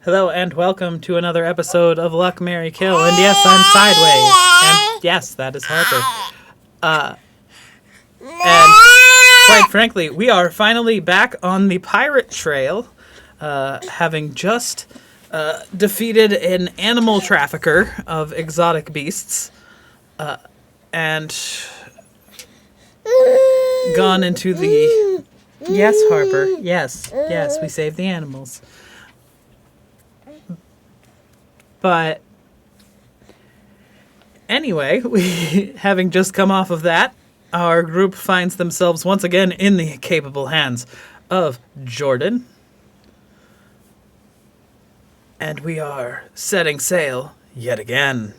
Hello and welcome to another episode of Luck, Mary Kill. And yes, I'm sideways. And yes, that is Harper. And quite frankly, we are finally back on the pirate trail, having just defeated an animal trafficker of exotic beasts, and gone into the. Yes, Harper. Yes, we saved the animals. But anyway, we having just come off of that, our group finds themselves once again in the capable hands of Jordan. And we are setting sail yet again.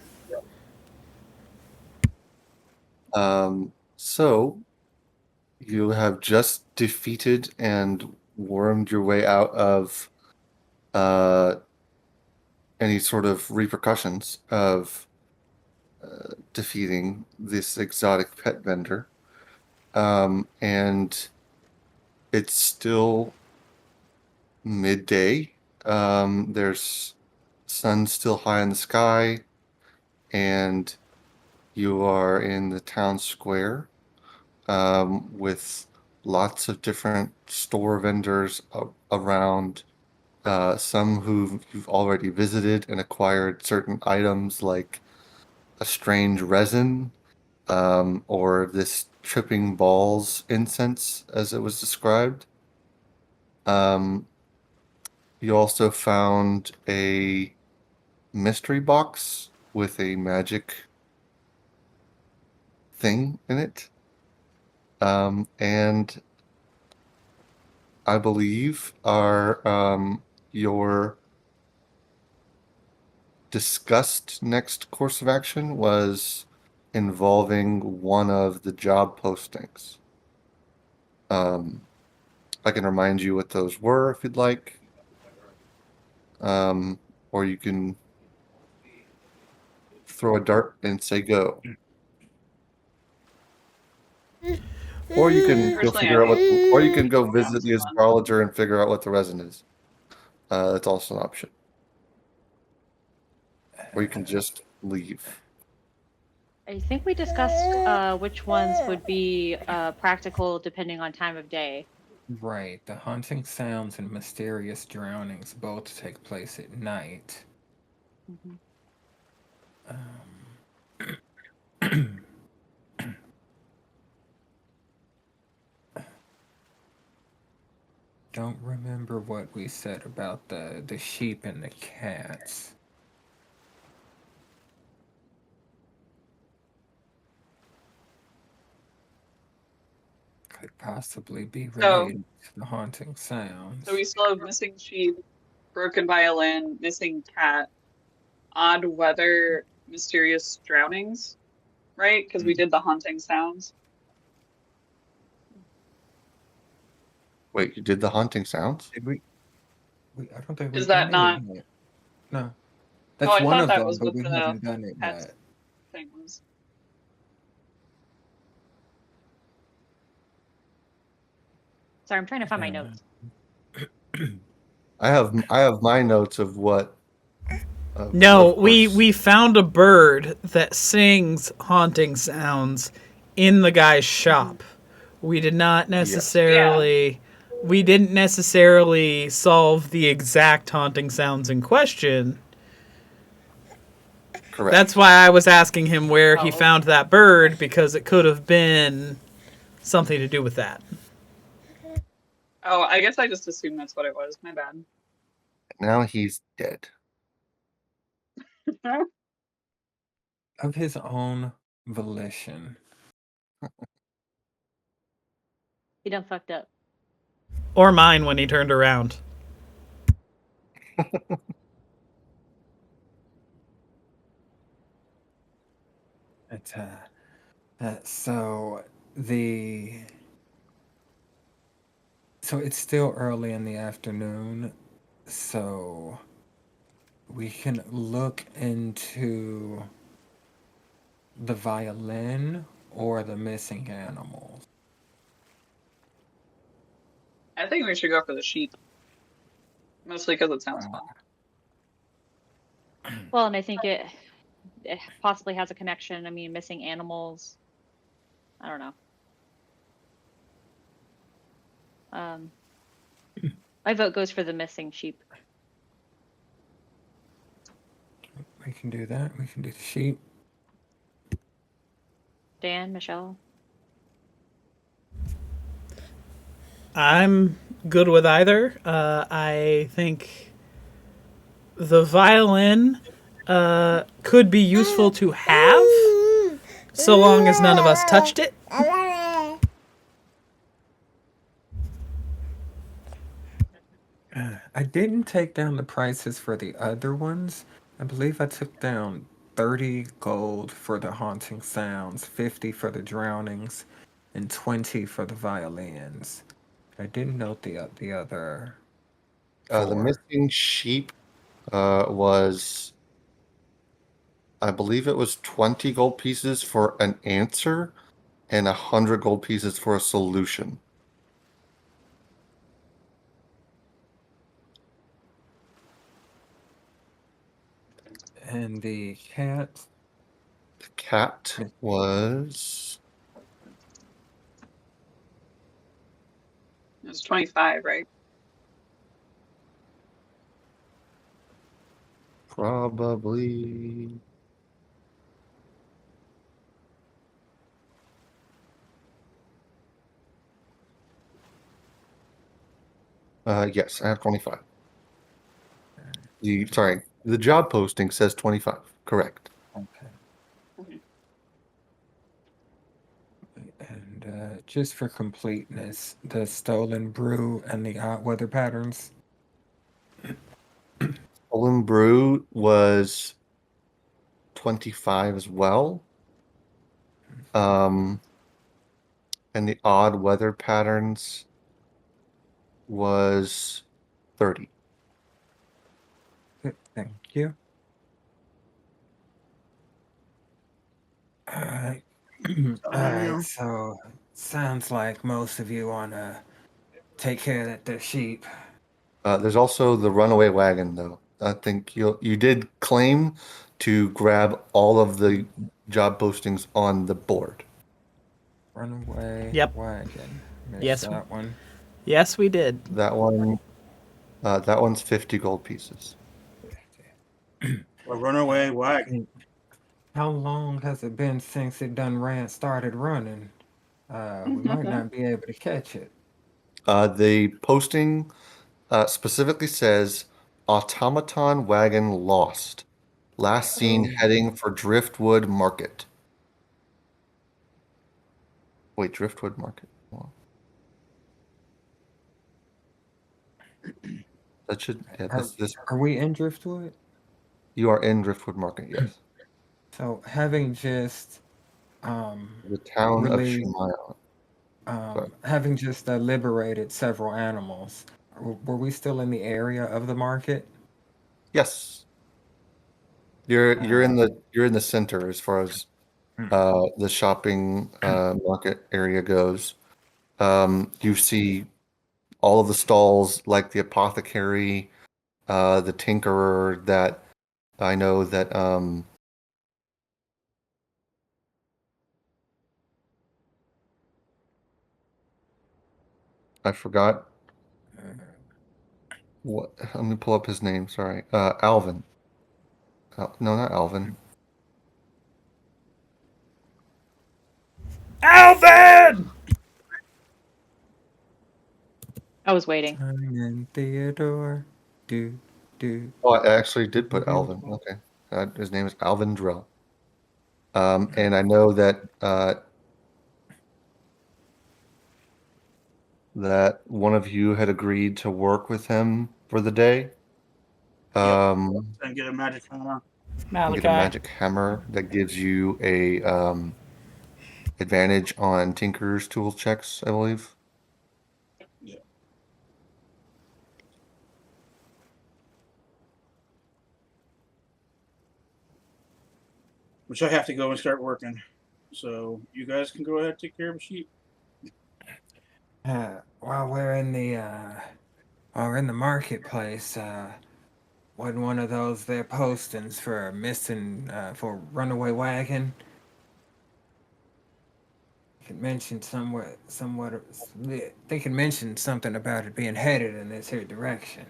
So you have just defeated and wormed your way out of uh, any sort of repercussions of defeating this exotic pet vendor. And it's still midday. There's sun still high in the sky, and you are in the town square with lots of different store vendors around. Some who you've already visited and acquired certain items like a strange resin or this tripping balls incense, as it was described. Um, you also found a mystery box with a magic thing in it. And I believe your discussed next course of action was involving one of the job postings. Um, I can remind you what those were if you'd like. Or you can throw a dart and say go. Or you can go Personally, figure out or you can go visit sounds the fun. astrologer and figure out what the resin is. That's also an option. Or you can just leave. I think we discussed which ones would be practical depending on time of day. Right, the haunting sounds and mysterious drownings both take place at night. Mhm. Don't remember what we said about the sheep and the cats. Could possibly be So, related to the haunting sounds. so we still have missing sheep, broken violin, missing cat, odd weather, mysterious drownings, right? Because we did the haunting sounds. Wait, you did the haunting sounds? Did we? I don't think Is we've that done it not? yet. No, Oh, that's I one thought of that them, was but what we the haven't done it pet yet. thing was. Sorry, I'm trying to find my Yeah. notes. I have my notes of what. No, Of course. we found a bird that sings haunting sounds in the guy's shop. We did not necessarily we didn't necessarily solve the exact haunting sounds in question. Correct. That's why I was asking him where he Oh, found that bird, because it could have been something to do with that. oh, I guess I just assumed that's what it was. My bad. Now he's dead. Of his own volition. He done fucked up. Or mine when he turned around. It's so the so it's still early in the afternoon, so we can look into the violin or the missing animals. I think we should go for the sheep, mostly because it sounds fun. Well, and I think it possibly has a connection. I mean, missing animals. I don't know. My vote goes for the missing sheep. We can do that. We can do the sheep. Dan, Michelle. I'm good with either. I think the violin could be useful to have, so long as none of us touched it. I didn't take down the prices for the other ones. I believe I took down 30 gold for the haunting sounds, 50 for the drownings, and 20 for the violins. I didn't note the other The four. missing sheep was, I believe it was 20 gold pieces for an answer and 100 gold pieces for a solution. And the cat. The cat was It was 25, right? probably. Yes, I have 25. The job posting says 25. Correct. Okay. Okay. And just for completeness, the stolen brew and the odd weather patterns. Stolen Brew was 25 as well. And the odd weather patterns was 30. Good, thank you. All right. All right. So sounds like most of you want to take care of the sheep. There's also the runaway wagon, though. I think you did claim to grab all of the job postings on the board. Runaway Yep. wagon. Missed Yes. that one. Yes, we did. That one's 50 gold pieces. A runaway wagon. How long has it been since it done started running? We might not be able to catch it. The posting specifically says automaton wagon lost. Last seen Oh. heading for Driftwood Market. Wait, Driftwood Market. That should, yeah, this, Are we in Driftwood? you are in Driftwood Market, yes. So having just The town of really Shemaya. having just liberated several animals, were we still in the area of the market? Yes. You're in the center as far as the shopping market area goes. You see all of the stalls like the apothecary, the tinkerer that I know that I forgot what. Let me pull up his name. Sorry, Alvin. No, not Alvin. Alvin! I was waiting. And Theodore. Do. Oh, I actually did put Alvin. Okay, his name is Alvin Drill. And I know that that one of you had agreed to work with him for the day. And get a magic hammer. And get a magic hammer that gives you a advantage on Tinker's tool checks, I believe. Yeah. Which I have to go and start working. So you guys can go ahead and take care of the sheep. While we're in the marketplace, wasn't one of those there postings for missing for runaway wagon. It mentioned somewhat. They could mention something about it being headed in this here direction.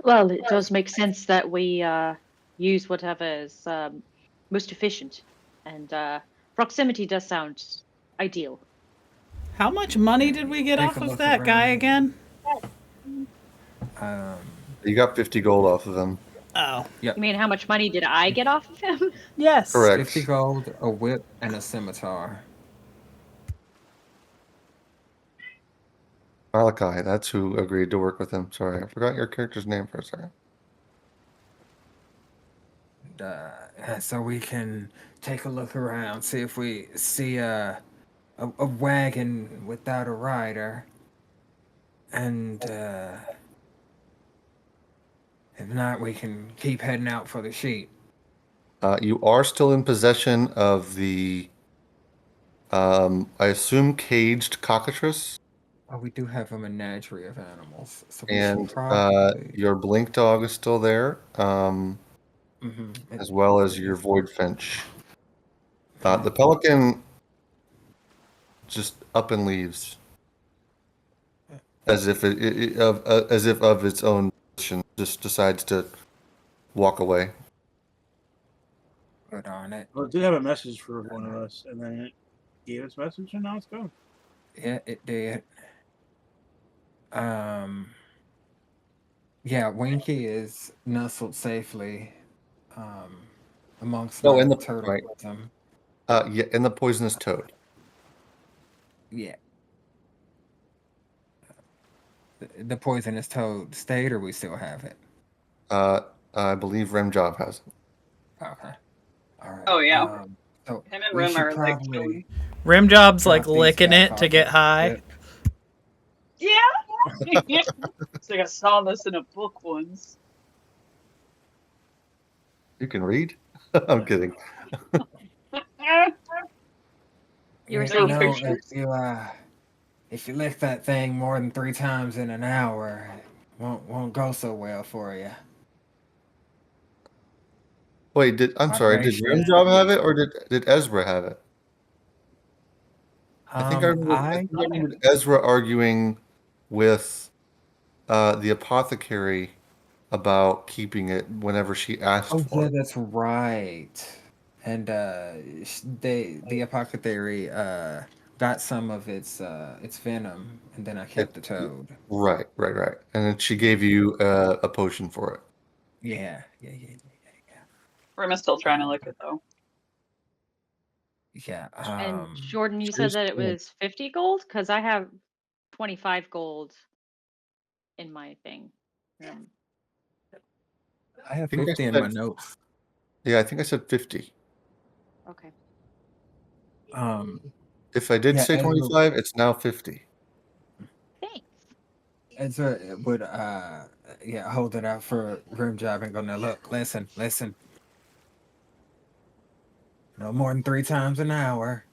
Well, it does make sense that we use whatever is most efficient, and proximity does sound ideal. How much money did we get Take off a of look that guy around. again? You got 50 gold off of him. Oh, Yep. You mean how much money did I get off of him? yes. Correct. 50 gold, a whip, and a scimitar. Malachi, that's who agreed to work with him. Sorry, I forgot your character's name for a second. So we can take a look around, see if we see a wagon without a rider, and if not, we can keep heading out for the sheep. You are still in possession of the, I assume, caged cockatrice, Oh, we do have a menagerie of animals, so we should and probably. your blink dog is still there, as well as your void finch. The pelican just up and leaves, as if as if of its own volition, just decides to walk away. Put on it. Well, it did have a message for one of us, and then it gave its message, and now it's gone. Yeah, it did. Yeah, Winky is nestled safely amongst No, my in the turtle right. bosom. Yeah, in the poisonous toad. Yeah. The poisonous toad stayed, or we still have it? I believe Remjob has it. Okay. All right. Oh yeah, So him and we Rim should are like probably chilling. Rimjob's like drop these licking back it to off get at high. the Yeah. It's like I saw this in a book once. You can read? I'm kidding. You were Yeah, There were saying pictures. if you lick that thing more than 3 times in an hour, it won't go so well for you. Wait, I'm sorry, did Vibration. Remjob have it or did Ezra have it? I think I I remembered Ezra arguing with the apothecary about keeping it whenever she asked Oh for yeah, it. that's right. And the apothecary got some of its venom, and then I kept the toad. Right. And then she gave you a potion for it. Yeah. Rim is still trying to lick it though. Yeah. and Jordan, you said Cheers. that it was 50 gold because I have 25 gold in my thing. I have I think I 50 in my said, notes. yeah, I think I said 50. Okay. If I did Yeah, say Ezra, 25, it's now 50. Thanks. Ezra would hold it out for room job and go, now look, listen. No more than 3 times an hour.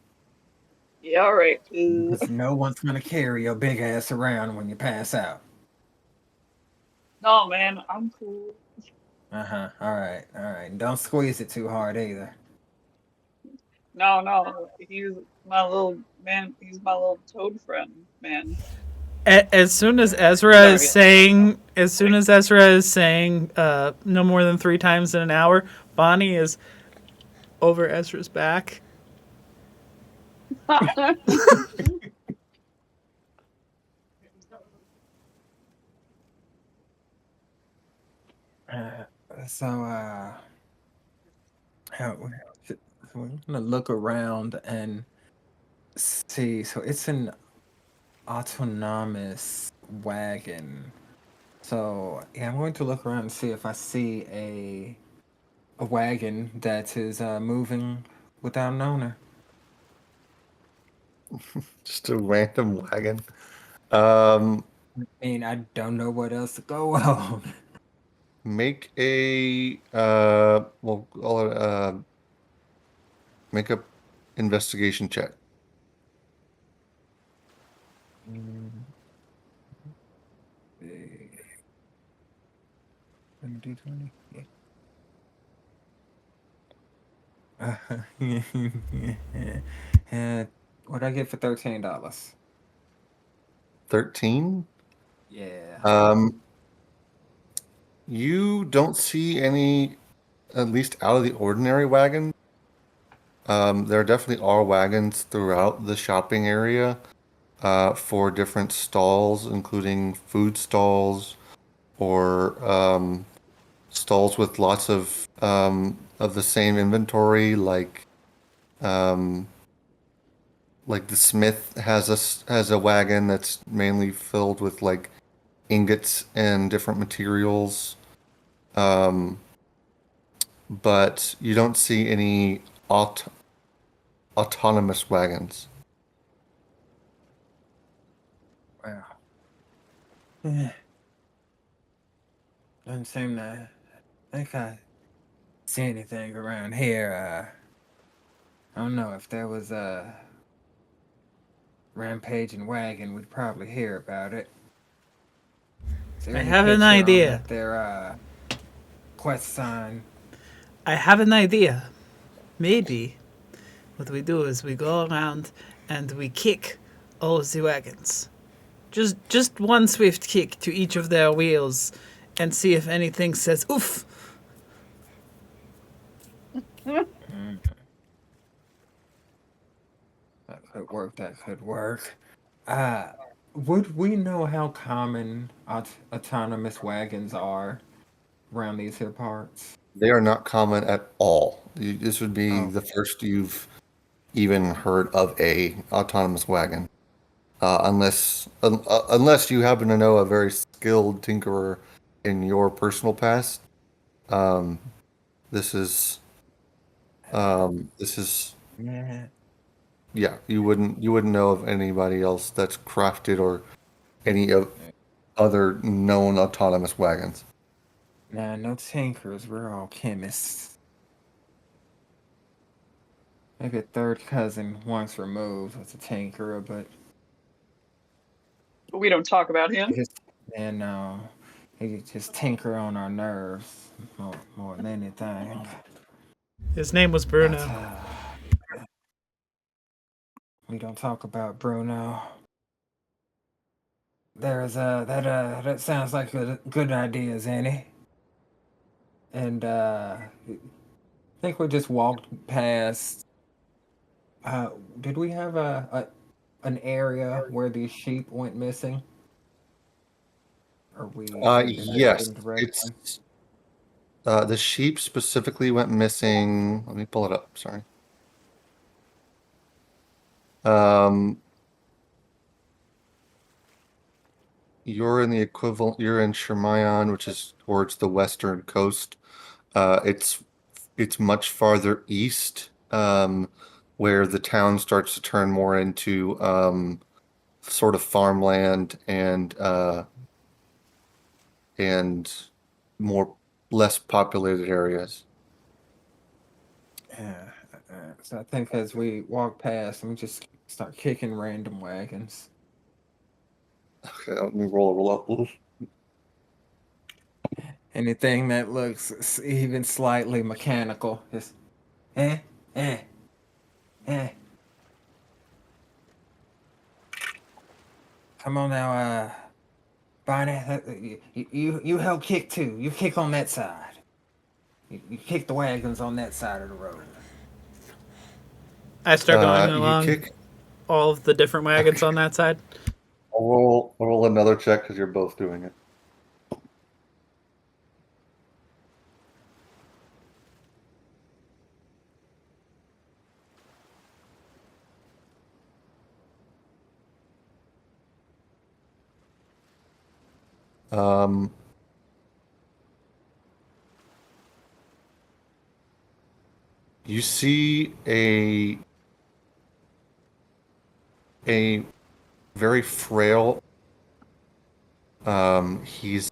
Yeah, all right. Because no one's gonna carry your big ass around when you pass out. No, man, I'm cool. All right. Don't squeeze it too hard either. No, he's my little man. He's my little toad friend, man. As soon as Ezra Sorry. is saying, no more than 3 times in an hour, Bonnie is over Ezra's back. We're gonna look around and see. So it's an autonomous wagon. So yeah, I'm going to look around and see if I see a wagon that is moving without an owner. Just a random wagon. I mean, I don't know what else to go on. Make a we'll call it make a investigation check. D20. And what I get for $13? 13. Yeah. You don't see any, at least out of the ordinary wagon. There definitely are wagons throughout the shopping area, for different stalls, including food stalls or stalls with lots of the same inventory, um, like the smith has a wagon that's mainly filled with like ingots and different materials. Um, but you don't see any autonomous wagons. Wow. Yeah. Doesn't seem to think I see anything around here. I don't know if there was a rampaging wagon, we'd probably hear about it. Is there I any have an picture on idea. their quest sign? I have an idea. Maybe what we do is we go around and we kick all the wagons. Just one swift kick to each of their wheels and see if anything says oof. Mm, that could work. That could work. Uh, would we know how common autonomous wagons are around these here parts? They are not common at all. This would be Oh, the first you've even heard of a autonomous wagon, unless you happen to know a very skilled tinkerer in your personal past. Um, this is this is yeah. yeah. You wouldn't know of anybody else that's crafted or any of other known autonomous wagons. Nah, no tinkers. We're all chemists. Maybe a third cousin once removed was a tinkerer, but But we don't talk about he him. just and he just tinker on our nerves more than anything. His name was But Bruno. we don't talk about Bruno. There's that sounds like a good idea, Zanny. And I think we just walked past. Uh, did we have an area where these sheep went missing? Or we is that Yes, indirect? it's the sheep specifically went missing. Let me pull it up. Sorry. Um, you're in the equivalent. You're in Shermayan, which is towards the western coast. It's much farther east, where the town starts to turn more into sort of farmland and more less populated areas. Yeah. So I think as we walk past, we just start kicking random wagons. Okay, let me roll up. Anything that looks even slightly mechanical, just eh, eh, eh. Come on now, Barney. You help kick too. You kick on that side. You kick the wagons on that side of the road. I start going You along kick. all of the different wagons on that side. I'll roll another check because you're both doing it. Um, you see a very frail. He's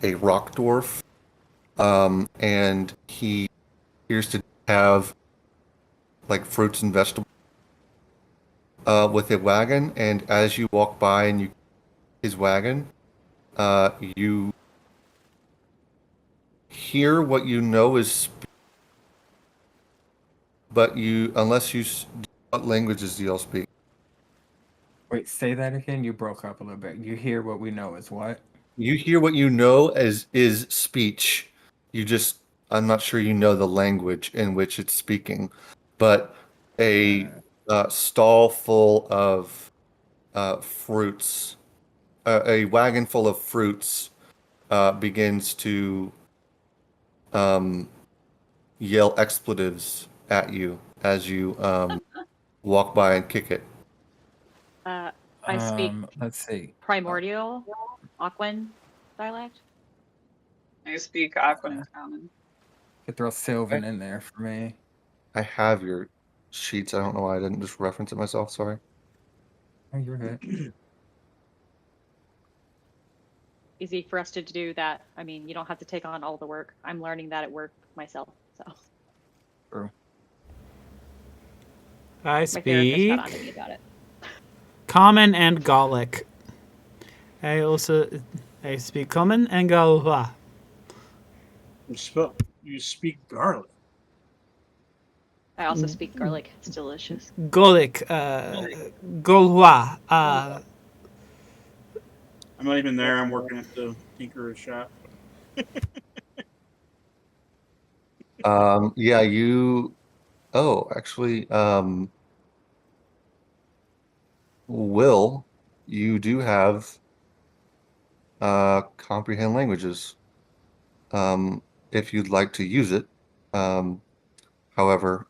a rock dwarf, and he appears to have like fruits and vegetables with a wagon. And as you walk by and you his wagon, You hear what you know is, but unless what languages do y'all speak? Wait, say that again. You broke up a little bit. You hear what we know is what? You hear what you know as is speech. You just, I'm not sure you know the language in which it's speaking, but a stall full of fruits, a wagon full of fruits begins to um, yell expletives at you as you walk by and kick it. I speak Let's see. primordial Aquan dialect. I speak Aquan Uh, and Common. could throw Sylvan in there for me. I have your sheets. I don't know why I didn't just reference it myself. Sorry. Oh, you're good. Easy for us to do that. I mean, you don't have to take on all the work. I'm learning that at work myself. So True. I my therapist got speak onto me about it. Common and Gallic. I speak Common and Galois. You speak garlic. I also speak garlic. It's delicious. Gallic, Gaulois. I'm not even there. I'm working at the tinkerer's shop. Yeah, you. Oh, actually, Will, you do have comprehend languages. If you'd like to use it. Um, However,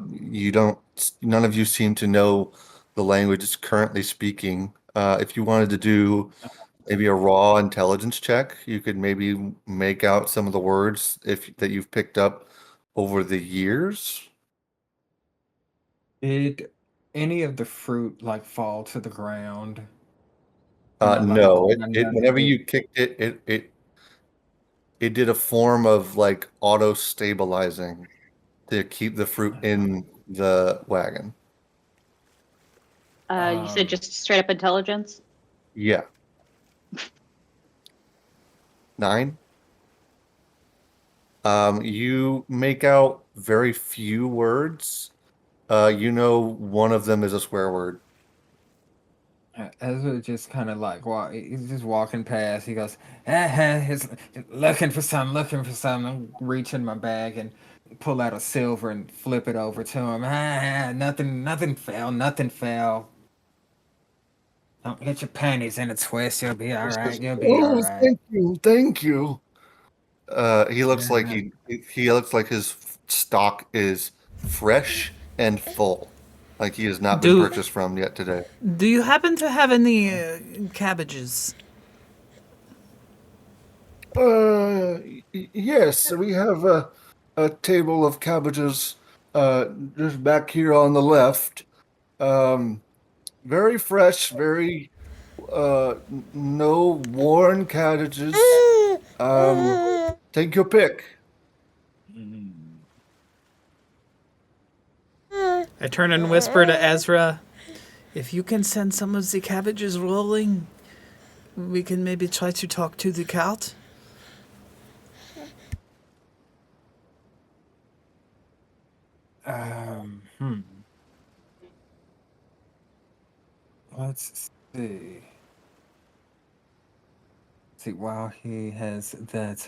you don't. None of you seem to know the language it's currently speaking. If you wanted to do maybe a raw intelligence check, you could maybe make out some of the words if that you've picked up over the years. Did any of the fruit like fall to the ground? Can I like No, get enough whenever to you kicked it, it did a form of like auto stabilizing to keep the fruit in the wagon. You said um just straight up intelligence? Yeah. 9. You make out very few words. You know one of them is a swear word. Ezra just kind of like he's just walking past. He goes, he's looking for something, looking for something. I'm reaching my bag and pull out a silver and flip it over to him. Nothing fell, nothing fell. Don't get your panties in a twist. You'll be all He right. says, You'll be all "Oh, right. thank you, thank you." He looks like Yeah. he looks like his stock is fresh and full, like he has not been Do purchased from yet today. Do you happen to have any cabbages? Yes, we have a table of cabbages just back here on the left. Um, Very fresh, very no worn cabbages. Take your pick. Mm. I turn and whisper to Ezra, if you can send some of the cabbages rolling, we can maybe try to talk to the cart. Hmm. Let's see. See, while he has that,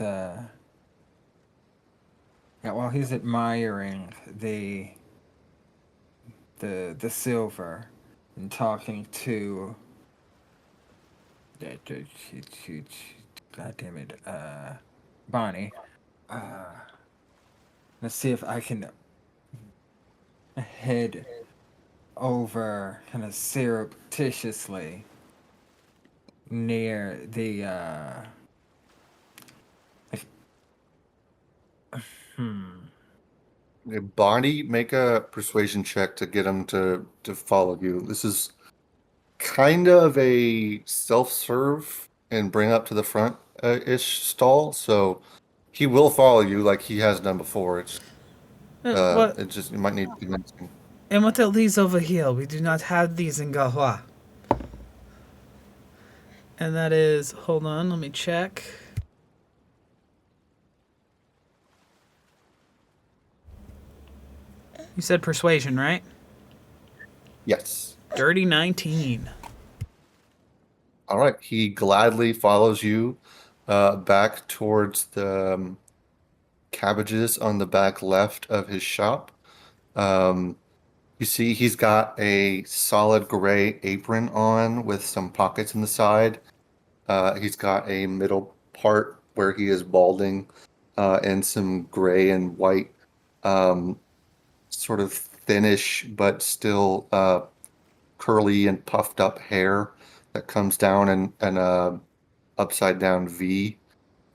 yeah, while he's admiring the silver and talking to God damn it, Bonnie. Let's see if I can head over kind of surreptitiously near the like, hmm. Bonnie, make a persuasion check to get him to follow you. This is kind of a self-serve and bring up to the front ish stall, so he will follow you like he has done before. What? It just you might need convincing. And what are these over here? We do not have these in Galois. And that is, hold on, let me check. You said persuasion, right? Yes. Dirty 19. All right. He gladly follows you back towards the cabbages on the back left of his shop. You see, he's got a solid gray apron on with some pockets in the side. He's got a middle part where he is balding, and some gray and white, um, sort of thinnish but still curly and puffed up hair that comes down in a upside down V.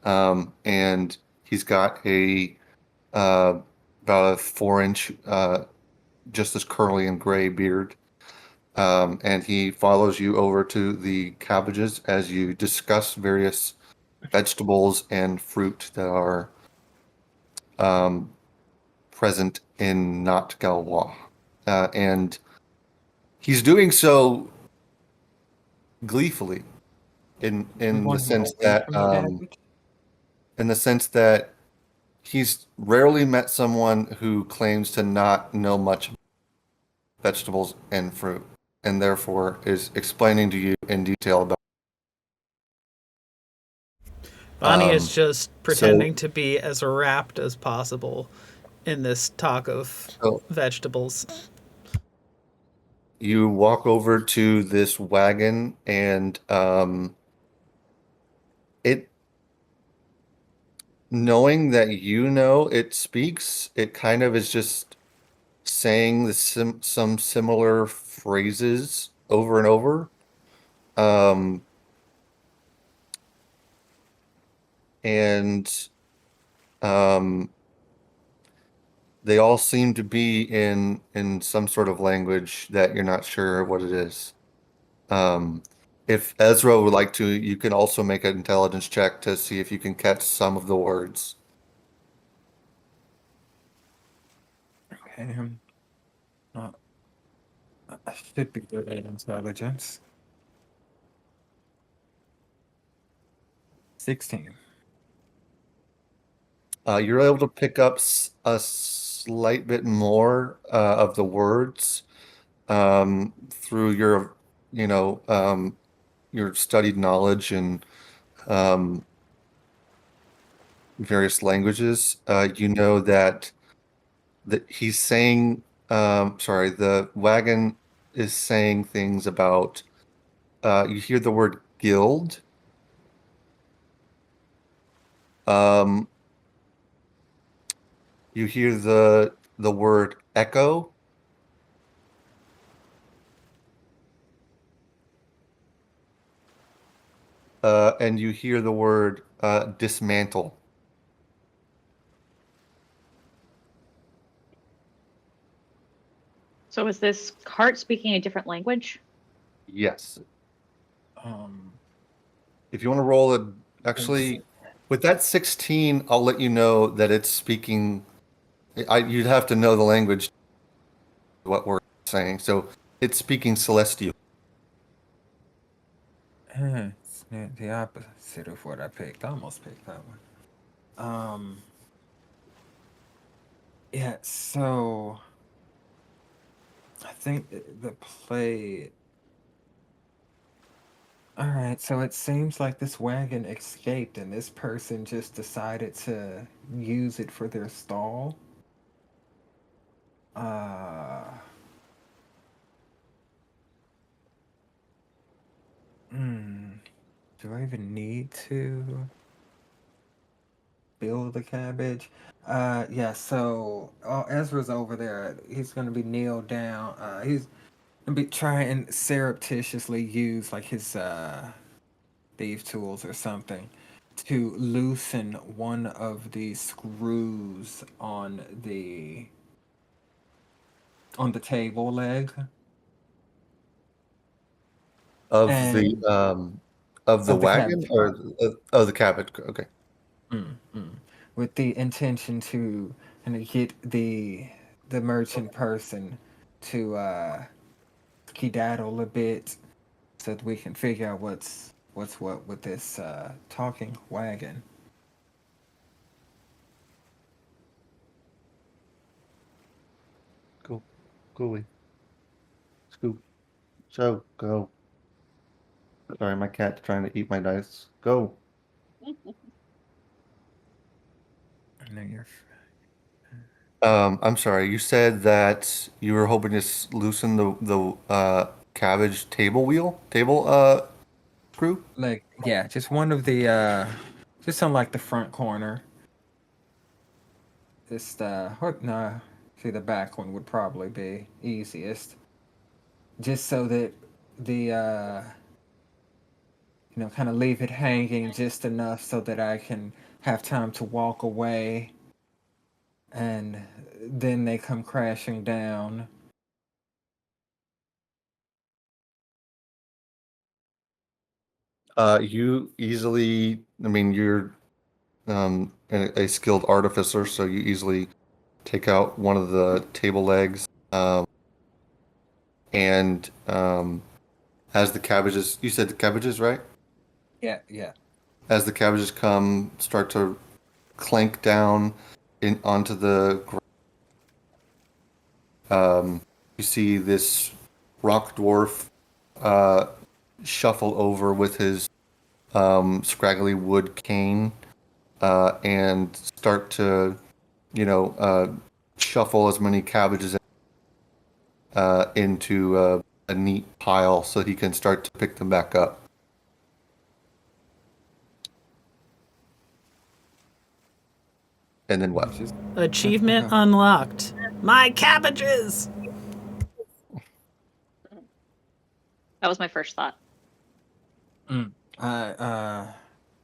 And he's got a about a 4 inch, just as curly and gray beard. And he follows you over to the cabbages as you discuss various vegetables and fruit that are um, present in Not Galois. And he's doing so gleefully in We in the want him sense away that from the cabbage. in the sense that he's rarely met someone who claims to not know much about vegetables and fruit, and therefore is explaining to you in detail about. Bonnie is just So, pretending to be as wrapped as possible in this talk of so vegetables. you walk over to this wagon, and it, knowing that you know it speaks, it kind of is just saying some similar phrases over and over. Um, and um, they all seem to be in some sort of language that you're not sure what it is. Um, if Ezra would like to, you can also make an intelligence check to see if you can catch some of the words. Okay, not, I should be good at intelligence. 16. You're able to pick up a slight bit more of the words through your, you know, your studied knowledge and um, various languages. You know that he's saying, sorry, the wagon is saying things about. You hear the word guild. Um, you hear the word echo. And you hear the word dismantle. So is this cart speaking a different language? Yes. Um, If you want to roll a, actually, with that 16, I'll let you know that it's speaking. You'd have to know the language, what we're saying. So it's speaking Celestial. it's the opposite of what I picked. I almost picked that one. Yeah, so I think the play. All right, so it seems like this wagon escaped and this person just decided to use it for their stall. Uh, hmm, do I even need to build the cabbage? Yeah, so Ezra's over there. He's gonna be kneeled down. He's gonna be trying surreptitiously use like his thief tools or something to loosen one of the screws on the table leg of the and um of the of the wagon cabbage or cart. of the cabbage. Okay. Mm, mm. With the intention to kind of get the merchant person to skedaddle a bit so that we can figure out what's what's what with this talking wagon. Go, go away. Scoop. So go. Sorry, my cat's trying to eat my dice. Go. I know you're. I'm sorry. You said that you were hoping to loosen the cabbage table screw. Like, yeah, just one of the just on like the front corner. Just or no, see the back one would probably be easiest. Just so that the kind of leave it hanging just enough so that I can have time to walk away, and then they come crashing down. You easily. I mean, you're a skilled artificer, so you easily take out one of the table legs, and as the cabbages, you said the cabbages, right? Yeah, yeah. As the cabbages start to clank down onto the you see this rock dwarf uh, shuffle over with his scraggly wood cane and start to, you know, shuffle as many cabbages into a neat pile so he can start to pick them back up. And then what? Just Achievement unlocked. My cabbages! That was my first thought. I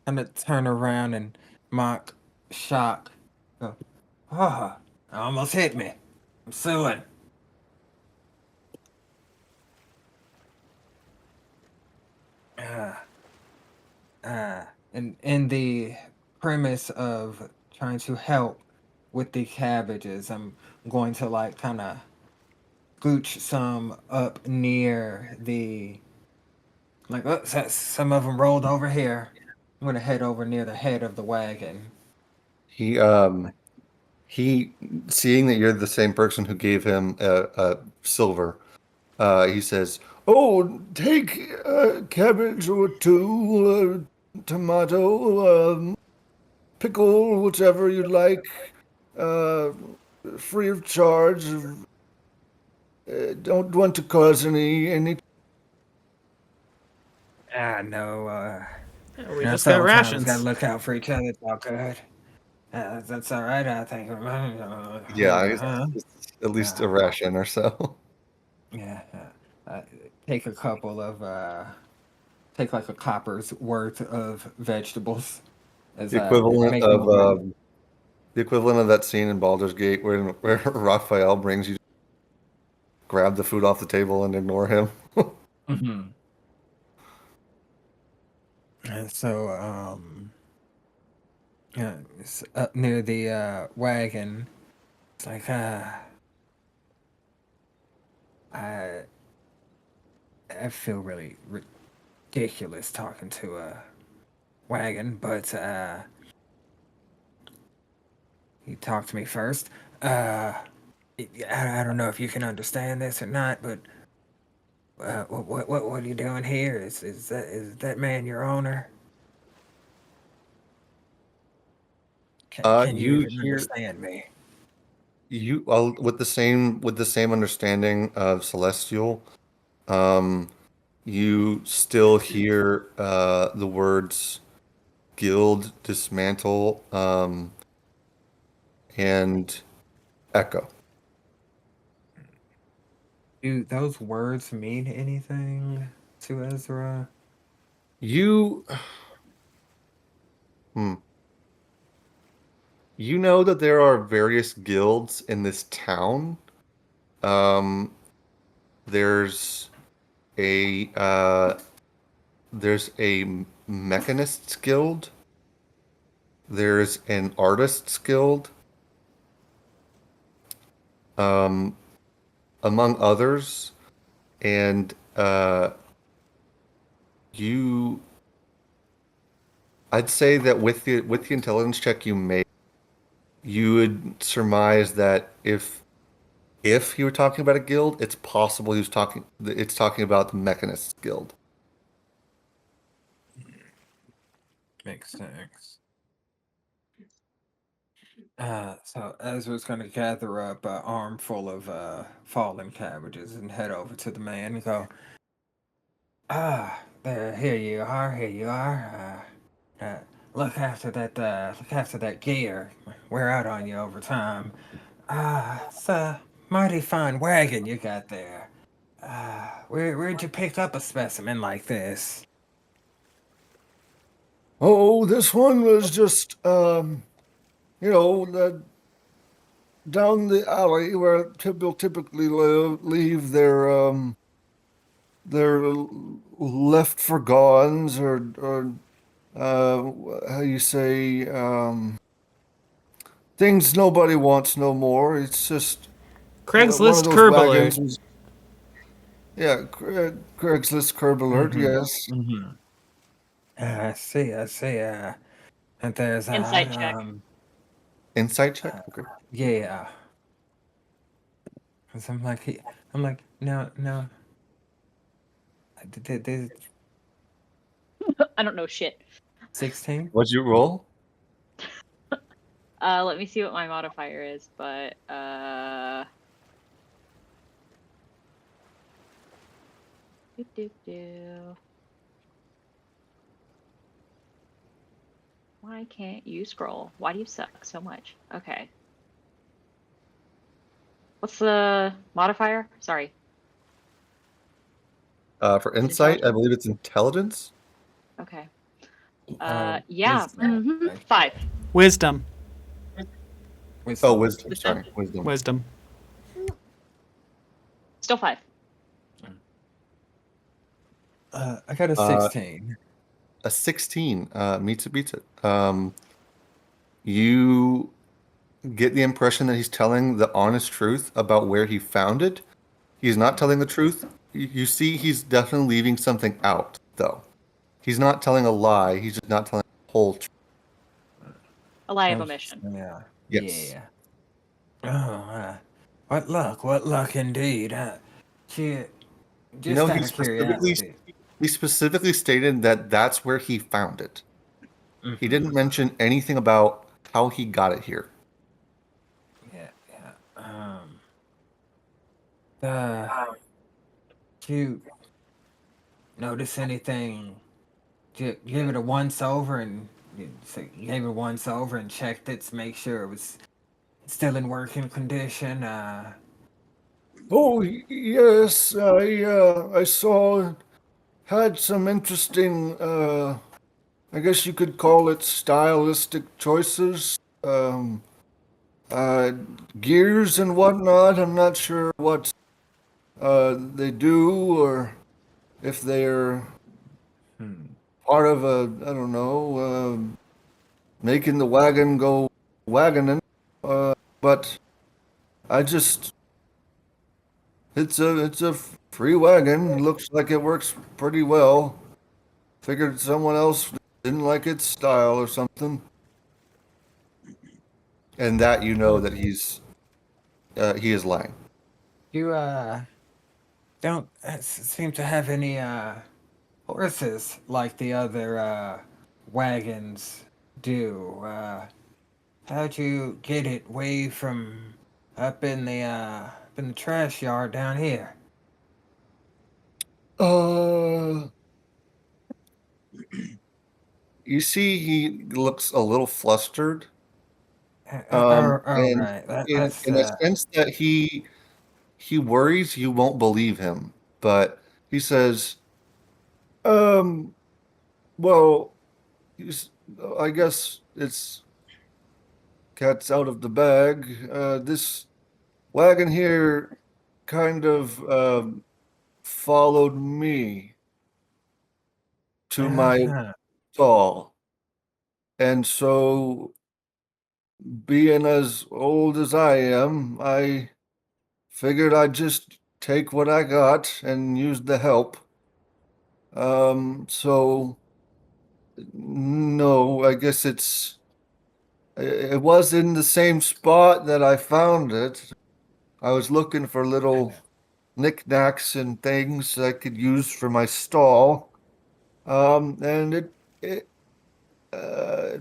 kind of turn around and mock shock. Go, oh, almost hit me. I'm suing. Uh, and in the premise of trying to help with the cabbages, I'm going to like kind of scooch some up near the like. Oh, some of them rolled over here. I'm gonna head over near the head of the wagon. He um he seeing that you're the same person who gave him a silver, he says, "Oh, take a cabbage or two, tomato, pickle, whichever you'd like, uh, free of charge. Don't want to cause any." Ah, no. We just got Sometimes gotta rations. look out for each other. It's all good. That's all right. I think. Yeah, it's at least a Uh, ration or so. yeah. Take a couple of take like a copper's worth of vegetables as The equivalent make my of way. the equivalent of that scene in Baldur's Gate where Raphael brings you grab the food off the table and ignore him. Hmm. And so yeah, it's up near the wagon. It's like I I feel really ridiculous talking to a wagon, but he talked to me first. Uh, I don't know if you can understand this or not, but what are you doing here? Is that man your owner? Can you You even hear understand me? with the same understanding of Celestial. Um, you still hear the words guild, dismantle, and echo. Do those words mean anything to Ezra? You, hmm, you know that there are various guilds in this town. Um, there's a mechanists guild. There's an artists guild, um, among others, and you I'd say that with the intelligence check you would surmise that if he were talking about a guild, it's possible it's talking about the Mechanists Guild. Makes sense. So Ezra's gonna gather up an armful of fallen cabbages and head over to the man and go, there, here you are, here you are. Look after that gear. We're out on you over time. It's a mighty fine wagon you got there. Where'd you pick up a specimen like this? Oh, this one was just down the alley where people typically leave their left for gods or how you say things nobody wants no more. It's just one of Craigslist those curb alert. wagons. Yeah, Craigslist curb alert. Yes. Mm-hmm. I see, I see. And there's Insight check. Insight check. Okay. yeah. 'Cause I'm like, no, no. Did I don't know shit. 16? What'd you roll? Let me see what my modifier is, but do. Why can't you scroll? Why do you suck so much? Okay. What's the modifier? Sorry. For Is it insight, I intelligence? believe it's intelligence. Okay. Wisdom, 5. Wisdom. Oh, wisdom. wisdom. Wisdom? Sorry, wisdom. Wisdom. Still 5. I got a 16. A 16 meets it beats it. You get the impression that he's telling the honest truth about where he found it. He's not telling the truth. You see, he's definitely leaving something out, though. He's not telling a lie. He's just not telling the whole truth. A lie of omission. Yeah. Yes. Yeah. Oh, what luck indeed. Gee, You just know, out of curiosity. he specifically stated that that's where he found it. He Mhm. didn't mention anything about how he got it here. Yeah, yeah. Do you notice anything? Did you give it a once over and you gave it once over and checked it to make sure it was still in working condition? Oh, yes, I saw had some interesting I guess you could call it stylistic choices. Um uh Gears and whatnot. I'm not sure what they do or if they're Hmm. part of I don't know, making the wagon go wagoning. But I just it's a free wagon. Looks like it works pretty well. Figured someone else didn't like its style or something. And that you know that he is lying. You don't seem to have any horses like the other wagons do. How'd you get it way from up in the trash yard down here? Uh, you see, he looks a little flustered. All And right, that's in a sense that he worries you won't believe him, but he says, um, well, he's, I guess it's cat's out of the bag. This wagon here kind of followed me to my uh-huh. stall. And so, being as old as I am, I figured I'd just take what I got and use the help. So no, I guess it was in the same spot that I found it. I was looking for little knickknacks and things I could use for my stall. And it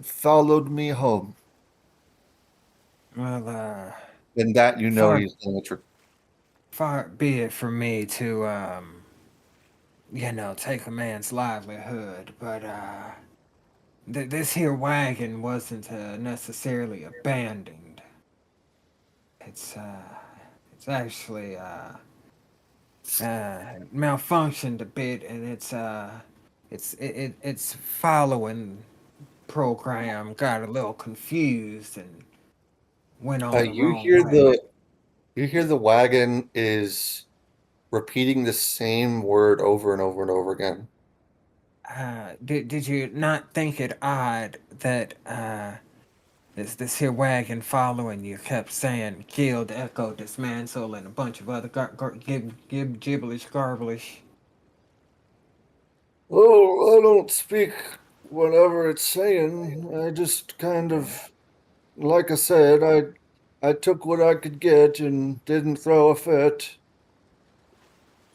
followed me home. Well, And that far he's done the trick. far be it from me to take a man's livelihood, but this here wagon wasn't necessarily abandoned. It's actually malfunctioned a bit, and it's following program got a little confused and went on the wrong way. You hear the wagon is repeating the same word over and over and over again. Did you not think it odd that this here wagon following you kept saying killed, echo, dismantle, and a bunch of other gibberish garbleish? Oh, I don't speak whatever it's saying. I just kind Yeah. of, like I said, I took what I could get and didn't throw a fit.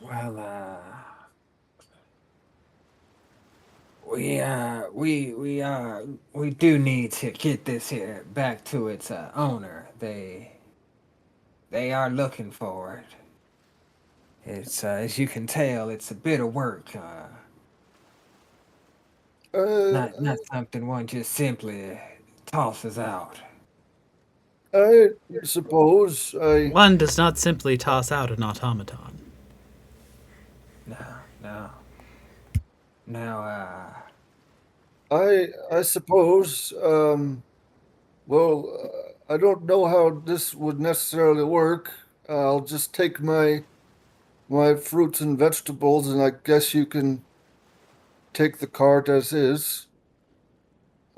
Well, we do need to get this here back to its owner. They are looking for it. It's as you can tell, it's a bit of work. Uh, Not something one just simply tosses out. I suppose One does not simply toss out an automaton. No, no. Now, I suppose well, I don't know how this would necessarily work. I'll just take my fruits and vegetables, and I guess you can take the cart as is.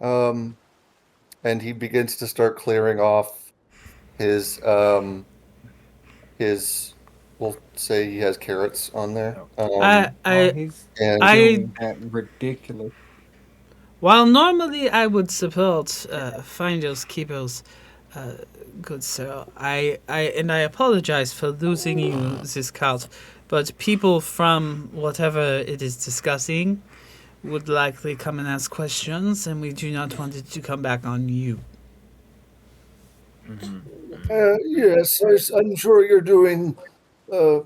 Um, and he begins to start clearing off his his we'll say he has carrots on there. I, while I, he's And I, doing that ridiculous. while normally I would support finders keepers, good sir, I apologize for losing you this cart, but people from whatever it is discussing would likely come and ask questions, and we do not want it to come back on you. yes, I'm sure you're doing uh,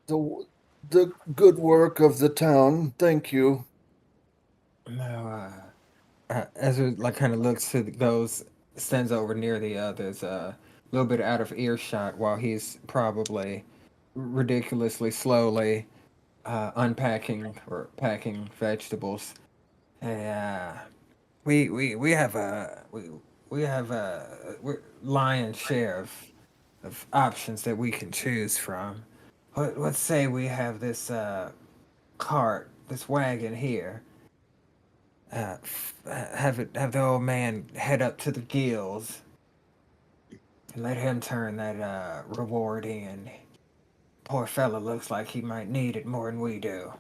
the the good work of the town. Thank you. Now, Ezra like kind of looks to goes stands over near the others, a little bit out of earshot, while he's probably ridiculously slowly unpacking or packing vegetables. Hey, we have a lion's share of options that we can choose from. Let's say we have this cart, this wagon here. Have the old man head up to the gills and let him turn that reward in. Poor fella looks like he might need it more than we do.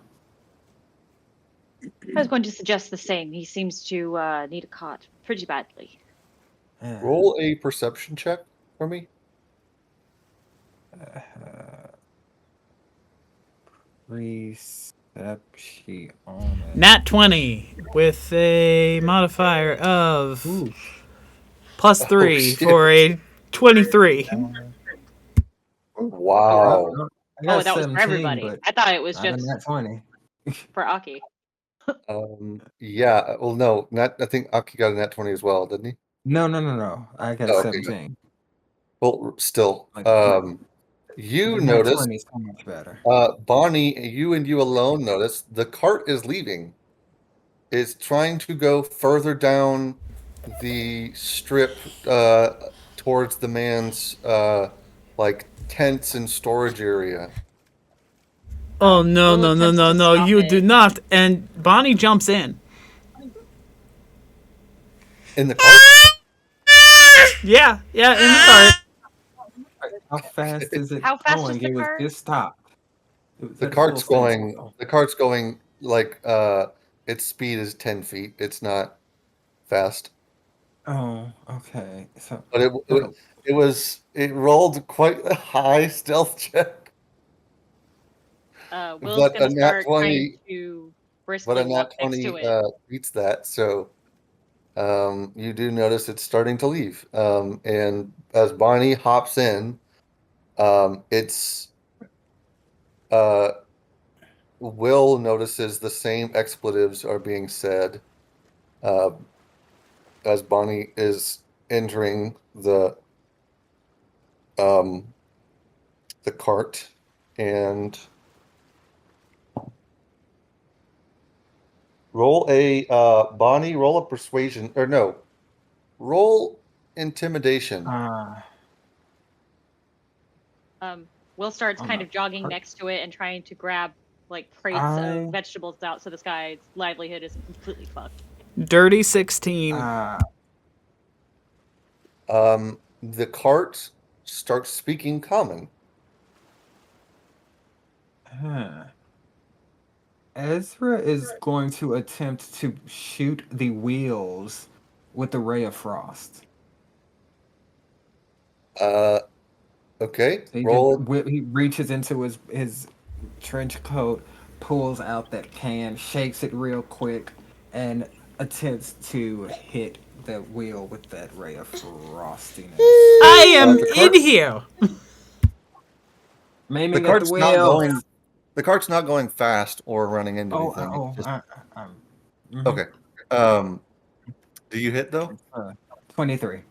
I was going to suggest the same. He seems to need a cot pretty badly. Roll a perception check for me. Reception. Nat 20 with a modifier of Ooh. +3 shit. for a 23. Wow. I got Oh, that was for 17, everybody. but I thought it was not a just nat 20. for Aki. Yeah. Well, no, not. I think Aki got a nat 20 as well, didn't he? No. I got Oh, okay, good. 17. Well, still, Like, you the nat notice, 20 is so much better. Bonnie, you and you alone notice the cart is leaving. It's trying to go further down the strip towards the man's like tents and storage area. Oh, no, We'll no, no, attempt no, to no, stop you it. do not. And Bonnie jumps in. In the cart? Yeah, in the cart. How fast is it How fast is going? the It was car? just stopped. It was The at a full cart's going standstill. like its speed is 10 feet. It's not fast, Oh, okay. So, but okay. it rolled quite a high stealth check. Will's But gonna a nat start trying 20, to but briskly a walk nat next to 20 it. beats that. So you do notice it's starting to leave. And as Bonnie hops in, it's uh, Will notices the same expletives are being said uh, as Bonnie is entering um, the cart, and roll a persuasion, or no, roll intimidation. Will starts On kind the of jogging per- next to it and trying to grab like crates of I vegetables out so this guy's livelihood isn't completely fucked. Dirty 16. The cart starts speaking common. huh. Ezra is going to attempt to shoot the wheels with the ray of frost. Uh, okay, So roll. he reaches into his trench coat, pulls out that can, shakes it real quick, and attempts to hit the wheel with that ray of frostiness. I am The in cart, here. the Maiming at the cart's not wheel. going. The cart's not going fast or running into Oh, anything. It's just mhm. okay. Um, do you hit though? 23.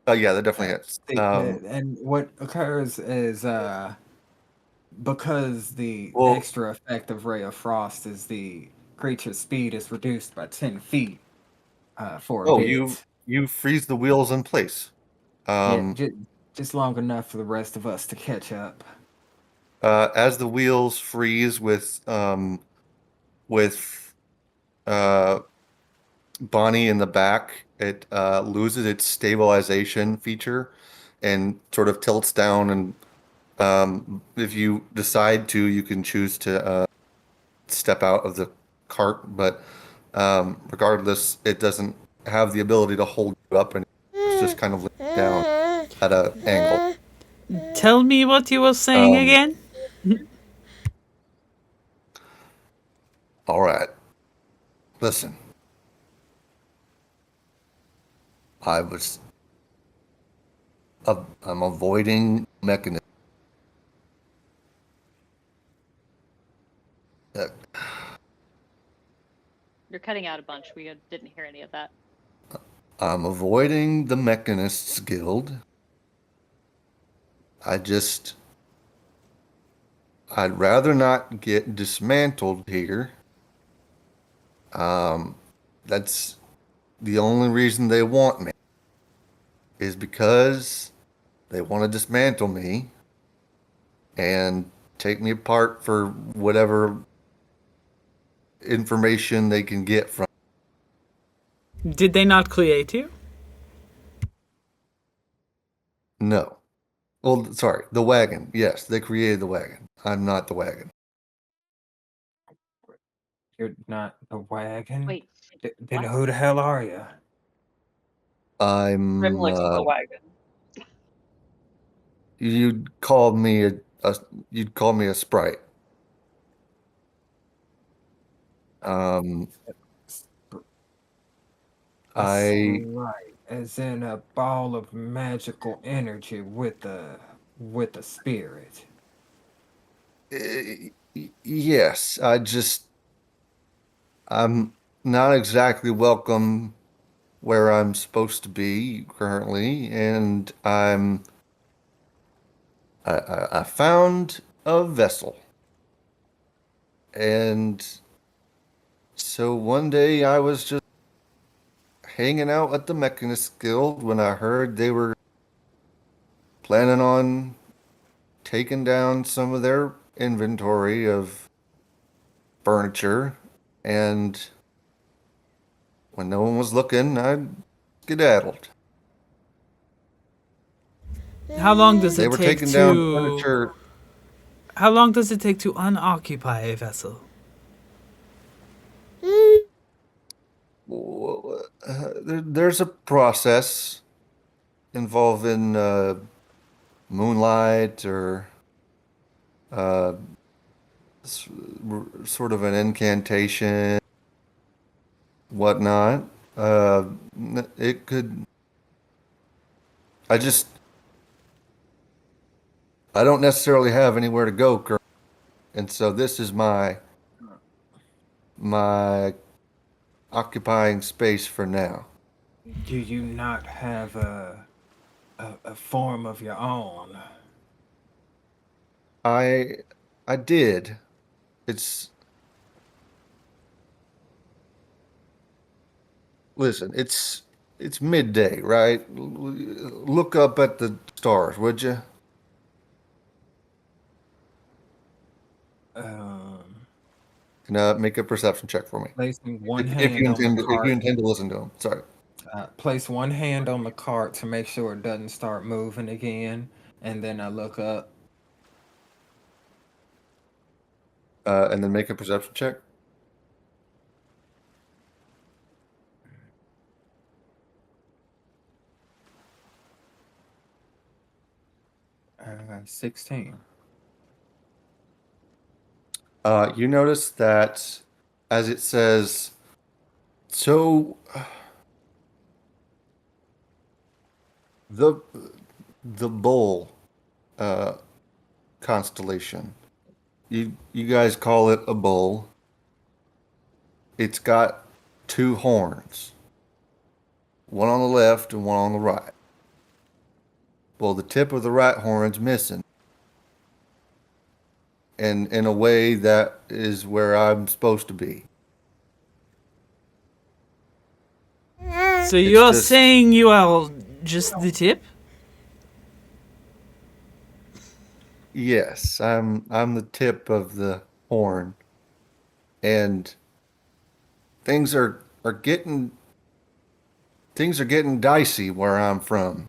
Yeah, that definitely Uh, hits. and what occurs is because the Well, extra effect of Ray of Frost is the creature's speed is reduced by 10 feet for a oh, you bit. you freeze the wheels in place. Yeah, Um, just long enough for the rest of us to catch up. as the wheels freeze with uh Bonnie in the back, it loses its stabilization feature and sort of tilts down. And if you decide to, you can choose to step out of the cart. But regardless, it doesn't have the ability to hold you up, and it's just kind of laying down at an angle. Tell me what you were saying Um, again. all right, listen. I was I'm avoiding mechanism. You're cutting out a bunch. We didn't hear any of that. I'm avoiding the Mechanists Guild. I just, I'd rather not get dismantled here. That's the only reason they want me, is because they want to dismantle me and take me apart for whatever information they can get from. Did they not create you? No. Well, sorry, the wagon. Yes, they created the wagon. I'm not the wagon. You're not the wagon? Wait, Then what? who the hell are you? I'm Grimlick's the wagon. you'd call me a you'd call me a sprite. Um, That's I right. As in a ball of magical energy with a spirit. yes, I'm not exactly welcome where I'm supposed to be currently, and I found a vessel, and so one day I was just hanging out at the Mechanist Guild when I heard they were planning on taking down some of their inventory of furniture, and when no one was looking, I skedaddled. How long does They it were take taking down to furniture. How long does it take to unoccupy a vessel? There's a process involving moonlight or uh, sort of an incantation, whatnot. It could. I just. I don't necessarily have anywhere to go, and so this is my occupying space for now. Do you not have a form of your own? I I did. It's Listen, it's midday, right? Look up at the stars, would you? Um, Can make a perception check for me. Placing one If you hand on the cart. intend to listen to him. Sorry. Place one hand on the cart to make sure it doesn't start moving again, and then I look up. And then make a perception check. Uh, 16. You notice that as it says, so the the bull uh, constellation. You guys call it a bull. It's got two horns, one on the left and one on the right. Well, the tip of the right horn's missing, and in a way that is where I'm supposed to be. So you're just- saying you are just the tip? Yes, I'm the tip of the horn, and things are getting dicey where I'm from,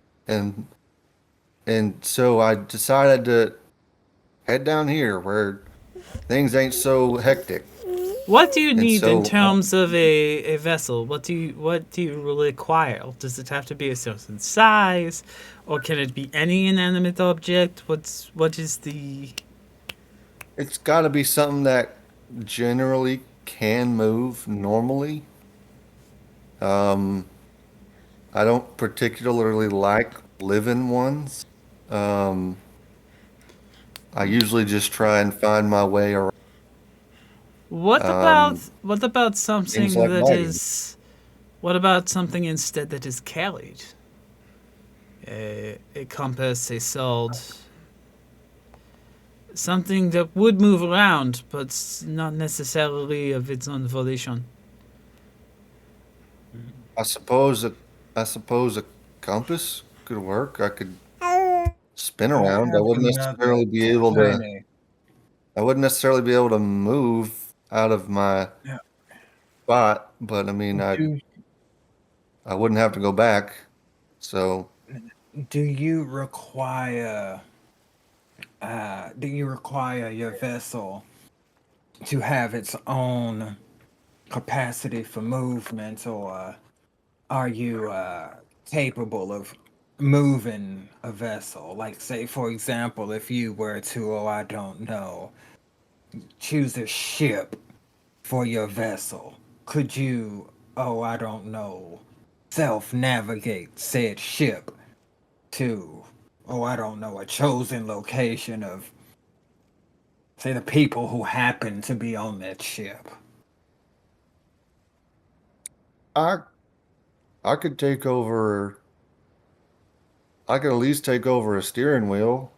and so I decided to head down here where things ain't so hectic. What do you And need in so, terms of a vessel? What do you require? Does it have to be a certain size, or can it be any inanimate object? What is the? It's got to be something that generally can move normally. Um, I don't particularly like living ones. Um, I usually just try and find my way around What about things something like that wagon. is? What about something instead that is carried? A compass, a sword, something that would move around, but not necessarily of its own volition. I suppose a compass could work. I could spin I around. have another tiny. I wouldn't necessarily be able to move out of my Yeah. spot, but I mean, Do I wouldn't have to go back. So do you require your vessel to have its own capacity for movement, or are you capable of moving a vessel? Like, say, for example, if you were to, oh, I don't know, choose a ship for your vessel, could you, oh, I don't know, self navigate said ship to, oh, I don't know, a chosen location of, say, the people who happen to be on that ship? I I could take over. I could at least take over a steering wheel.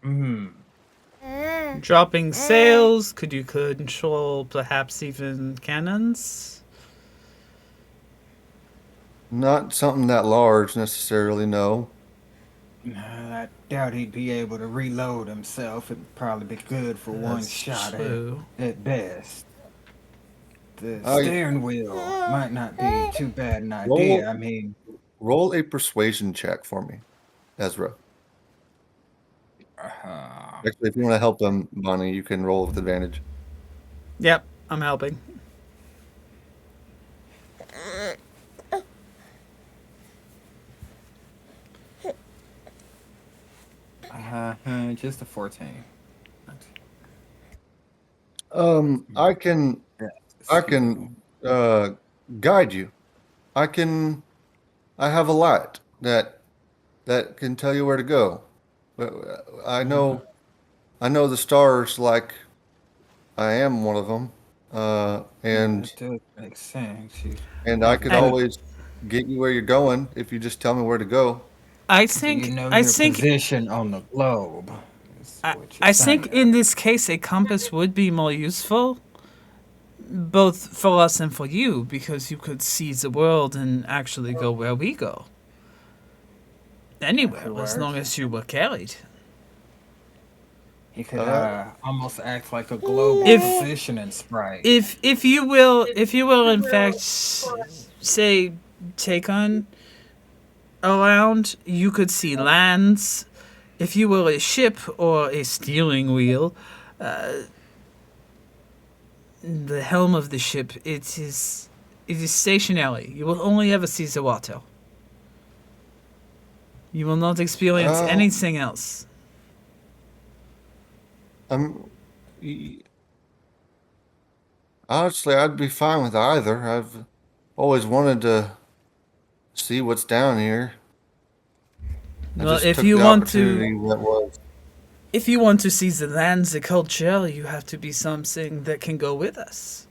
Hmm. Dropping sails, could you control perhaps even cannons? Not something that large necessarily, no. I doubt he'd be able to reload himself. It'd probably be good for one That's shot true. at best. The I steering wheel might not be too bad an idea. roll I mean, roll a persuasion check for me, Ezra. uh, Actually, if you want to help them, Bonnie, you can roll with advantage. Yep, I'm helping. Just a 14. I can Yeah, I skill. can guide you. I can I have a light that can tell you where to go. I Uh, know the stars like I am one of them. that does make sense. And I could And always get you where you're going if you just tell me where to go. Do you know I your think position on the globe? Is what you're I think saying. in this case a compass would be more useful, both for us and for you, because you could see the world and actually go where we go. That Anywhere, could as work. long as you were carried. He could Uh, almost act like a global If positioning sprite. if you will in fact say take on around, you could see lands. If you were a ship or a steering wheel, the helm of the ship, it is stationary. You will only ever see the water. You will not experience uh, anything else. I'm y- honestly, I'd be fine with either. I've always wanted to see what's down here. I Well, just took the opportunity that was. if you want to see the land, the culture, you have to be something that can go with us.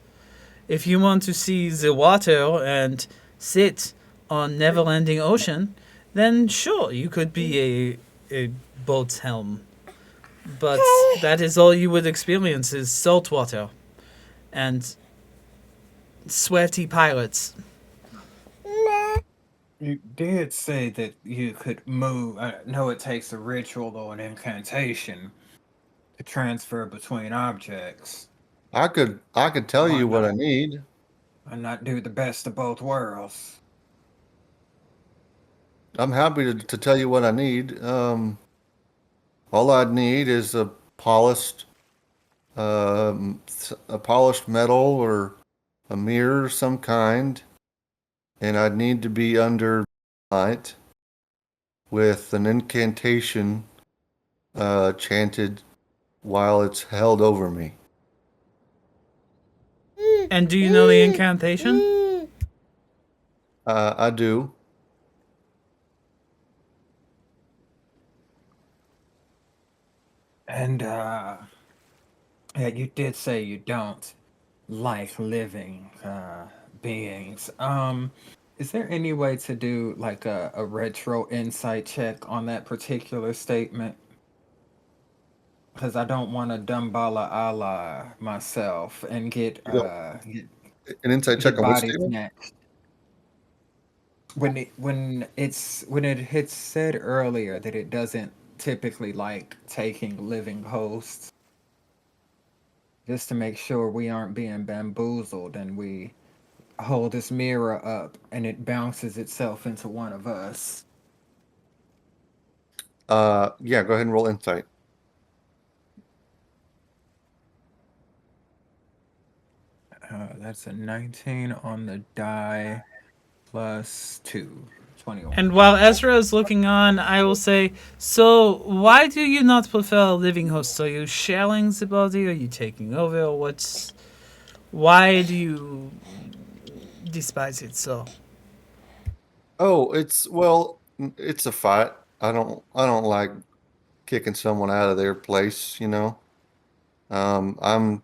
If you want to see the water and sit on never-ending ocean, then sure, you could be a boat's helm. But that is all you would experience is salt water and sweaty pirates. You did say that you could move. I know it takes a ritual or an incantation to transfer between objects. I could tell Why you what I not? need. Why not do the best of both worlds? I'm happy to tell you what I need. All I'd need is a polished metal or a mirror of some kind, and I'd need to be under light with an incantation chanted while it's held over me. And do you know the incantation? I do. And yeah, you did say you don't like living beings. Is there any way to do like a retro insight check on that particular statement? Because I don't want to dumbala Allah myself and You don't, an insight check get on which body statement? snatched. When it had said earlier that it doesn't typically like taking living hosts, just to make sure we aren't being bamboozled, and we hold this mirror up and it bounces itself into one of us. Yeah, go ahead and roll insight. That's a 19 on the die plus 2, 21. And while Ezra is looking on, I will say, so why do you not prefer living hosts? Are you sharing the body? Are you taking over? Why do you despise it so? Oh, it's a fight. I don't like kicking someone out of their place, you know. Um, I'm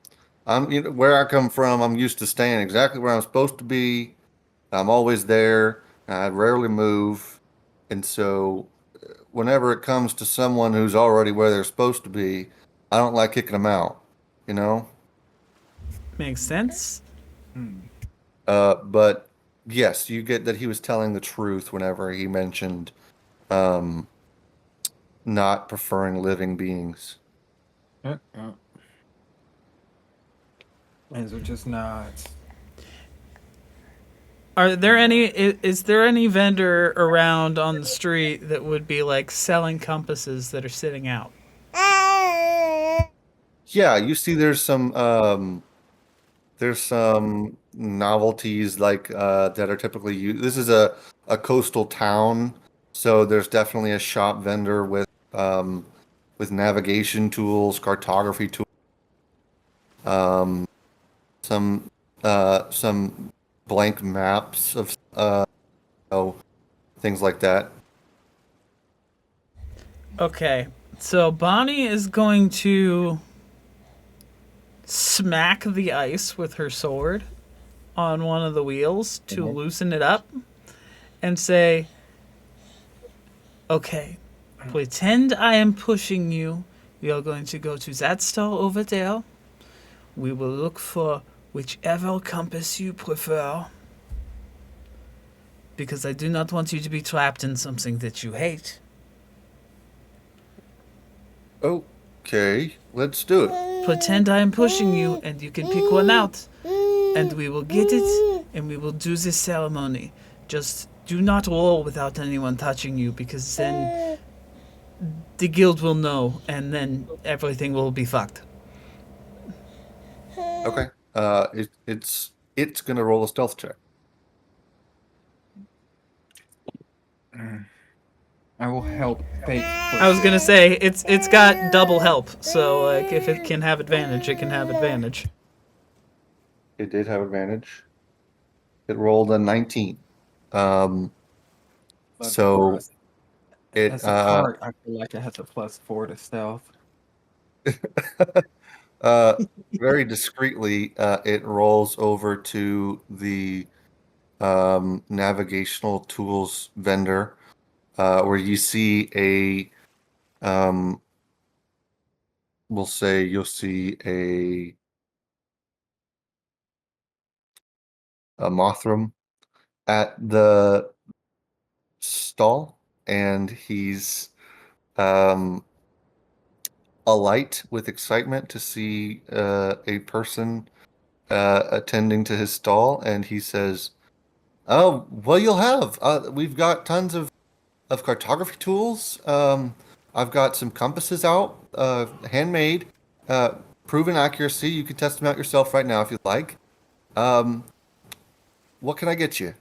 where I come from, I'm used to staying exactly where I'm supposed to be. I'm always there. I rarely move. And so whenever it comes to someone who's already where they're supposed to be, I don't like kicking them out, you know? Makes sense. Hmm. But yes, you get that he was telling the truth whenever he mentioned um, not preferring living beings. Yep, yep. And we're just not. Are there any? Is there any vendor around on the street that would be like selling compasses that are sitting out? Yeah, you see there's some novelties like that are typically used. This is a coastal town, so there's definitely a shop vendor with with navigation tools, cartography tools, some blank maps of things like that. Okay, so Bonnie is going to smack the ice with her sword on one of the wheels to loosen it up and say, okay, pretend I am pushing you. We are going to go to that store over there. We will look for whichever compass you prefer. Because I do not want you to be trapped in something that you hate. Okay, let's do it. Pretend I am pushing you and you can pick one out. And we will get it and we will do this ceremony. Just do not roll without anyone touching you because then the guild will know and then everything will be fucked. Okay. It's gonna roll a stealth check. I will help fate push I was gonna it. say it's got double help, so like if it can have advantage, it can have advantage. It did have advantage. It rolled a 19. Um, But for so us, it as a card, I feel like it has a +4 to stealth. uh very discreetly it rolls over to the navigational tools vendor where you see we'll say you'll see a Mothram at the stall, and he's um, alight with excitement to see a person attending to his stall, and he says, "Oh, well, you'll have. We've got tons of cartography tools. I've got some compasses out, handmade, proven accuracy. You can test them out yourself right now if you'd like. Um, what can I get you?"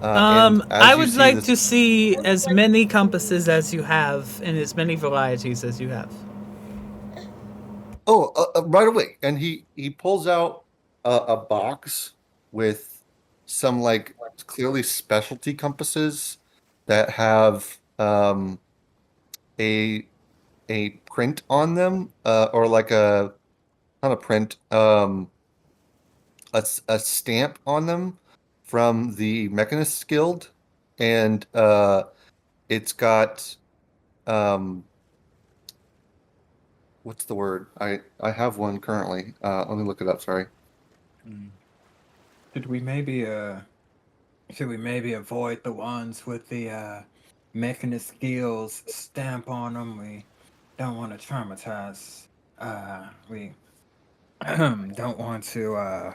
And I as you would see like this, to see as many compasses as you have and as many varieties as you have. oh, right away, and he pulls out a box with some like clearly specialty compasses that have a a print on them, or like a not a print, a stamp on them from the Mechanist Guild, and it's got um what's the word? I have one currently. Let me look it up. Sorry. Should we maybe avoid the ones with the mechanist skills stamp on them? We don't want to traumatize. We don't want to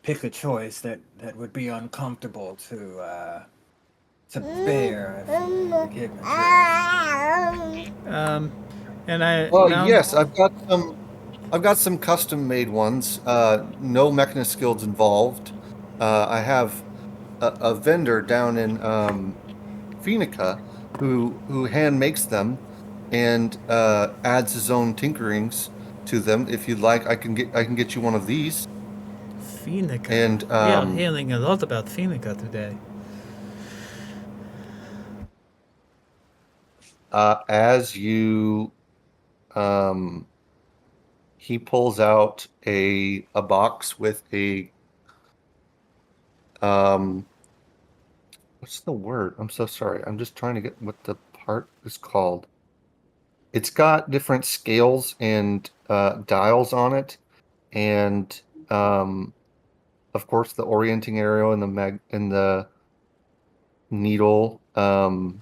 pick a choice that would be uncomfortable to bear if we get And I Well, now yes, I've got some custom made ones. No Mechanist Guilds involved. I have a vendor down in Phoenica who hand makes them and adds his own tinkerings to them. If you'd like, I can get you one of these. Phoenica. And We are hearing a lot about Phoenica today. as you he pulls out a box with a what's the word? I'm so sorry. I'm just trying to get what the part is called. It's got different scales and dials on it, and of course the orienting arrow and the needle. But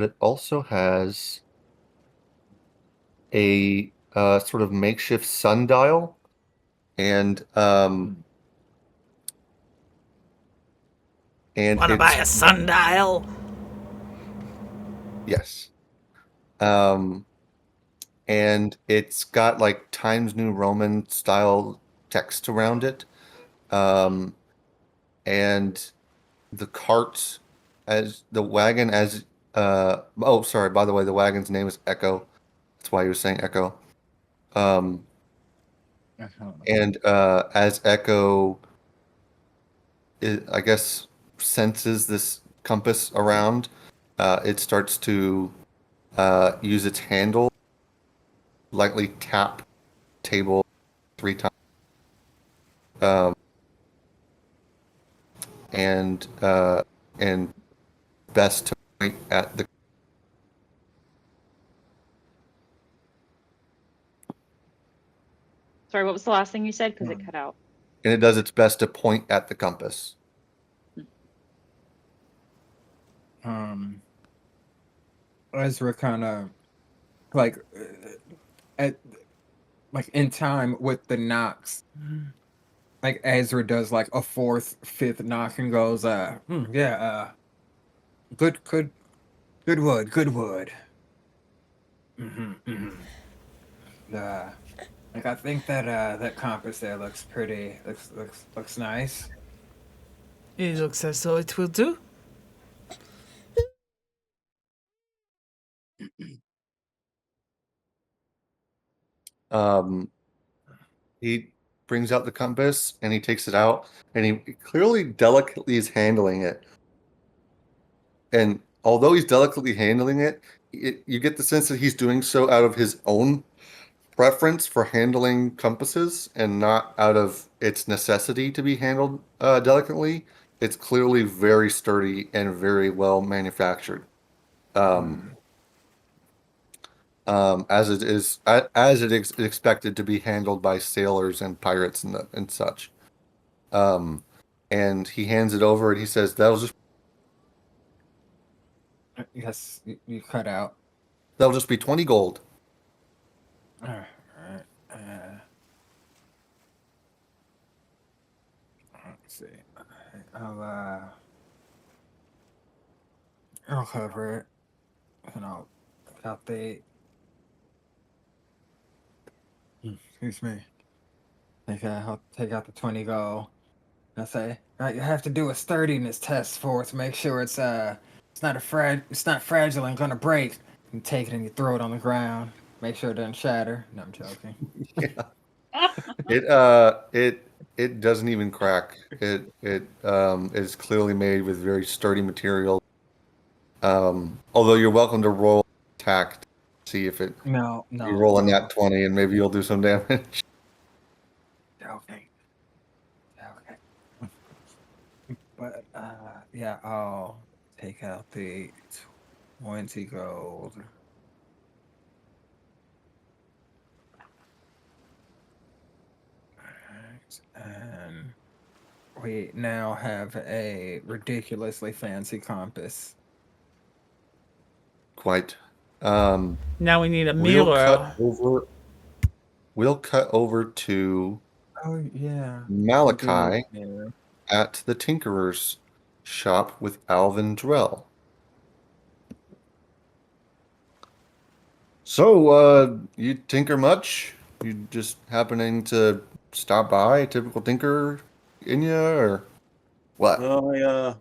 it also has a sort of makeshift sundial, and Wanna buy it's a sundial? yes. Um, and it's got like Times New Roman style text around it. Um, and the cart as the wagon as oh, sorry, by the way, the wagon's name is Echo. That's why he was saying Echo. Um, Uh-huh. and as Echo, I guess, senses this compass around, it starts to use its handle, lightly tap table 3 times, um, and best to point at the. Sorry, what was the last thing you said? Because it cut out. And it does its best to point at the compass. Ezra kind of like at like in time with the knocks. Like Ezra does like a fourth, fifth knock and goes, yeah, good, good, good wood, good wood. Like I think that that compass there looks pretty, looks nice. It looks as though it will do. Um, he brings out the compass and he takes it out and he clearly delicately is handling it. And although he's delicately handling it, you get the sense that he's doing so out of his own preference for handling compasses and not out of its necessity to be handled delicately. It's clearly very sturdy and very well manufactured. Um, as it is expected to be handled by sailors and pirates and such. Um, and he hands it over and he says, Yes, you cut out. that'll just be 20 gold." All right. Let's see. I'll cover it, and I'll cut the. Excuse me. I'll take out the 20 gold. I say, you have to do a sturdiness test for it to make sure it's not it's not fragile and gonna break. You take it and you throw it on the ground. Make sure it doesn't shatter. No, I'm joking. It doesn't even crack. It is clearly made with very sturdy material. Although you're welcome to roll attack to see if it No, you roll a no. nat 20 and maybe you'll do some damage. Okay. But yeah, I'll take out the 20 gold. Alright, and we now have a ridiculously fancy compass. Quite. Now we need a We'll mirror. we'll cut over to Oh yeah. Malachi Yeah. at the Tinkerer's shop with Alvin Drell. So, you tinker much? You just happening to stop by, typical tinker in ya, or what? Well,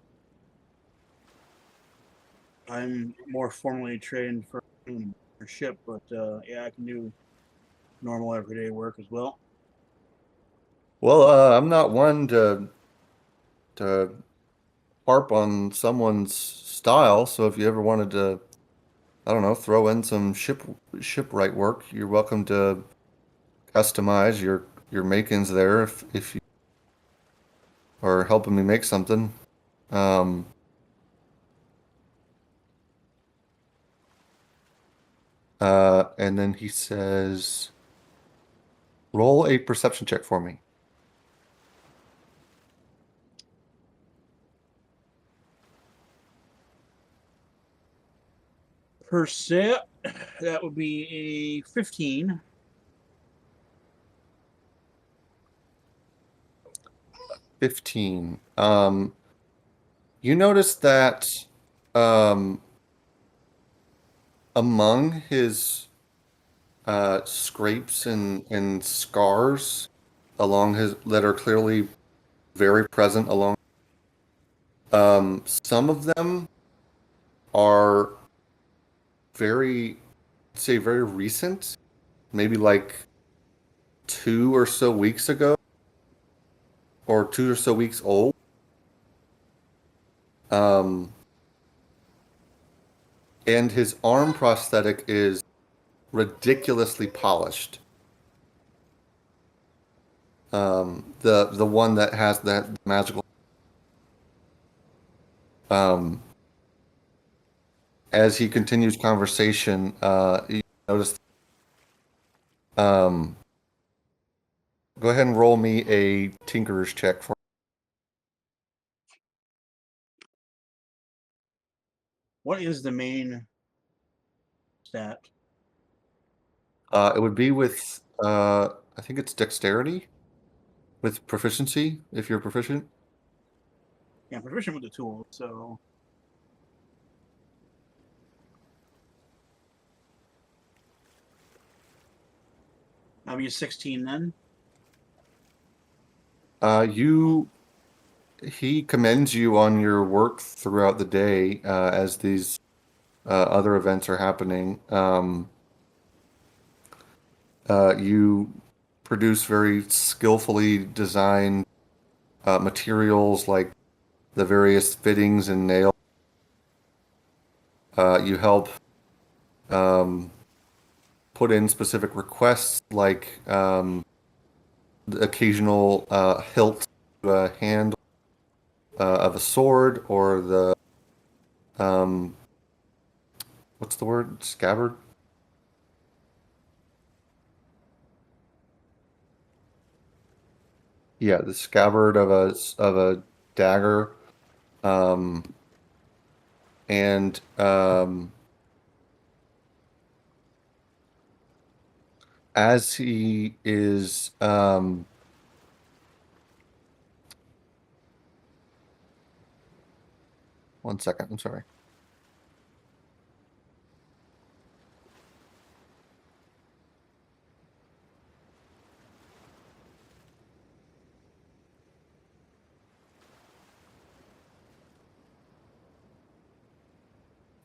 I'm more formally trained for a ship, but yeah, I can do normal everyday work as well. Well, I'm not one to harp on someone's style, so if you ever wanted to, I don't know, throw in some shipwright work, you're welcome to customize your makings there if you are helping me make something. Um, and then he says, roll a perception check for me. Percent, that would be a 15. 15. You notice that um, among his scrapes and scars along his that are clearly very present along Some of them are very recent, maybe like 2 or so weeks ago, or 2 or so weeks old. Um, and his arm prosthetic is ridiculously polished. The one that has that magical. Um, as he continues conversation, you notice. Um, go ahead and roll me a tinkerer's check for. What is the main stat? It would be with I think it's dexterity with proficiency if you're proficient. Yeah, I'm proficient with the tool, so I'll be a 16 then. You he commends you on your work throughout the day as these other events are happening. You produce very skillfully designed materials like the various fittings and nails. You help um, put in specific requests like the occasional hilt to a handle of a sword or the um, what's the word? Scabbard? Yeah, the scabbard of a dagger. Um, and as he is one second, I'm sorry.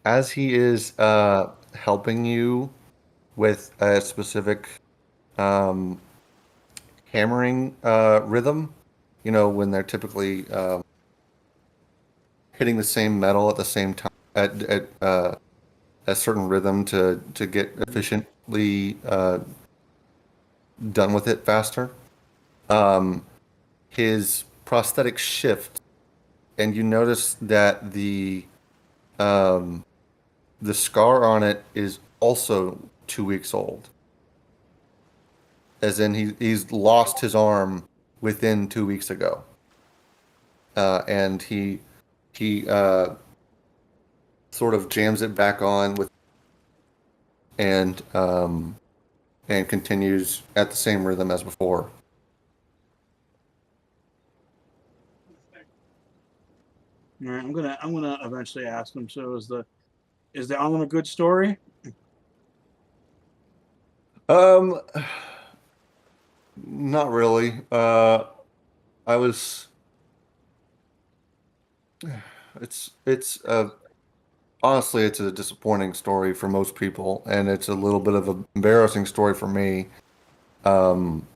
As he is helping you with a specific um, hammering rhythm, you know, when they're typically hitting the same metal at the same time at a certain rhythm to get efficiently done with it faster. Um, his prosthetic shift, and you notice that um, the scar on it is also 2 weeks old. As in he's lost his arm within 2 weeks ago. And he sort of jams it back on with and and continues at the same rhythm as before. All right, I'm gonna eventually ask him. So is the album a good story? Um, not really. I was. It's honestly it's a disappointing story for most people, and it's a little bit of an embarrassing story for me. Um,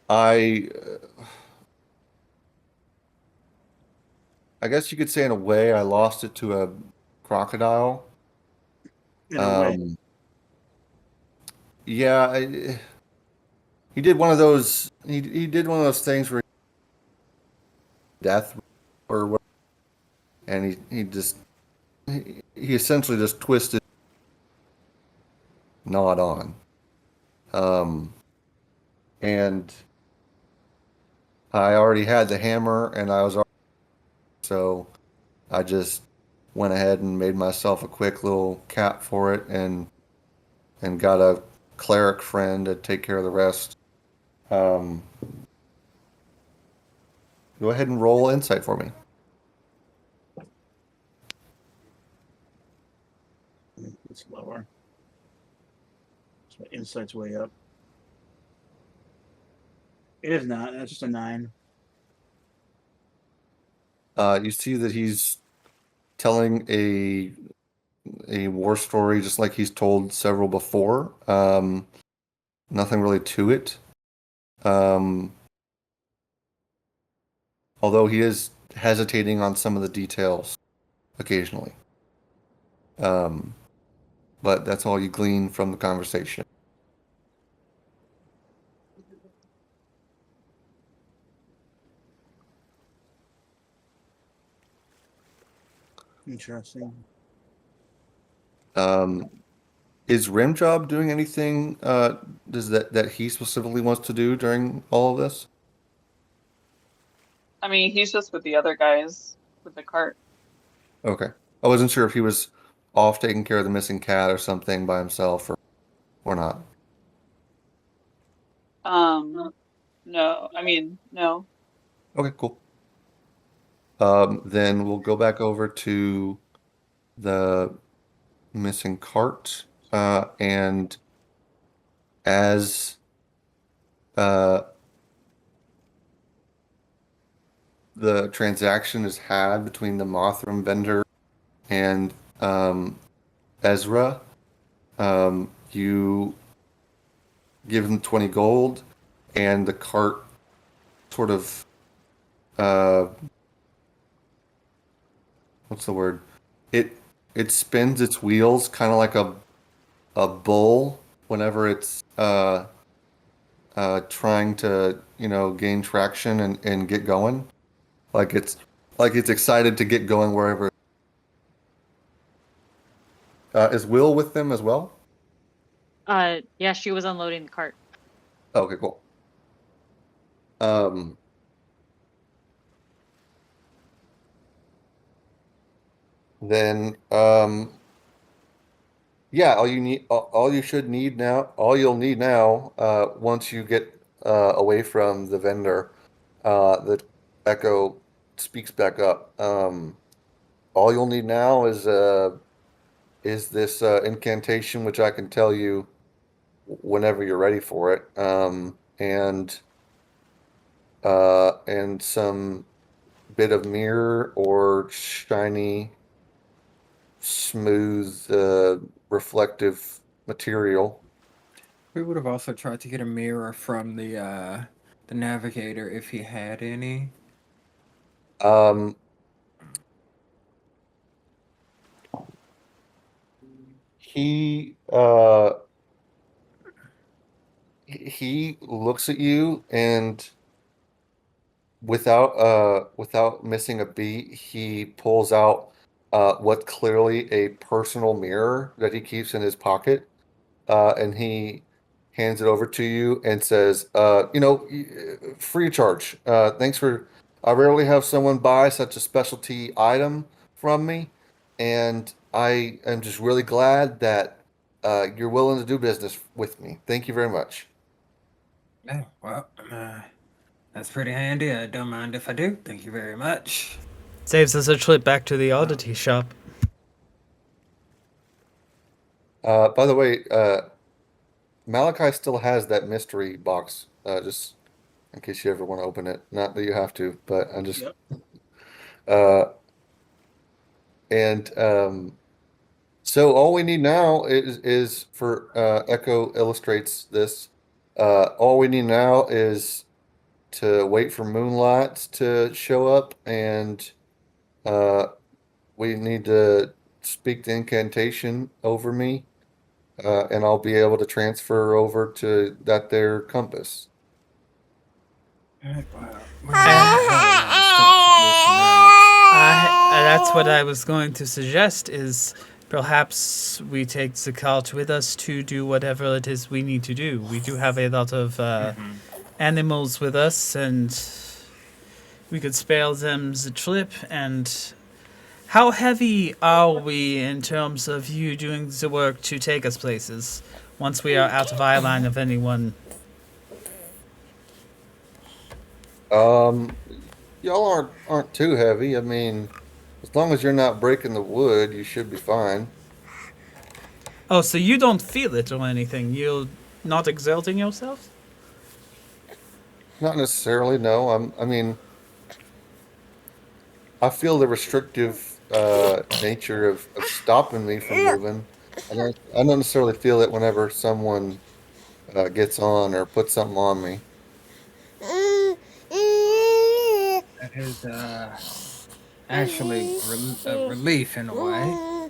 I I guess you could say in a way I lost it to a crocodile. In a way, Um, yeah, he did one of those. He did one of those things where death or what, and he essentially just twisted not on. Um, and I already had the hammer, and I was so I just went ahead and made myself a quick little cap for it, and got a cleric friend to take care of the rest. Um, go ahead and roll insight for me. it's lower. So insight's way up. It is not. That's just a 9. You see that he's telling a war story just like he's told several before. Nothing really to it. Um, although he is hesitating on some of the details occasionally. Um, but that's all you glean from the conversation. Interesting. Um, is Rimjob doing anything does that he specifically wants to do during all of this? I mean, he's just with the other guys with the cart. Okay. I wasn't sure if he was off taking care of the missing cat or something by himself or not. No, I mean, no. Okay, cool. Then we'll go back over to the missing cart. And as uh, the transaction is had between the Mothram vendor and Ezra, you give him 20 gold, and the cart sort of uh, what's the word? It it spins its wheels kind of like a bull whenever it's trying to gain traction and get going. Like it's like it's excited to get going wherever. Is Will with them as well? Yeah, she was unloading the cart. Okay, cool. Um, then yeah, all you should need now, all you'll need now, once you get away from the vendor, the Echo speaks back up. All you'll need now is this incantation, which I can tell you whenever you're ready for it, and some bit of mirror or shiny, smooth, reflective material. We would have also tried to get a mirror from the navigator if he had any. Um, he he looks at you and without missing a beat, he pulls out what's clearly a personal mirror that he keeps in his pocket, and he hands it over to you and says, free of charge. Thanks for. I rarely have someone buy such a specialty item from me, and I am just really glad that you're willing to do business with me. Thank you very much. Oh, well, that's pretty handy. I don't mind if I do. Thank you very much. Saves us a trip back to the oddity shop. By the way, Malachi still has that mystery box, just in case you ever want to open it. Not that you have to, but I'm just. Yep. Uh, and so all we need now is for Echo illustrates this. All we need now is to wait for Moonlight to show up, and uh, we need to speak the incantation over me, and I'll be able to transfer over to that there compass. Well, we have a hell of a lot of stuff to do tonight. That's what I was going to suggest is perhaps we take the cart with us to do whatever it is we need to do. We do have a lot of animals with us, and we could spare them the trip. And how heavy are we in terms of you doing the work to take us places once we are out of eye line of anyone? Um, y'all aren't too heavy. I mean, as long as you're not breaking the wood, you should be fine. Oh, so you don't feel it or anything? You're not exerting yourself? Not necessarily, no. I mean, I feel the restrictive nature of stopping me from moving. I don't necessarily feel it whenever someone gets on or puts something on me. That is actually a relief in a way.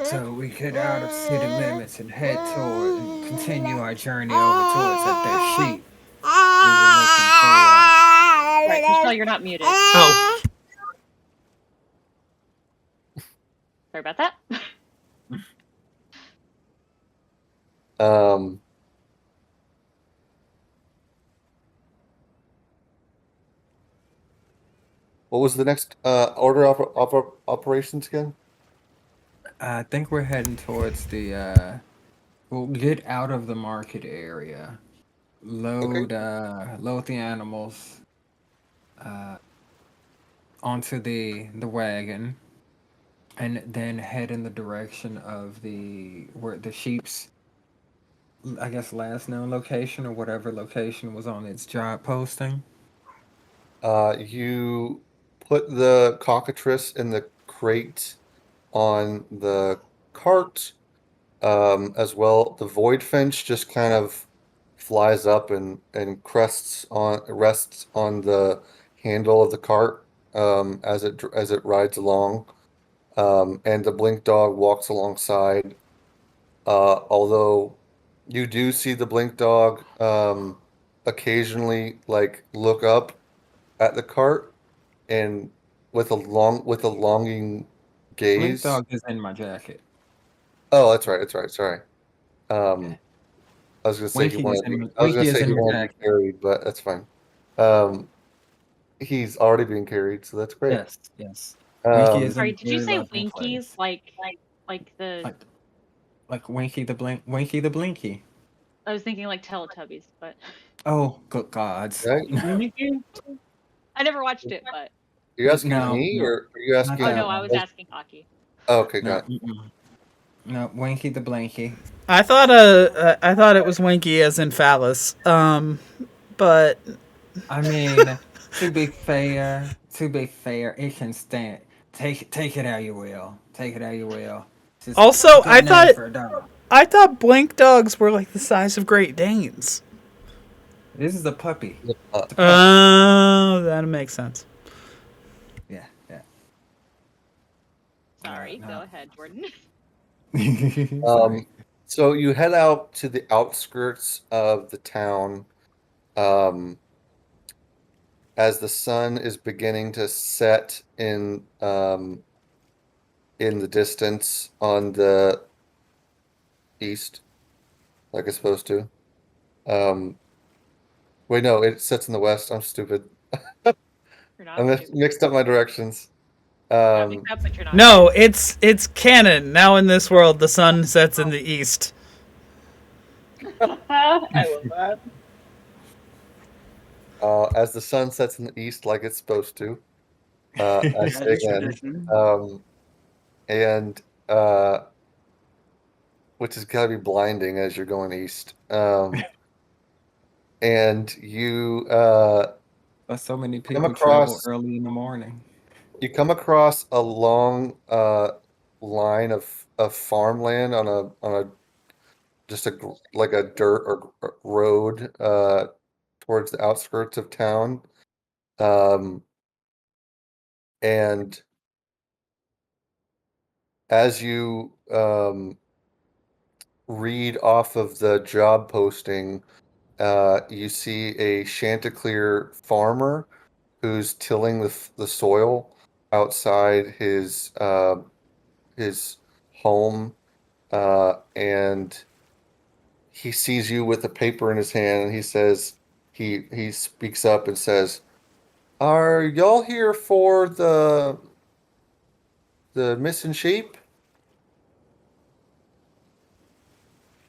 So we get out of city limits and head toward and continue our journey over towards that sheep we were looking for. Right, Michelle, you're not muted. Oh, Sorry about that. Um, what was the next order of operations again? I think we're heading towards the. We'll get out of the market area, Okay. load the animals onto the wagon, and then head in the direction of where the sheep's, I guess, last known location or whatever location was on its job posting. You put the cockatrice in the crate on the cart, as well. The void finch just kind of flies up and rests on the handle of the cart as it rides along. And the blink dog walks alongside. Although you do see the blink dog occasionally like look up at the cart and with a longing Blink gaze. dog is in my jacket. Oh, that's right. That's right. Sorry. Yeah. I was gonna say Winky is in he my wanted to be jacket. carried, but that's fine. Um, he's already being carried, so that's great. Yes, yes. Winky is Um, in Sorry, a did you very say loving Winkies place. like the? Like Winky the Blinky. I was thinking like Teletubbies, but Oh, good gods. right? I never watched it. But Are you asking No, me no, or are you not oh that no, asking? I was one. asking Hockey. Oh, okay, No, got it. no, Winky the Blinky. I thought it was Winky as in phallus. But I mean, to be fair, it can stand. Take it how you will. Take it how you will. Just also, good name for a dog. I thought blink dogs were like the size of Great Danes. This is a puppy. Uh, It's a pup. Oh, that makes sense. Yeah, yeah. Sorry, No. go ahead, Jordan. Sorry. so you head out to the outskirts of the town, um, as the sun is beginning to set in the distance on the east, like it's supposed to. Um, wait, no, it sets in the west. I'm stupid. You're I not stupid. mixed up my directions. Not mixed up, but you're not. No, it's canon. Now in this world, the sun sets in the east. I love that. As the sun sets in the east, like it's supposed to. I As say a again. tradition. And which is gotta be blinding as you're going east. And But so many come people travel across early in the morning. you come across a long line of farmland on a just like a dirt or road towards the outskirts of town. Um, and as you read off of the job posting, you see a Chanticleer farmer who's tilling the soil outside his home, and he sees you with a paper in his hand, and he speaks up and says, "Are y'all here for the missing sheep?"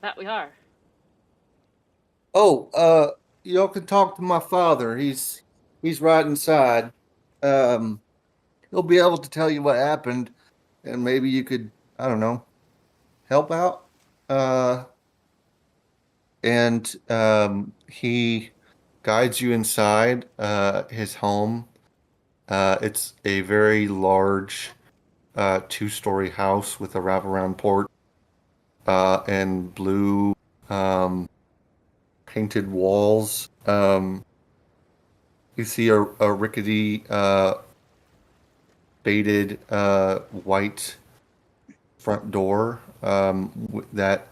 That we are. Oh, y'all can talk to my father. He's right inside. Um, he'll be able to tell you what happened, and maybe you could, I don't know, help out. And he guides you inside his home. It's a very large two-story house with a wraparound porch and blue um, painted walls. You see a rickety faded white front door that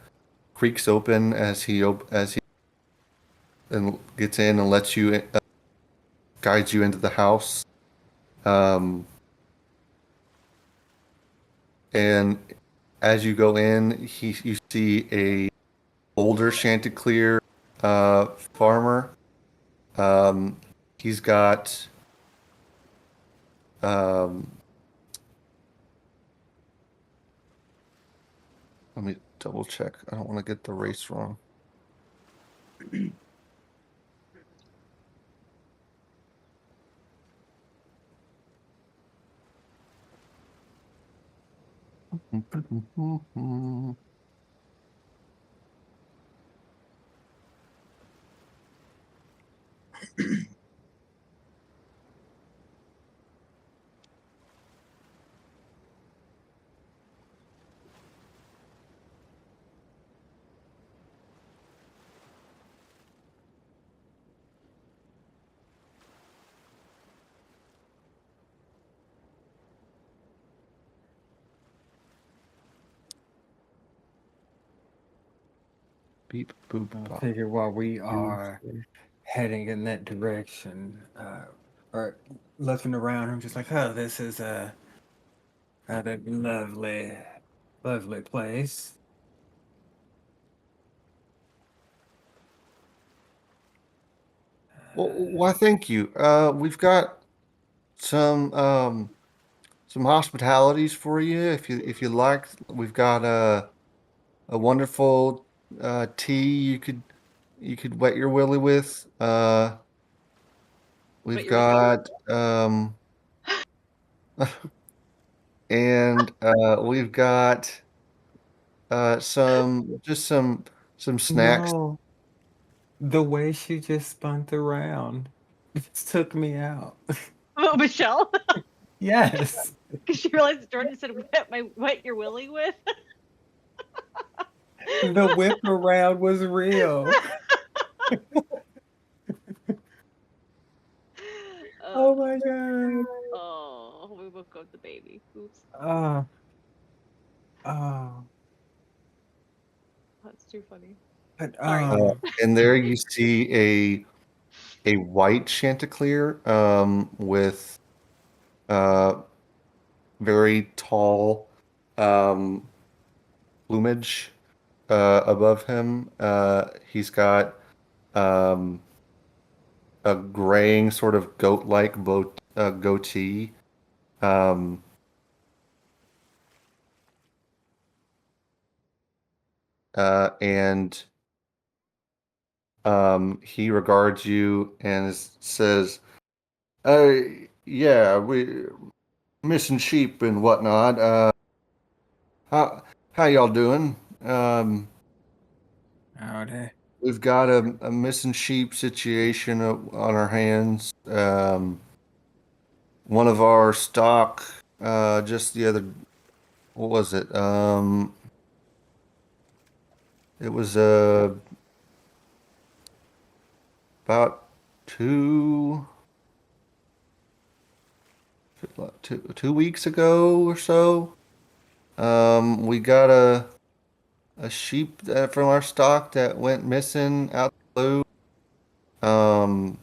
creaks open as he and gets in and lets you guides you into the house. Um, and as you go in, you see a older Chanticleer farmer. He's got um, let me double check. I don't want to get the race wrong. Beep boop I bop. figure while we are heading in that direction, or looking around, I'm just like, oh, this is a lovely, lovely place. Well, why, thank you. We've got some some hospitalities for you if you like. We've got a wonderful tea you could wet your willy with. We've But you're really. got and we've got some snacks. No, the way she just spun around just took me out. Oh, Michelle, Yes, because she realized Jordan said wet your willy with. the whip around was real. Oh my god. Oh, we woke up the baby. Oops, Oh, oh. that's too funny. But Sorry. And there you see a white Chanticleer with uh, very tall um, plumage above him. He's got um, a graying sort of goat-like goatee. Um, and he regards you and says, "Uh, yeah, we missing sheep and whatnot. How y'all doing? Um, howdy. we've got a missing sheep situation on our hands. One of our stock, just the other, what was it? It was about two, 2 weeks ago or so. We got a sheep from our stock that went missing out the blue. Um,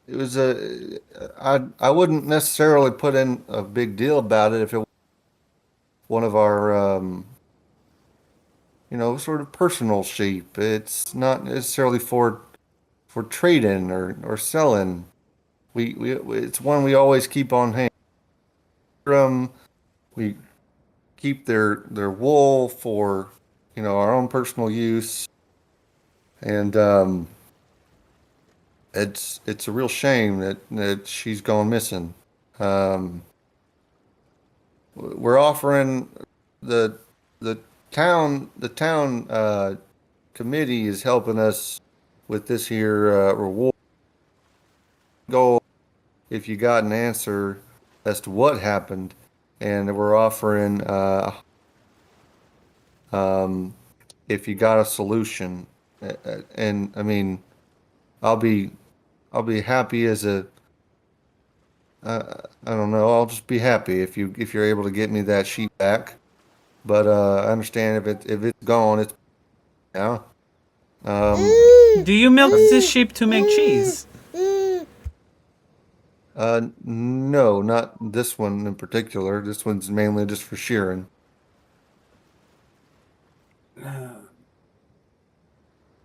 it was I wouldn't necessarily put in a big deal about it if it was one of our sort of personal sheep. It's not necessarily for trading or selling. We it's one we always keep on hand. We keep their wool for our own personal use, and it's a real shame that she's gone missing. Um, we're offering the the town committee is helping us with this here reward goal if you got an answer as to what happened, and we're offering if you got a solution. And I mean, I'll be I'll be happy as a I don't know. I'll just be happy if you're able to get me that sheep back. But I understand if it's gone, it's yeah. Um, Do you milk this sheep to make cheese? no, not this one in particular. This one's mainly just for shearing.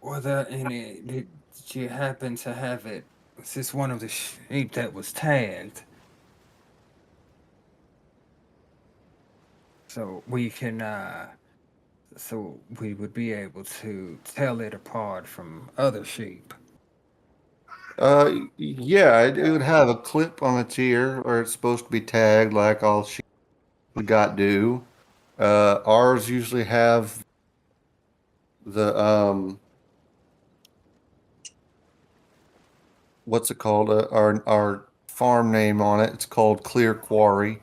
Were there any? Did you happen to have it? Was this one of the sheep that was tagged? So we can, so we would be able to tell it apart from other sheep. Yeah, it would have a clip on its ear where it's supposed to be tagged like all sheep we got do. Ours usually have the what's it called? Our farm name on it. It's called Clear Quarry.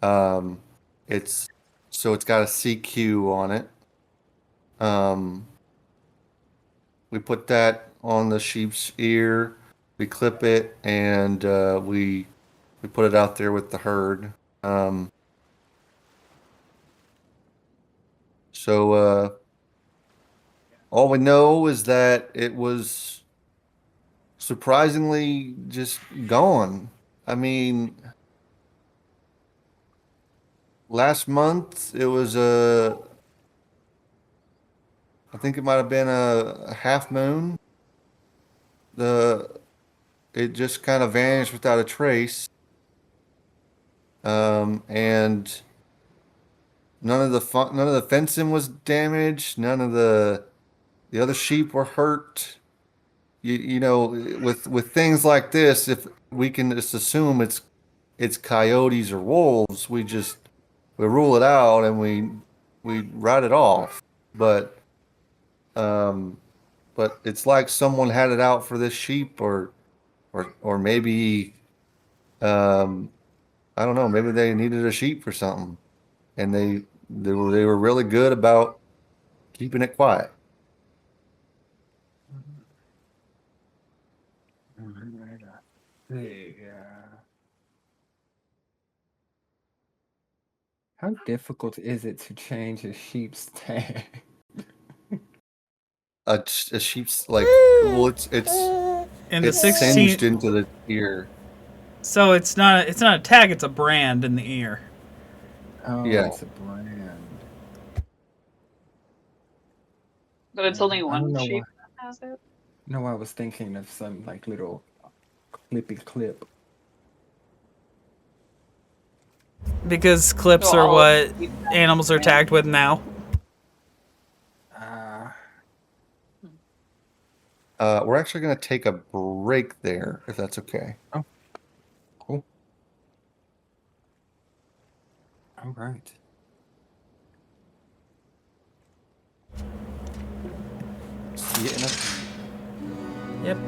Um, it's so it's got a CQ on it. Um, we put that on the sheep's ear. We clip it and we put it out there with the herd. So all we know is that it was surprisingly just gone. I mean, last month it was I think it might have been a half moon. The it just kind of vanished without a trace. And none of the fencing was damaged. None of the other sheep were hurt. You know, with things like this, if we can just assume it's coyotes or wolves, we rule it out and we write it off. But um, but it's like someone had it out for this sheep, or maybe um, I don't know, maybe they needed a sheep for something, and they were really good about keeping it quiet. Alright, see, how difficult is it to change a sheep's tag? A sheep's like well, In the it's singed 16, into the ear. so it's not a tag, it's a brand in the ear. Oh, Yeah. it's a brand. But it's only I don't one know why. sheep that has it. No, I was thinking of some like little clippy clip. Because clips So are all of what the sheep have animals are brand. tagged with now. We're actually going to take a break there, if that's okay. Oh, cool. All right. See you in a Yep.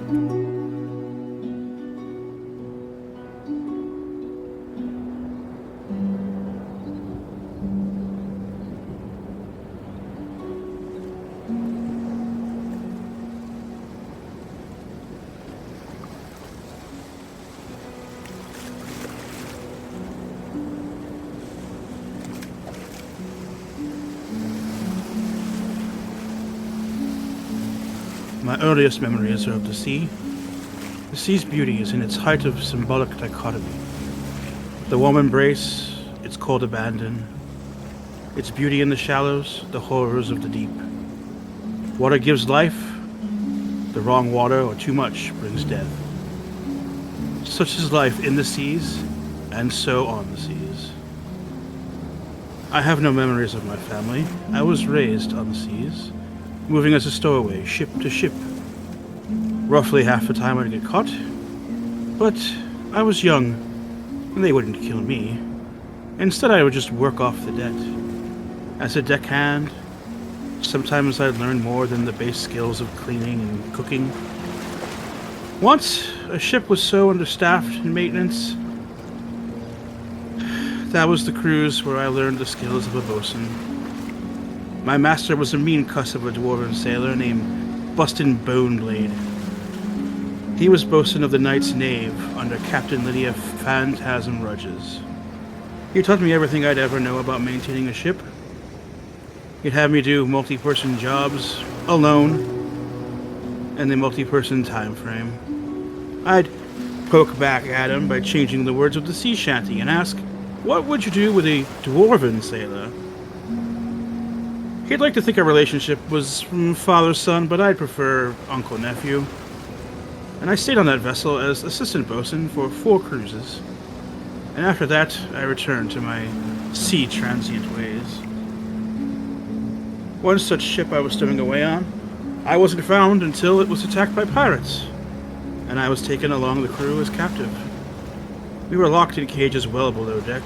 My earliest memories are of the sea. The sea's beauty is in its height of symbolic dichotomy. The warm embrace, its cold abandon, its beauty in the shallows, the horrors of the deep. Water gives life, the wrong water or too much brings death. Such is life in the seas, and so on the seas. I have no memories of my family. I was raised on the seas, moving as a stowaway, ship to ship. Roughly half the time I'd get caught, but I was young, and they wouldn't kill me. Instead, I would just work off the debt. As a deckhand, Sometimes I'd learn more than the base skills of cleaning and cooking. Once, a ship was so understaffed in maintenance. That was the cruise where I learned the skills of a bosun. My master was a mean cuss of a dwarven sailor named Bustin Boneblade. He was bosun of the Knight's Knave under Captain Lydia Phantasm Rudges. He taught me everything I'd ever know about maintaining a ship. He'd have me do multi-person jobs alone in the multi-person time frame. I'd poke back at him by changing the words of the sea shanty and ask, what would you do with a dwarven sailor? He'd like to think our relationship was father-son, but I'd prefer uncle-nephew. And I stayed on that vessel as assistant bosun for 4 cruises. And after that, I returned to my sea transient ways. One such ship I was stowing away on, I wasn't found until it was attacked by pirates, and I was taken along the crew as captive. We were locked in cages well below deck.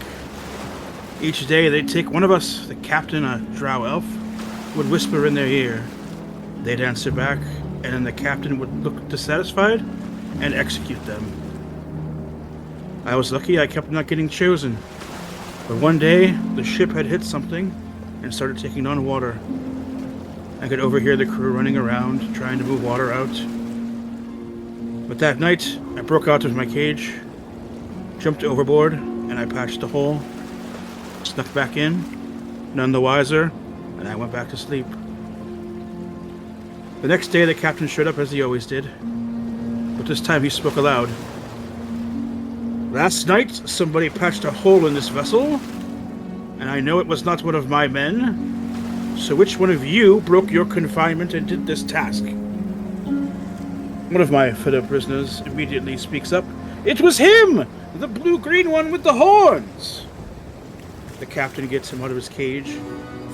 Each day they'd take one of us, the captain, a drow elf, would whisper in their ear. They'd answer back, and then the captain would look dissatisfied and execute them. I was lucky I kept not getting chosen, but one day the ship had hit something and started taking on water. I could overhear the crew running around, trying to move water out. But that night, I broke out of my cage, jumped overboard, and I patched the hole, snuck back in, none the wiser, and I went back to sleep. The next day, the captain showed up as he always did, but this time he spoke aloud. Last night, somebody patched a hole in this vessel, and I know it was not one of my men. So which one of you broke your confinement and did this task? One of my fellow prisoners immediately speaks up. It was him! The blue-green one with the horns! The captain gets him out of his cage.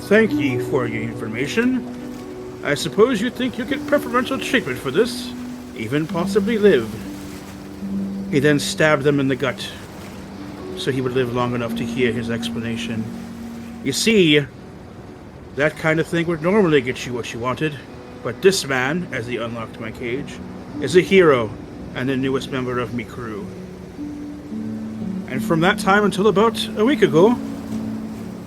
Thank ye for your information. I suppose you think you'll get preferential treatment for this, even possibly live. He then stabbed them in the gut, so he would live long enough to hear his explanation. You see, that kind of thing would normally get you what you wanted, but this man, as he unlocked my cage, is a hero and the newest member of me crew. And from that time until about a week ago,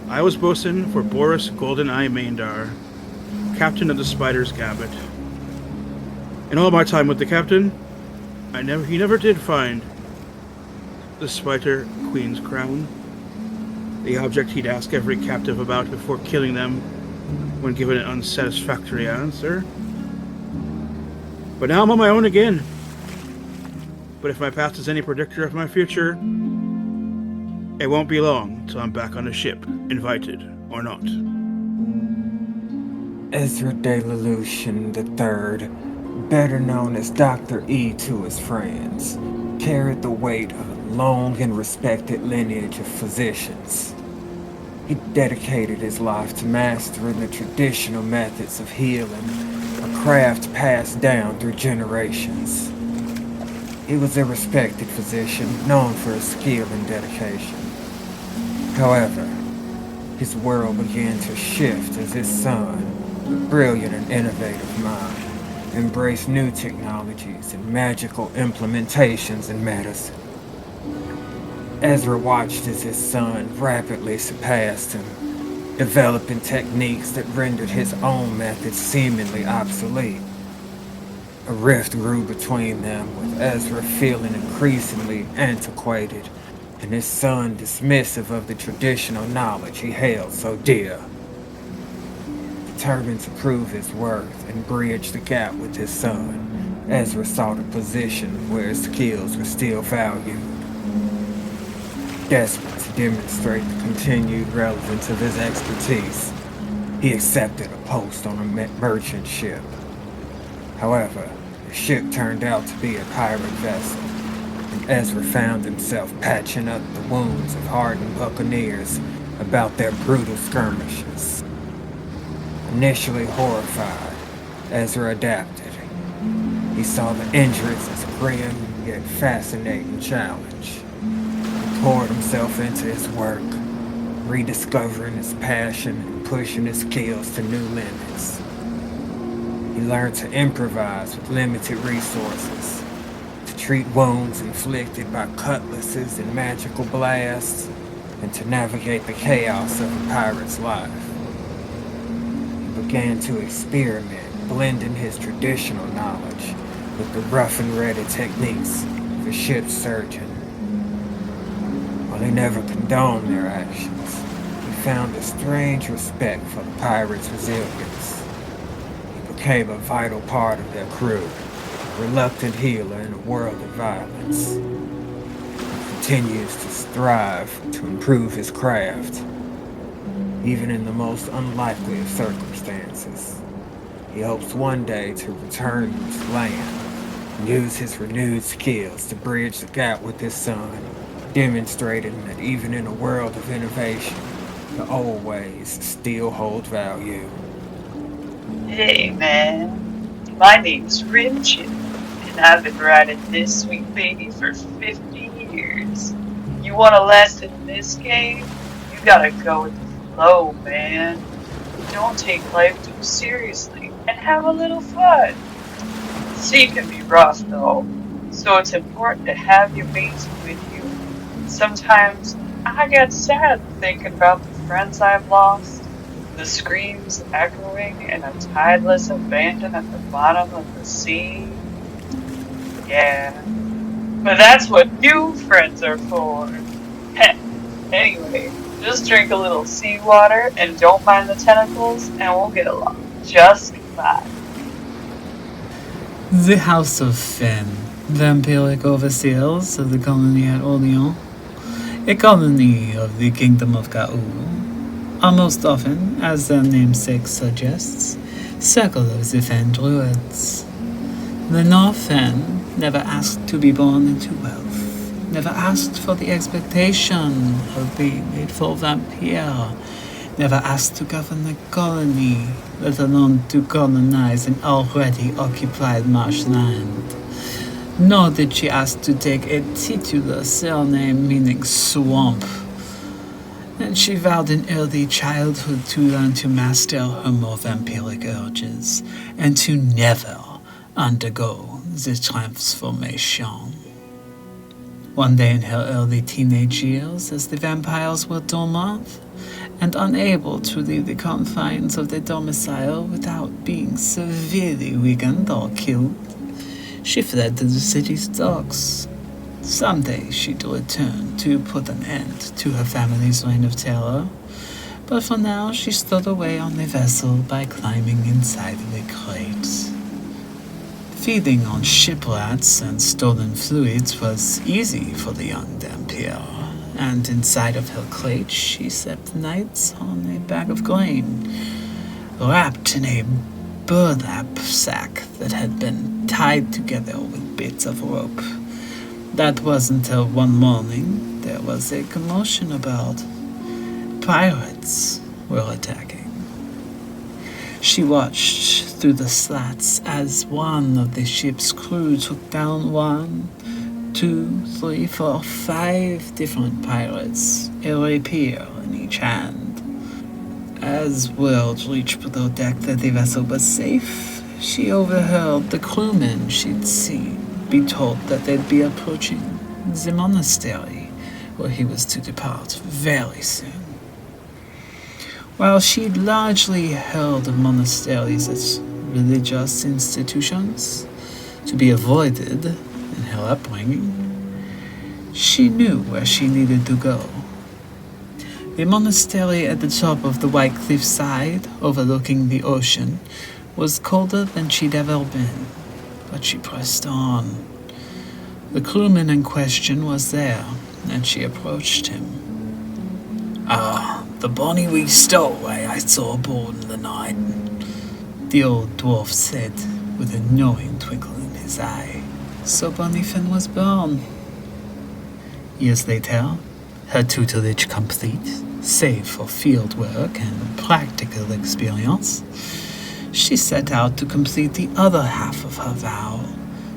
I was bosun for Boris Goldeneye Maindar, captain of the Spider's Gambit. In all my time with the captain, he never did find the Spider Queen's crown, the object he'd ask every captive about before killing them when given an unsatisfactory answer. But now I'm on my own again. But if my past is any predictor of my future, it won't be long till I'm back on a ship, invited or not. Ezra de Lelouchen III, better known as Dr. E to his friends, carried the weight of a long and respected lineage of physicians. He dedicated his life to mastering the traditional methods of healing, a craft passed down through generations. He was a respected physician, known for his skill and dedication. However, his world began to shift as his son, a brilliant and innovative mind, embraced new technologies and magical implementations in medicine. Ezra watched as his son rapidly surpassed him, developing techniques that rendered his own methods seemingly obsolete. A rift grew between them, with Ezra feeling increasingly antiquated, and his son dismissive of the traditional knowledge he held so dear. Determined to prove his worth and bridge the gap with his son, Ezra sought a position where his skills were still valued. Desperate to demonstrate the continued relevance of his expertise, he accepted a post on a merchant ship. However, the ship turned out to be a pirate vessel, and Ezra found himself patching up the wounds of hardened buccaneers about their brutal skirmishes. Initially horrified, Ezra adapted. He saw the injuries as a grim yet fascinating challenge. He poured himself into his work, rediscovering his passion and pushing his skills to new limits. He learned to improvise with limited resources, to treat wounds inflicted by cutlasses and magical blasts, and to navigate the chaos of a pirate's life. He began to experiment, blending his traditional knowledge with the rough and ready techniques of a ship's surgeon. While he never condoned their actions, he found a strange respect for the pirates' resilience. He became a vital part of their crew, a reluctant healer in a world of violence. He continues to strive to improve his craft, even in the most unlikely of circumstances. He hopes one day to return to his land and use his renewed skills to bridge the gap with his son, demonstrating that even in a world of innovation, the old ways still hold value. Hey man, my name's Rimchip, and I've been riding this sweet baby for 50 years. You wanna last in this game? You gotta go with the flow, man. Don't take life too seriously, and have a little fun. The sea can be rough though, so it's important to have your mates with you. Sometimes I get sad thinking about the friends I've lost, the screams echoing in a tideless abandon at the bottom of the sea. Yeah, but that's what new friends are for. Heh. Anyway, just drink a little seawater and don't mind the tentacles, and we'll get along just fine. The House of Fen, vampiric overseers of the colony at Orleans, a colony of the Kingdom of Gaul, are most often, as their namesake suggests, circle of the Fen druids. The North Fen never asked to be born into wealth, never asked for the expectation of being a full vampire, never asked to govern a colony, let alone to colonize an already occupied marshland. Nor did she ask to take a titular surname meaning swamp. And she vowed in early childhood to learn to master her more vampiric urges, and to never undergo the transformation. One day in her early teenage years, as the vampires were dormant, and unable to leave the confines of their domicile without being severely weakened or killed, she fled to the city's docks. Someday she'd return to put an end to her family's reign of terror, but for now she stowed away on the vessel by climbing inside the crate. Feeding on ship rats and stolen fluids was easy for the young vampire, and inside of her crate she slept nights on a bag of grain, wrapped in a burlap sack that had been tied together with bits of rope. That was until one morning there was a commotion about pirates were attacking. She watched through the slats as one of the ship's crew took down 1, 2, 3, 4, 5 different pirates, a rapier in each hand. As word reached below deck that the vessel was safe, she overheard the crewmen she'd seen be told that they'd be approaching the monastery, where he was to depart very soon. While she'd largely heard of monasteries as religious institutions to be avoided in her upbringing, she knew where she needed to go. The monastery at the top of the white cliffside overlooking the ocean was colder than she'd ever been, but she pressed on. The crewman in question was there, and she approached him. The bonny wee stowaway I saw aboard in the night, the old dwarf said with a knowing twinkle in his eye. So Bonifin was born. Years later, her tutelage complete, save for field work and practical experience, she set out to complete the other half of her vow,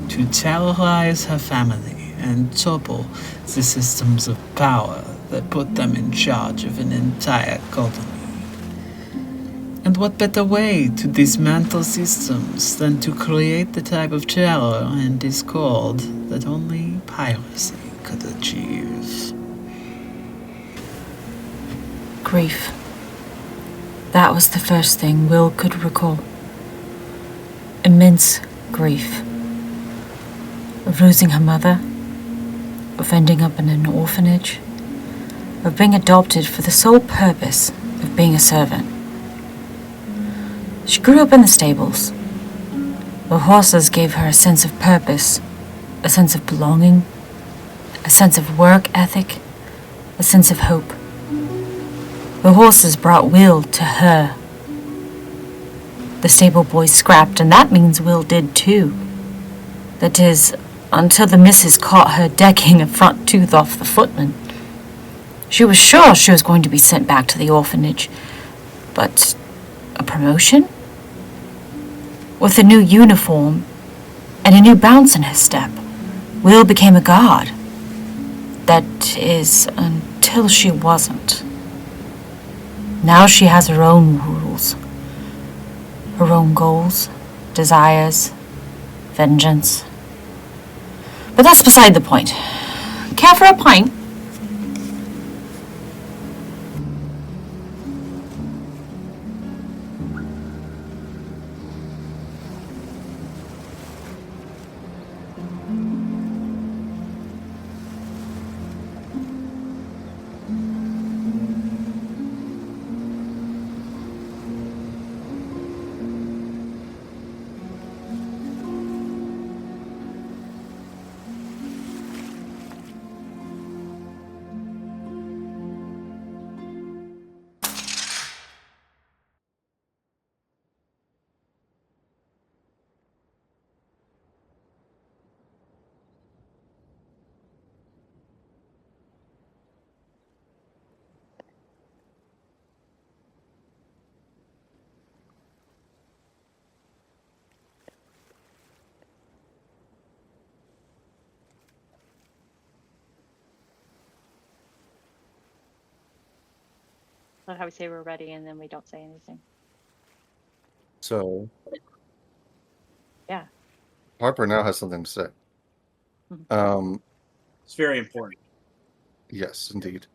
to terrorize her family and topple the systems of power that put them in charge of an entire colony. And what better way to dismantle systems than to create the type of terror and discord that only piracy could achieve? Grief. That was the first thing Will could recall. Immense grief. Of losing her mother, of ending up in an orphanage, of being adopted for the sole purpose of being a servant. She grew up in the stables. The horses gave her a sense of purpose, a sense of belonging, a sense of work ethic, a sense of hope. The horses brought Will to her. The stable boys scrapped, and that means Will did too. That is, until the missus caught her decking a front tooth off the footman. She was sure she was going to be sent back to the orphanage, but a promotion? With a new uniform and a new bounce in his step, Will became a god. That is, until she wasn't. Now she has her own rules, her own goals, desires, vengeance. But that's beside the point. Care for a pint? Not how we say we're ready and then we don't say anything. So Yeah. Harper now has something to say. It's very important. Yes, indeed.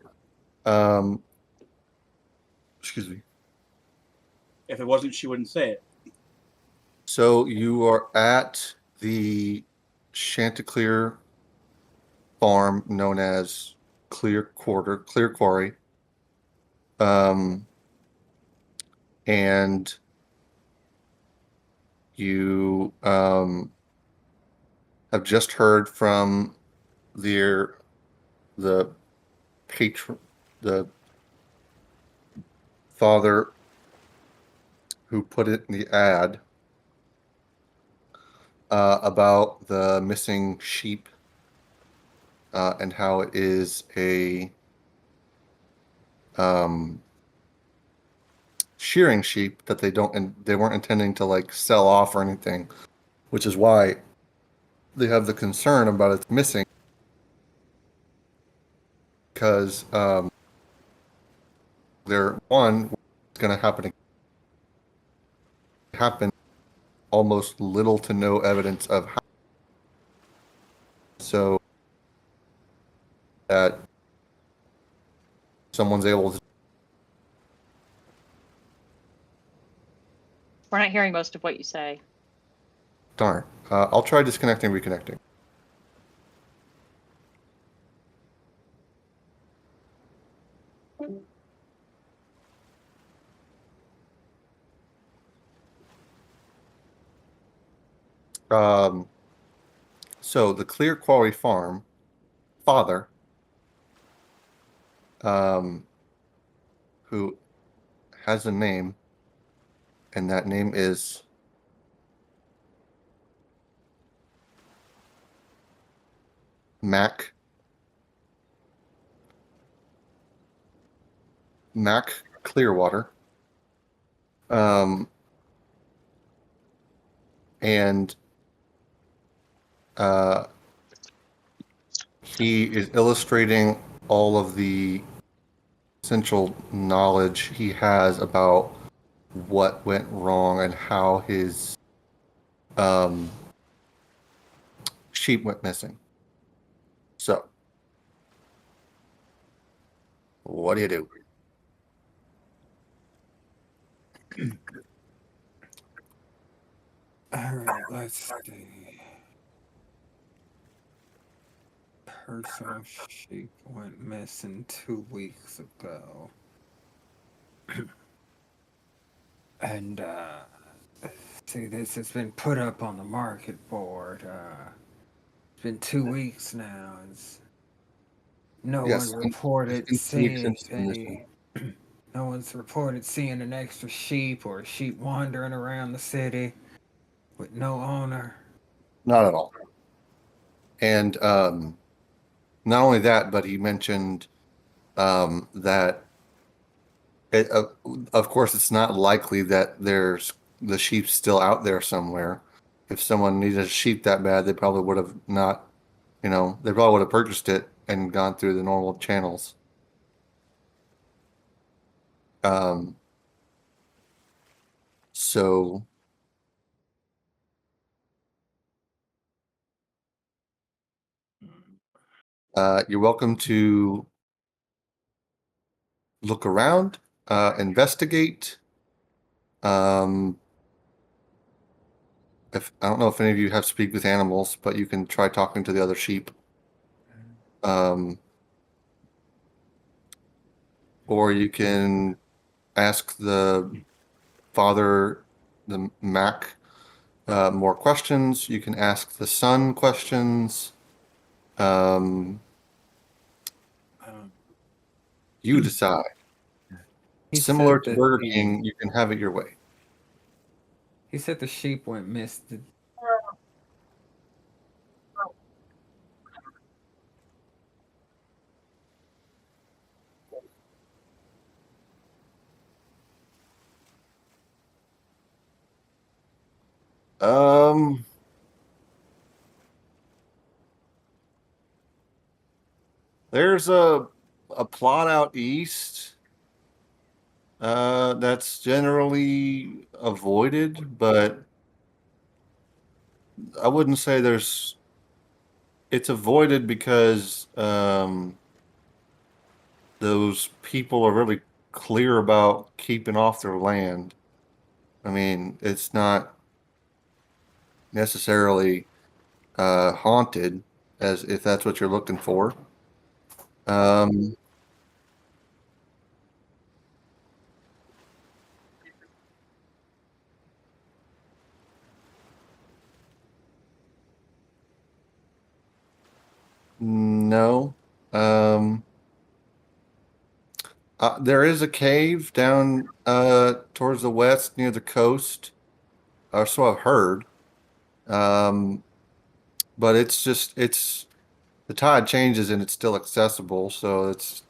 Excuse me. If it wasn't, she wouldn't say it. So you are at the Chanticleer farm known as Clear Quarry. And you have just heard from the father who put it in the ad about the missing sheep and how it is a shearing sheep that they weren't intending to like sell off or anything, which is why they have the concern about it missing, because they're going to happen almost little to no evidence of how, so that someone's able to. We're not hearing most of what you say. Darn. I'll try disconnecting, reconnecting. So the Clear Quarry Farm father, who has a name, and that name is Mac Clearwater. And he is illustrating all of the essential knowledge he has about what went wrong and how his sheep went missing. So, what do you do? Alright, let's see. Personal sheep went missing 2 weeks ago. And, see, this has been put up on the market board. It's been 2 weeks now. No one Yes, it's reported been 2 weeks seeing since the any. mission. No one's reported seeing an extra sheep or a sheep wandering around the city with no owner. Not at all. And not only that, but he mentioned that it, of course it's not likely that there's the sheep still out there somewhere. If someone needed a sheep that bad, they probably would have not, they probably would have purchased it and gone through the normal channels. Um, so you're welcome to look around, investigate. If I don't know if any of you have speak with animals, but you can try talking to the other sheep. Or you can ask the father, the Mac, more questions. You can ask the son questions. You decide. He Similar said to that Burger King, you can have it your way. he said the sheep went missing. Um, there's a plot out east that's generally avoided, but I wouldn't say it's avoided because those people are really clear about keeping off their land. I mean, it's not necessarily haunted, as if that's what you're looking for. Um, no. Um, there is a cave down towards the west near the coast, or so I've heard. Um, but it's the tide changes and it's still accessible, so that's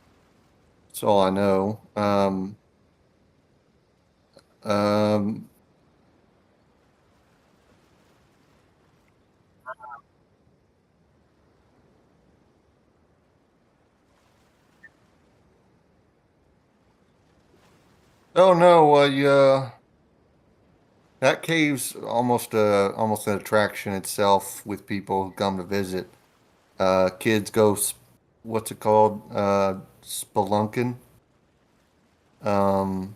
all I know. Um, oh no, that cave's almost an attraction itself with people who come to visit. Kids go, what's it called? Spelunking. Um,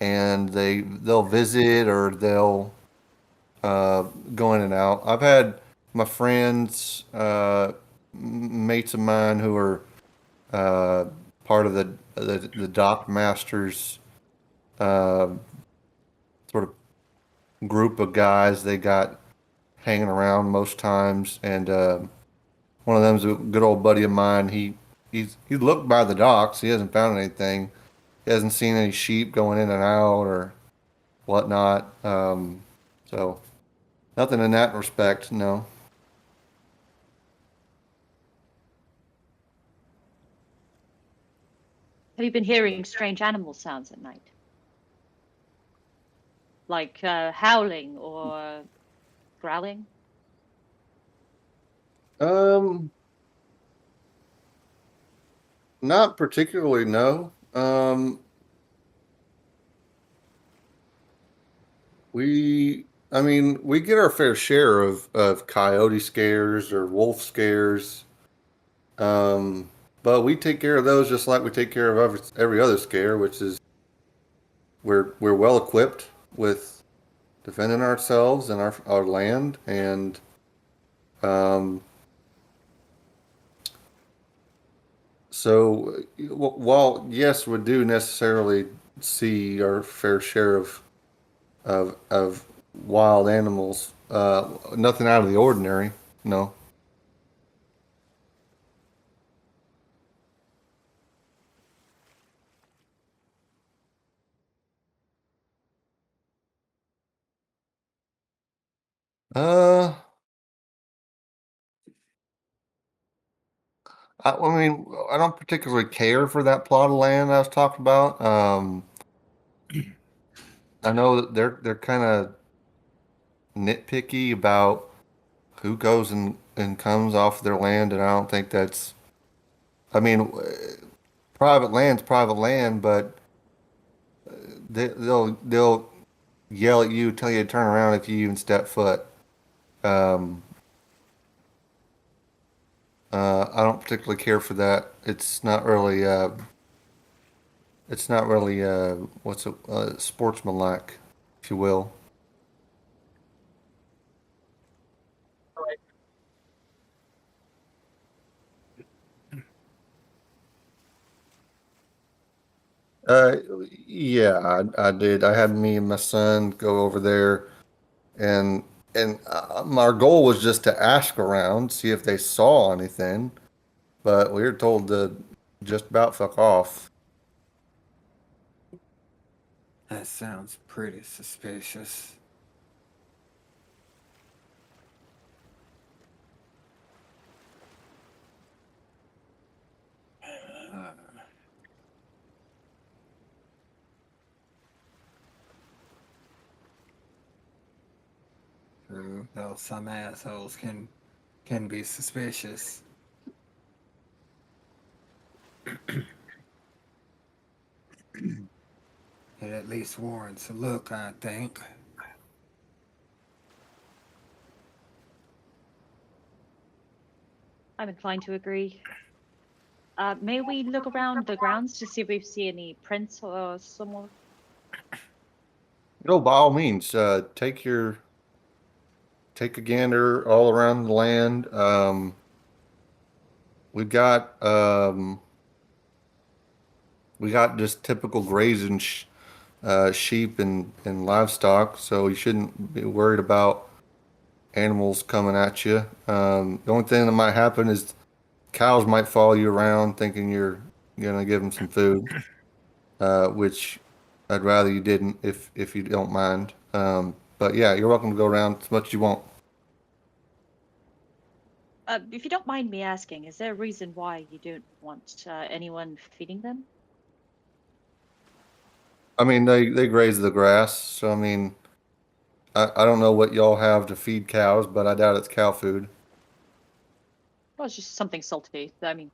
and they'll visit or they'll uh, go in and out. I've had my friends, mates of mine who are uh, part of the dock masters uh, sort of group of guys they got hanging around most times, and one of them's a good old buddy of mine. He looked by the docks. He hasn't found anything. He hasn't seen any sheep going in and out or whatnot. So nothing in that respect. No. Have you been hearing strange animal sounds at night? Like howling or growling? Um, Not particularly, no. I mean, we get our fair share of coyote scares or wolf scares. But we take care of those just like we take care of every other scare, which is we're well equipped with defending ourselves and our land, and um, so while yes, we do necessarily see our fair share of wild animals, nothing out of the ordinary, no. Uh, I mean, I don't particularly care for that plot of land I was talking about. I know that they're kind of nitpicky about who goes and comes off their land, and I don't think that's. I mean, private land's private land, but they'll yell at you, tell you to turn around if you even step foot. Um, I don't particularly care for that. It's not really what's it, sportsmanlike, if you will. Uh, yeah, I did. I had me and my son go over there, and our goal was just to ask around, see if they saw anything, but we were told to just about fuck off. That sounds pretty suspicious. Uh, True, though some assholes can be suspicious. It at least warrants a look, I think. I'm inclined to agree. May we look around the grounds to see if we see any prints or similar? No, by all means, take a gander all around the land. We've got we got just typical grazing sheep and livestock, so you shouldn't be worried about animals coming at you. The only thing that might happen is cows might follow you around thinking you're gonna give them some food, which I'd rather you didn't if you don't mind. But yeah, you're welcome to go around as much as you want. If you don't mind me asking, is there a reason why you don't want anyone feeding them? I mean, they graze the grass, so I mean, I don't know what y'all have to feed cows, but I doubt it's cow food. Well, it's just something salty. I mean,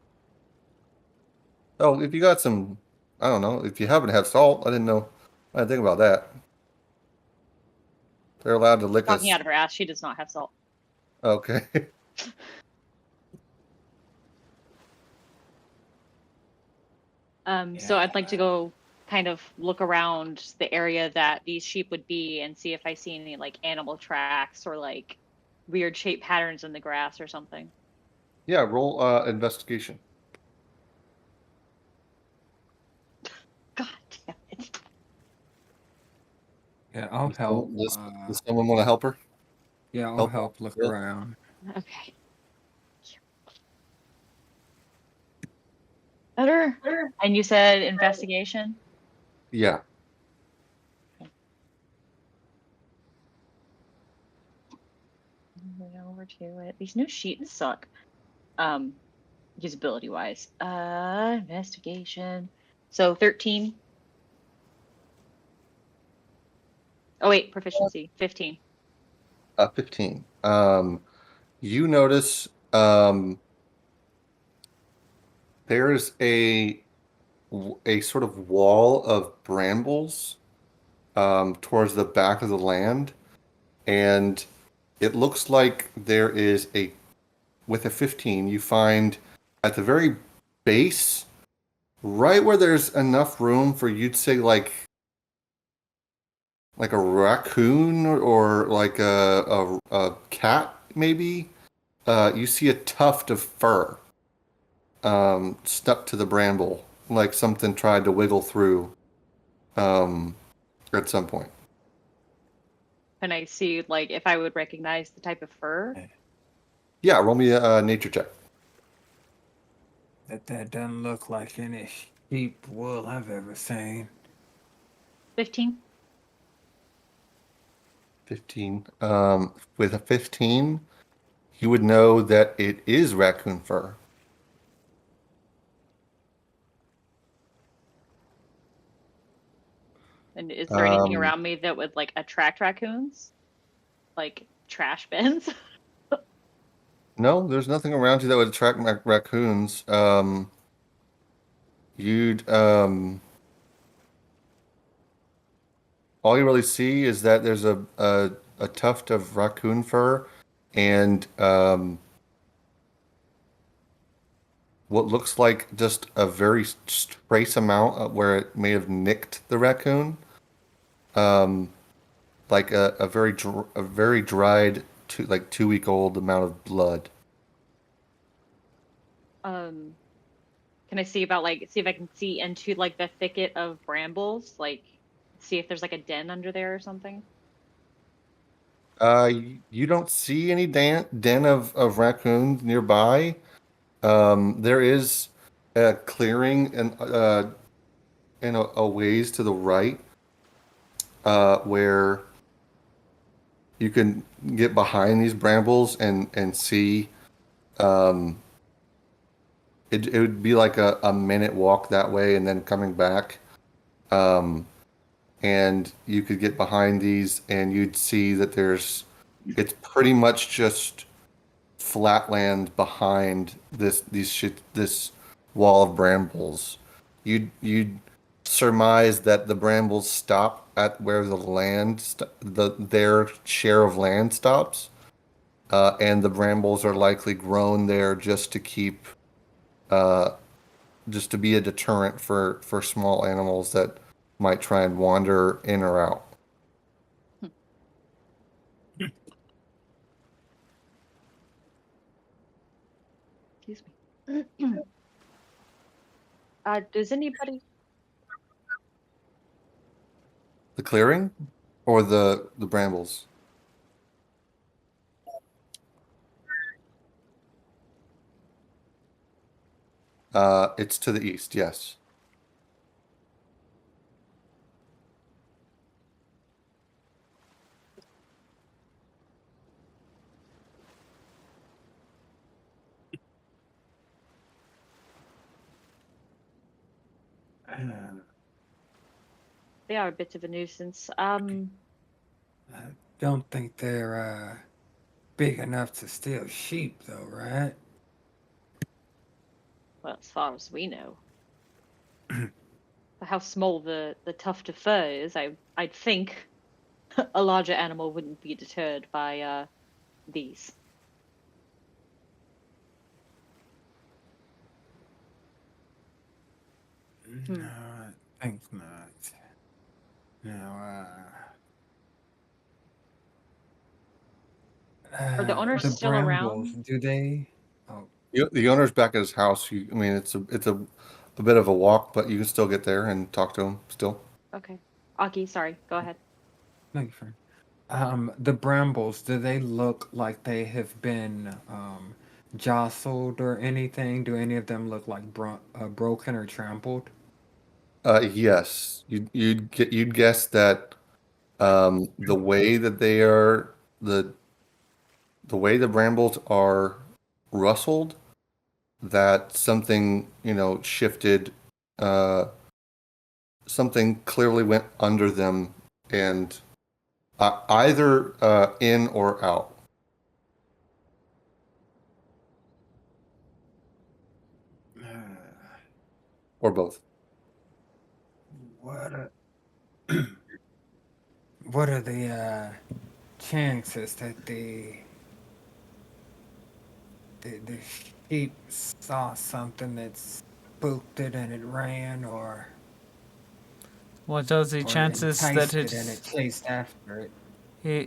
Oh, if you got some, I don't know, if you happen to have salt, I didn't know. I didn't think about that. They're allowed to lick talking us. out of her ass, she does not have salt. Okay. So I'd like to go kind of look around the area that these sheep would be and see if I see any like animal tracks or like weird shape patterns in the grass or something. Yeah, roll investigation. God damn it. Yeah, I'll help. Does someone want to help her? Yeah, I'll Help help look her? around. Okay. Better. And you said investigation? Yeah. Moving over to it. These new sheets suck. Um, usability wise. Investigation. So 13. Oh wait, proficiency. 15. 15. You notice There's a sort of wall of brambles towards the back of the land, and it looks like there is with a 15, you find at the very base, right where there's enough room for you'd say like a raccoon or like a cat maybe. You see a tuft of fur stuck to the bramble, like something tried to wiggle through um, at some point. Can I see like if I would recognize the type of fur? Yeah, roll me a nature check. That doesn't look like any sheep wool I've ever seen. 15. 15. With a 15, you would know that it is raccoon fur. And is there anything Um, around me that would like attract raccoons? Like trash bins? no, there's nothing around you that would attract raccoons. You'd all you really see is that there's a tuft of raccoon fur and what looks like just a very trace amount of where it may have nicked the raccoon. Um, like a very dried like 2 week old amount of blood. um can I see about like see if I can see into like the thicket of brambles? Like see if there's like a den under there or something? You don't see any den of raccoons nearby. There is a clearing and a ways to the right where you can get behind these brambles and see. Um, it would be like a minute walk that way and then coming back. Um, and you could get behind these and you'd see that it's pretty much just flat land behind this wall of brambles. You'd surmise that the brambles stop at where their share of land stops, and the brambles are likely grown there uh, just to be a deterrent for small animals that might try and wander in or out. Excuse me. Does anybody The clearing or the brambles? It's to the east, yes. Uh, they are a bit of a nuisance. I don't think they're big enough to steal sheep, though, right? Well, as far as we know. For how small the tuft of fur is, I'd think a larger animal wouldn't be deterred by these. No, I think not. No, Are the owners the still brambles, around? do they? Oh, The owner's back at his house. I mean, it's a bit of a walk, but you can still get there and talk to him still. Okay. Aki, sorry, go ahead. no, you're fine. The brambles, do they look like they have been jostled or anything? Do any of them look like broken or trampled? Yes, you'd guess that the way that they are the way the brambles are rustled, that something shifted, uh, something clearly went under them and either in or out. or both. What are the chances that the sheep saw something that spooked it and it ran, or What are the or chances that enticed it it... and it chased after it?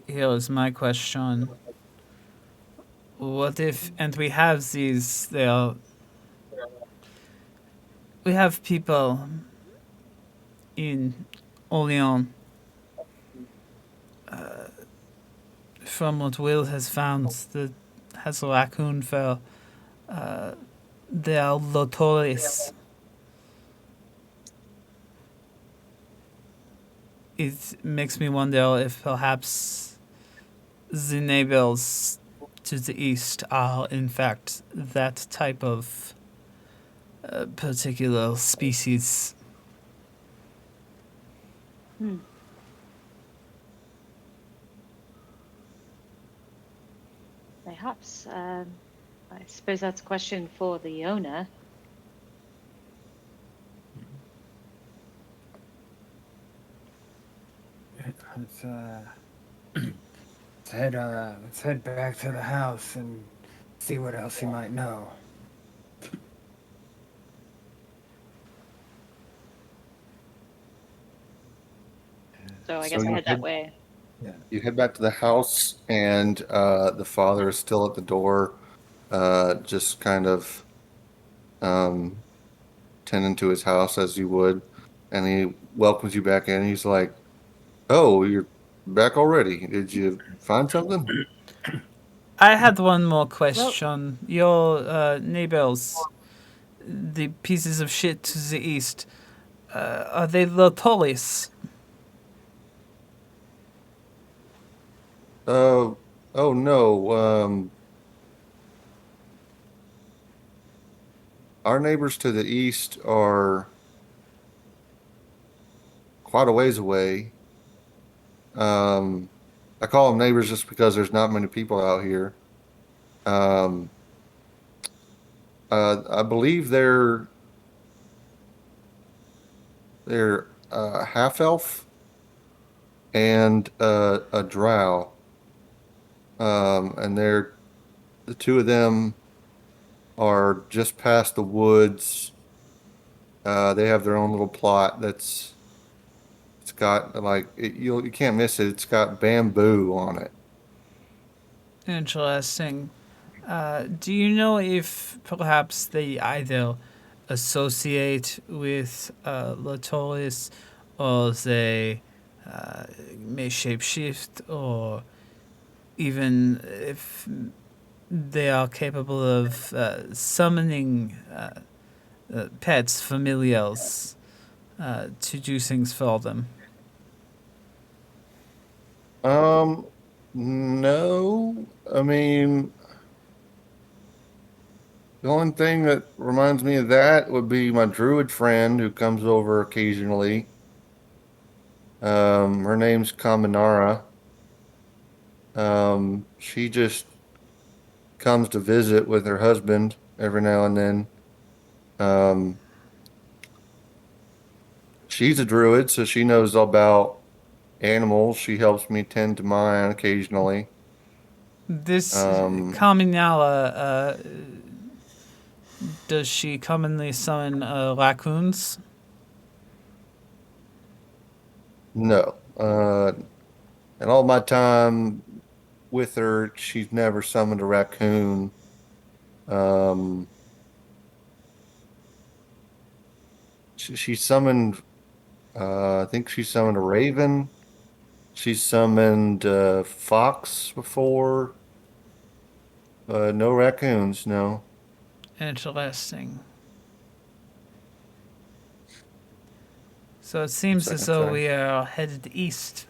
Here is my question. What if... And we have these... We have people in Orleans, from what Will has found, that has a raccoon fell. They are Lotoris. It makes me wonder if perhaps the neighbors to the east are in fact that type of particular species. Perhaps. I suppose that's a question for the owner. Let's let's head back to the house and see what else he might know. So I So guess I you head that way. Yeah. You head back to the house, and the father is still at the door, just kind of um, tending to his house as you would, and he welcomes you back in. He's like, "Oh, you're back already. Did you find something?" I had one more Well, question. Your neighbors, the pieces of shit to the east, are they Lotoris? Oh, oh no. Our neighbors to the east are quite a ways away. Um, I call them neighbors just because there's not many people out here. Um, I believe they're half elf and a drow. And the two of them are just past the woods. They have their own little plot it's got like you can't miss it. It's got bamboo on it. Interesting. Do you know if perhaps they either associate with Lotoris, or they may shapeshift, or even if they are capable of summoning pets, familiars, to do things for them? No, I mean the only thing that reminds me of that would be my druid friend who comes over occasionally. Her name's Kaminara. She just comes to visit with her husband every now and then. Um, she's a druid, so she knows about animals. She helps me tend to mine occasionally. This Um, Kaminala, does she commonly summon raccoons? no. In all my time with her, she's never summoned a raccoon. Um, she summoned, I think she summoned a raven. She summoned fox before. No raccoons, no. Interesting. So it One seems as second, though sorry. we are headed east.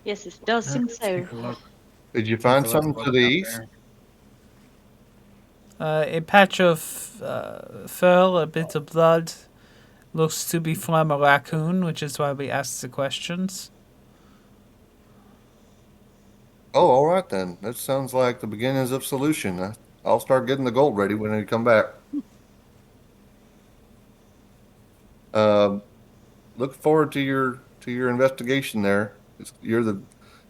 yes, it does seem Let's so. take a look. Did you Take find a look something what's to the out east? there. A patch of fur, a bit of blood. Looks to be from a raccoon, which is why we asked the questions. Oh, all right then. That sounds like the beginnings of solution. I'll start getting the gold ready when we come back. Um, look forward to your investigation there. You're the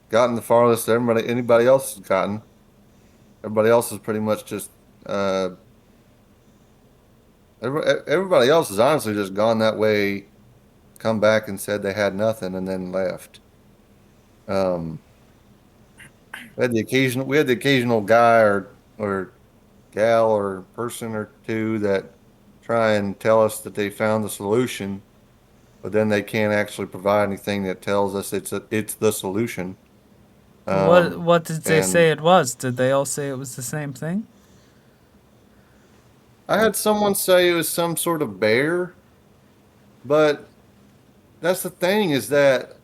gotten the farthest anybody else has gotten. Everybody else is pretty much just uh everybody else has honestly just gone that way, come back and said they had nothing and then left. Um, we had the occasional guy or gal or person or two that try and tell us that they found the solution, but then they can't actually provide anything that tells us it's the solution. Um, What did they say and it was? Did they all say it was the same thing? I had someone say it was some sort of bear, but that's the thing is that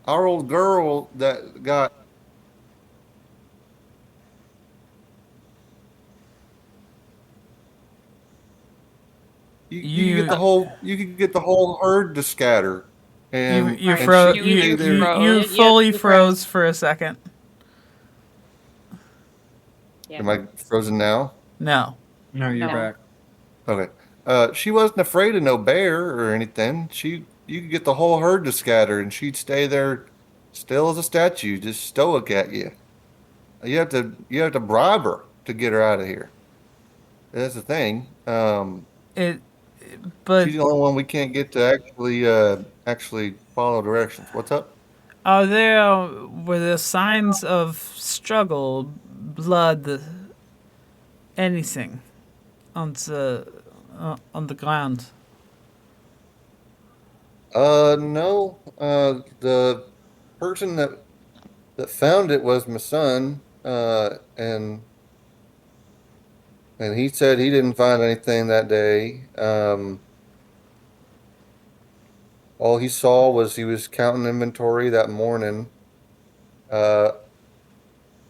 our old girl that got you could get You you could get the whole herd to scatter, you Right. and she'd You stay either there. you Yep, fully You froze. froze for a second. Yeah. Am I frozen now? No. No, you're No. back. Okay. She wasn't afraid of no bear or anything. You could get the whole herd to scatter, and she'd stay there, still as a statue, just stoic at you. You have to bribe her to get her out of here. That's the thing. It but She's the only one we can't get to actually follow directions. What's up? were there signs of struggle, blood, anything on the ground? No. The person that found it was my son. And he said he didn't find anything that day. All he saw was he was counting inventory that morning, uh,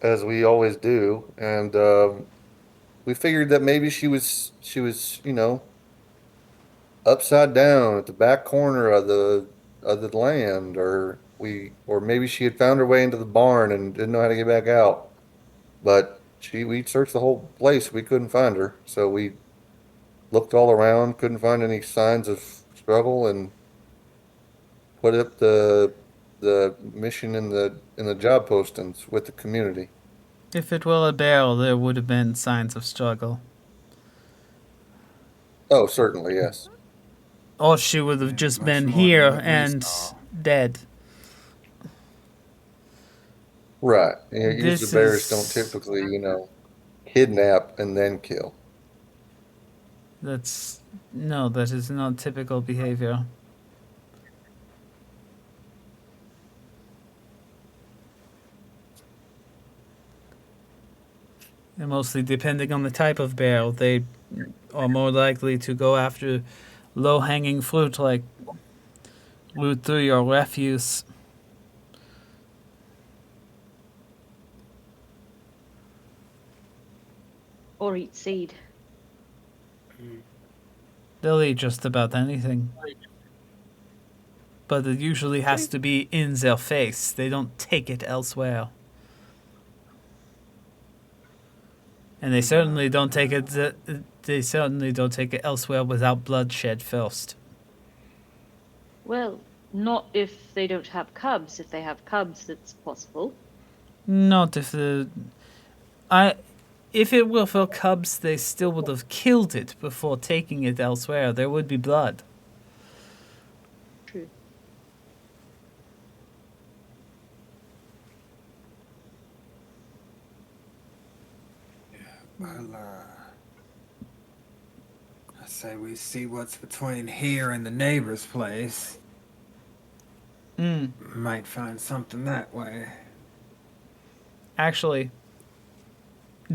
as we always do, and we figured that maybe she was upside down at the back corner of the land, or maybe she had found her way into the barn and didn't know how to get back out. But we searched the whole place, we couldn't find her, so we looked all around, couldn't find any signs of struggle, and put up the mission in the job postings with the community. If it were a bear, there would have been signs of struggle. Oh, certainly, yes. Or she would have Yeah, just much been more than here what we and saw. dead. Right. Usually This bears don't is typically, kidnap and then kill. that's no, that is not typical behavior. And mostly depending on the type of bear, they are more likely to go after low-hanging fruit like loot through your refuse. Or eat seed. They'll eat just about anything. But it usually has to be in their face. They don't take it elsewhere. And they certainly don't take it. They certainly don't take it elsewhere without bloodshed first. Well, not if they don't have cubs. If they have cubs, it's possible. Not if the I. If it were for cubs, they still would have killed it before taking it elsewhere. There would be blood. True. Well, I say we see what's between here and the neighbor's place. Might find something that way. Actually,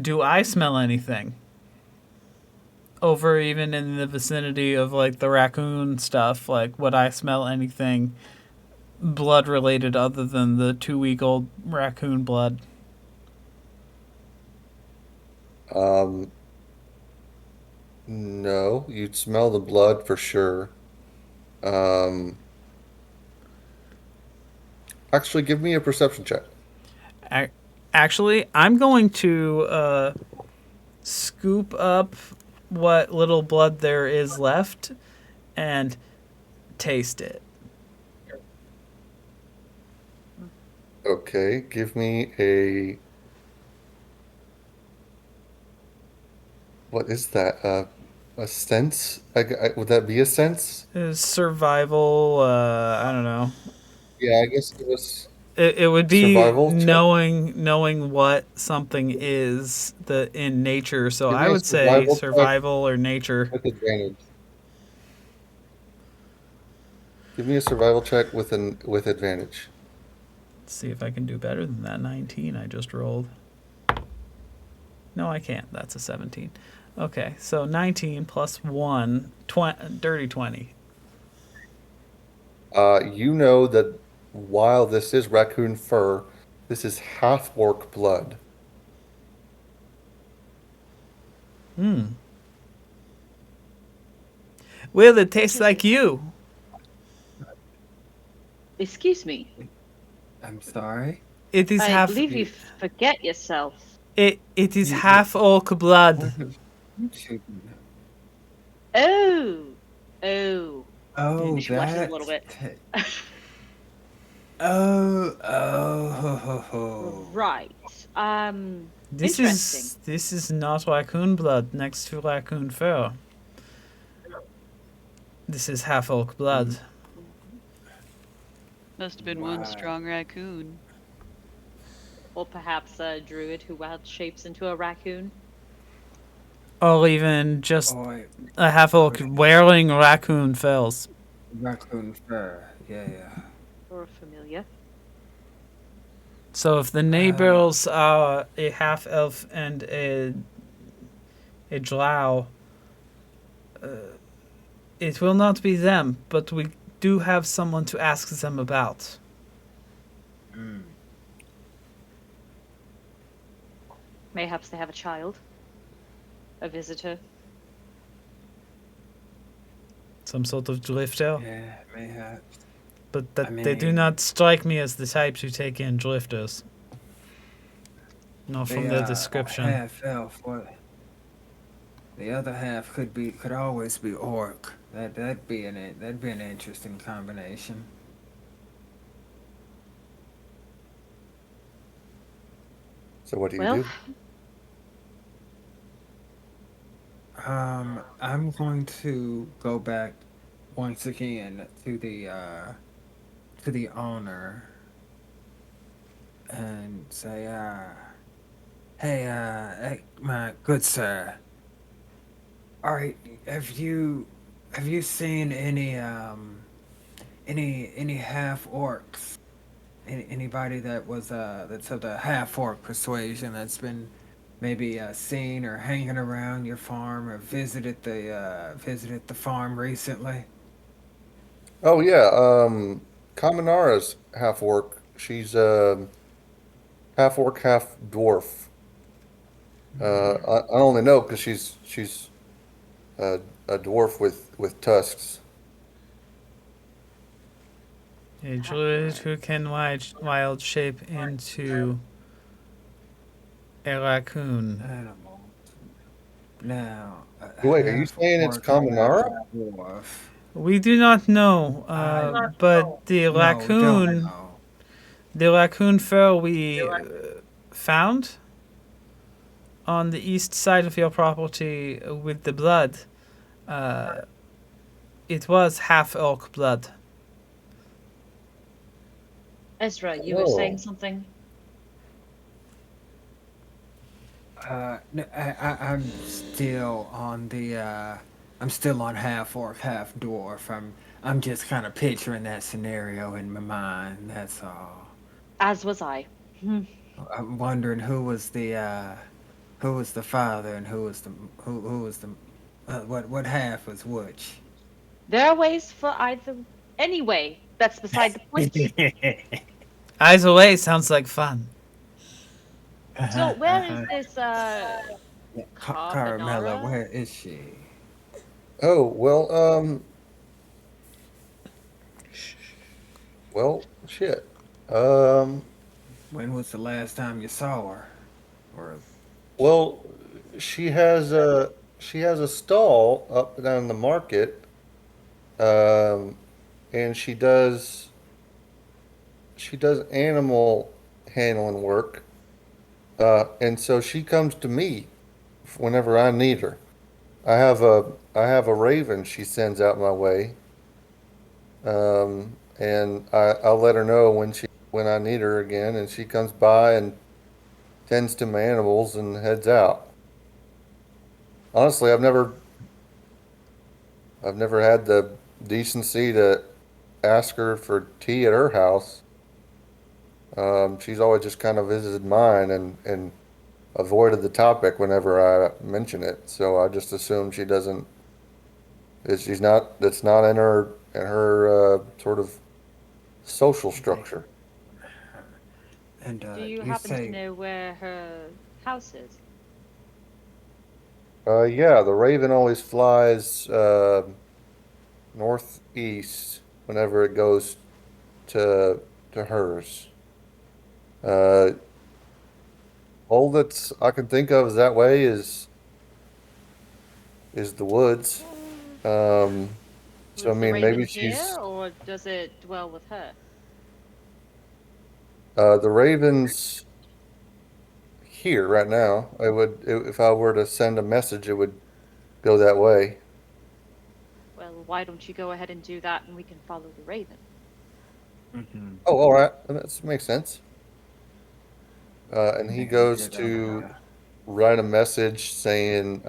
do I smell anything? Over even in the vicinity of like the raccoon stuff, like would I smell anything blood related other than the 2-week-old raccoon blood? Um, no, you'd smell the blood for sure. Um, actually, give me a perception check. A- Actually, I'm going to scoop up what little blood there is left and taste it. Okay, give me a. What is that? A sense? Would that be a sense? Survival, I don't know. Yeah, I guess it was It would be survival check. knowing what something is the in nature. So Give I me a would say survival check survival or nature. with advantage. Give me a survival check with advantage. Let's see if I can do better than that 19 I just rolled. No, I can't. That's a 17. Okay, so 19 plus 1, dirty 20. You know that while this is raccoon fur, this is half orc blood. Hmm. Will it taste like you? Excuse me. I'm sorry. It is I half. believe you forget yourself. It is You, half orc blood. what have you taken? Oh. Oh. Oh, She blushes a that. little bit. Oh. Right. This Interesting. is not raccoon blood next to raccoon fur. This is half orc blood. Must have been one Wow. strong raccoon. Or perhaps a druid who wild shapes into a raccoon. Or even just Oh, a half orc wearing raccoon fells. raccoon fur. Yeah. Or a familiar. So if the neighbors are a half elf and a drow, it will not be them, but we do have someone to ask them about. Mm. Mayhaps they have a child. A visitor. Some sort of drifter. Yeah, mayhaps. But that I they do mean- not strike me as the type to take in drifters. Not from The the description. half elf. What? The other half could always be orc. That'd be an interesting combination. So what do you Well, do? I'm going to go back once again to the owner and say, hey, my good sir, all right, have you seen any half orcs? Anybody that was that's of the half orc persuasion that's been maybe seen or hanging around your farm or visited the farm recently? Oh yeah, Kaminara's half orc. She's half orc, half dwarf. I only know because she's a dwarf with tusks. A druid who can wild shape into a raccoon. Animal. Now, Wait, are you half saying it's orc, half Kaminara? dwarf. We do not know, but No, don't know. the raccoon fur we found on the east side of your property with the blood, uh, it was half orc blood. Ezra, you were Oh. saying something? No, I'm still on I'm still on half orc, half dwarf. I'm just kind of picturing that scenario in my mind. That's all. As was I. I'm wondering who was the father and who was the what half was which. There are ways for either. Anyway, that's beside the point. Eyes away sounds like fun. So, where is this, Caramella, carbonara? where is she? Oh well, shit. When was the last time you saw her? Or Well, she has a stall up down in the market, um, and she does animal handling work, and so she comes to me whenever I need her. I have a raven she sends out my way, and I'll let her know when I need her again, and she comes by and tends to my animals and heads out. Honestly, I've never had the decency to ask her for tea at her house. She's always just kind of visited mine and avoided the topic whenever I mention it. So I just assume she doesn't. She's not. That's not in her sort of social they structure. and Do you you happen to say know where her house is? Yeah, the Raven always flies northeast whenever it goes to hers. Uh, all that's I can think of that way is the woods. So I Was the mean, raven maybe here she's or does it dwell with her? the Ravens here right now. If I were to send a message, it would go that way. Well, why don't you go ahead and do that and we can follow the raven? mm-hmm, Oh, all right, that makes sense. And he maybe a goes good to idea. write a message saying,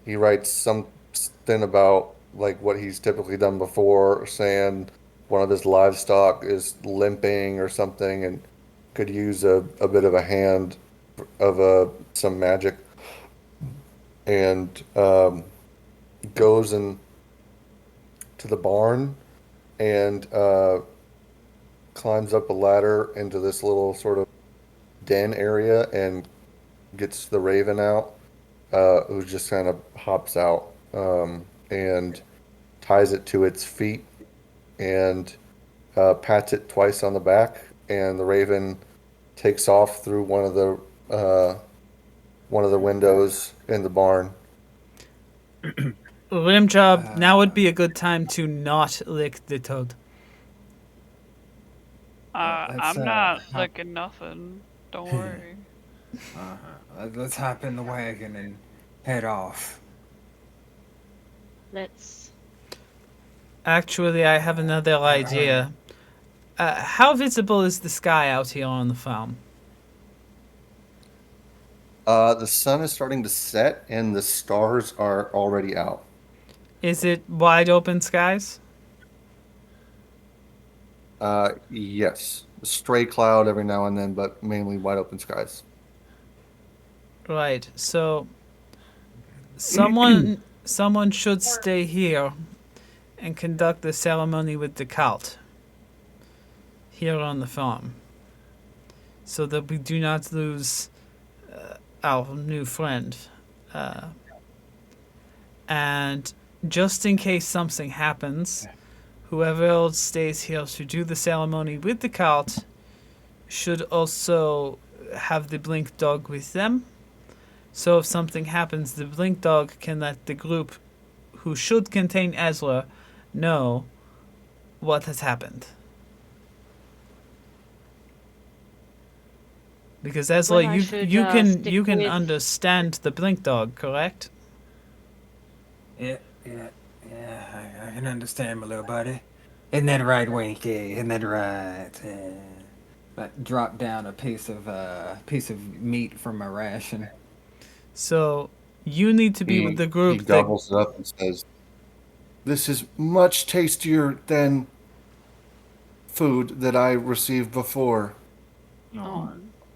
he writes something about like what he's typically done before, saying one of his livestock is limping or something and could use a bit of a hand of some magic, and goes in to the barn and climbs up a ladder into this little sort of den area and gets the raven out, who just kind of hops out, and ties it to its feet and pats it twice on the back, and the raven takes off through uh, one of the windows in the barn. Rim job, now would Uh, be a good time to not lick the toad. let's I'm not hop. licking nothing. Don't worry. Let's hop in the wagon and head off. Let's. Actually, I have another Uh, idea. How visible is the sky out here on the farm? The sun is starting to set and the stars are already out. Is it wide open skies? Yes, stray cloud every now and then, but mainly wide open skies. Right. So someone should stay here and conduct the ceremony with the cult here on the farm, so that we do not lose our new friend. Uh, and just in case something happens, whoever else stays here to do the ceremony with the cult should also have the blink dog with them. So if something happens, the blink dog can let the group, who should contain Ezra, know what has happened. Because Ezra, Well, I you should you can stick you can with. understand the blink dog, correct? yeah, yeah, I can understand, my little buddy. Isn't that right, Winky? Isn't that right? Like drop down a piece of meat from my ration. So you need to be with He the he group that. gobbles it up and says, "This is much tastier than food that I received before." Oh,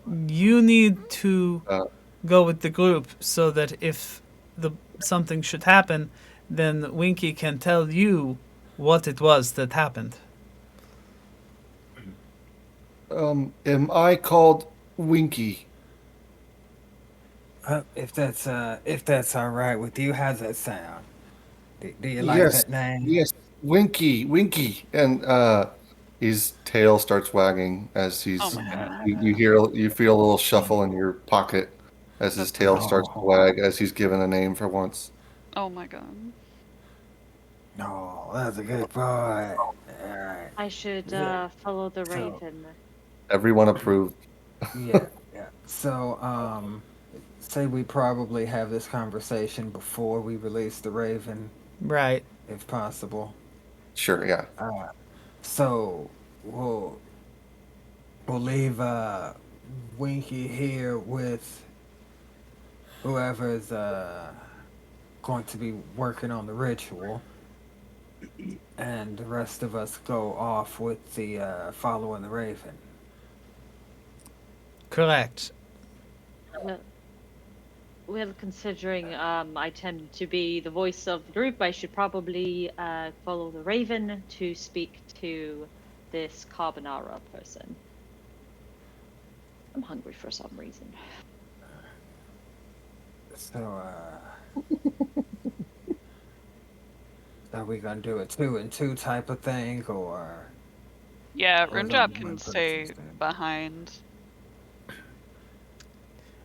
Oh, You need to Uh, go with the group so that if the something should happen, then Winky can tell you what it was that happened. am I called Winky? if that's all right with you, how's that sound? Do you like Yes, that name? yes, Winky, Winky, and His tail starts wagging as Oh he's. my god. You feel a little shuffle in your pocket as his That's tail great. starts to wag as he's given a name for once. Oh my god. No, that's a good boy. All right. I should follow the So, raven. Everyone approved. yeah, yeah. So, say we probably have this conversation before we release the Raven, Right. if possible. Sure, yeah. So we'll leave Winky here with whoever's going to be working on the ritual, and the rest of us go off with the following the Raven. Correct. Well, considering I tend to be the voice of the group, I should probably follow the raven to speak to this carbonara person. I'm hungry for some reason. So, are we gonna do a 2-and-2 type of thing, or? Yeah, Or is Rimjob only can one person stay standing? behind.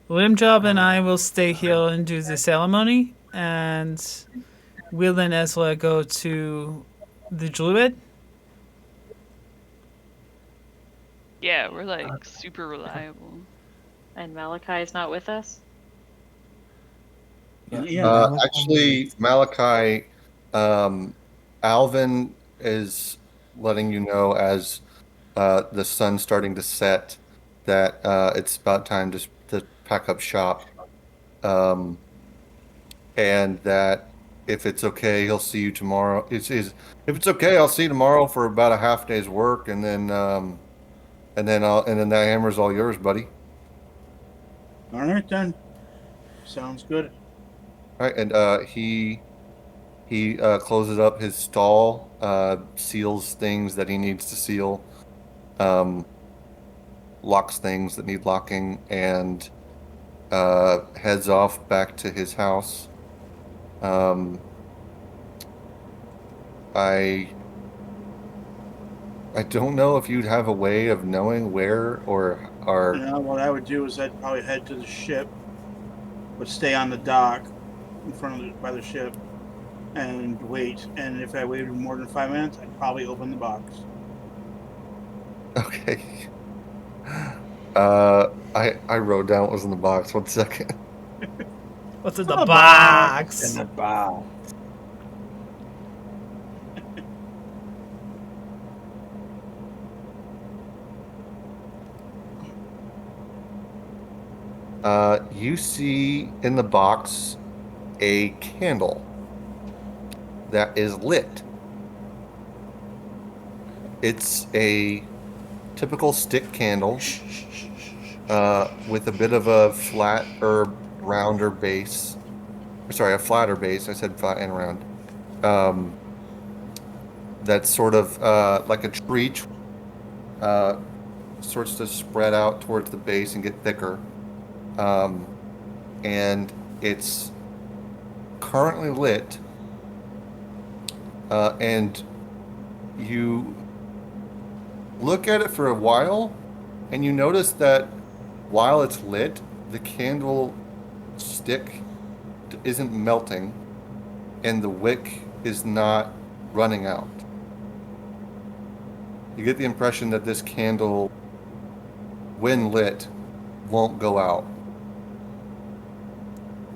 Limjob and I will stay here and do the ceremony, and Will and Ezra go to the druid. Yeah, we're like super reliable. And Malachi is not with us? Yeah. Actually, Malachi, Alvin is letting you know as the sun's starting to set that it's about time to pack up shop. Um, and that if it's okay, he'll see you tomorrow. If it's okay, I'll see you tomorrow for about a half day's work, and then that hammer's all yours, buddy. All right then. Sounds good. All right, and he closes up his stall, seals things that he needs to seal, locks things that need locking, and heads off back to his house. I don't know if you'd have a way of knowing where or What I would do is I'd probably head to the ship, but stay on the dock in front of by the ship and wait. And if I waited more than 5 minutes, I'd probably open the box. Okay. I wrote down what was in the box. 1 second. What's in the box? In the box. You see in the box a candle that is lit. It's a typical stick candle with a bit of a flat or rounder base. Sorry, a flatter base. I said flat and round. That's sort of like a tree, sorts to spread out towards the base and get thicker. And it's currently lit, and you look at it for a while, and you notice that while it's lit, the candle stick isn't melting, and the wick is not running out. You get the impression that this candle, when lit, won't go out,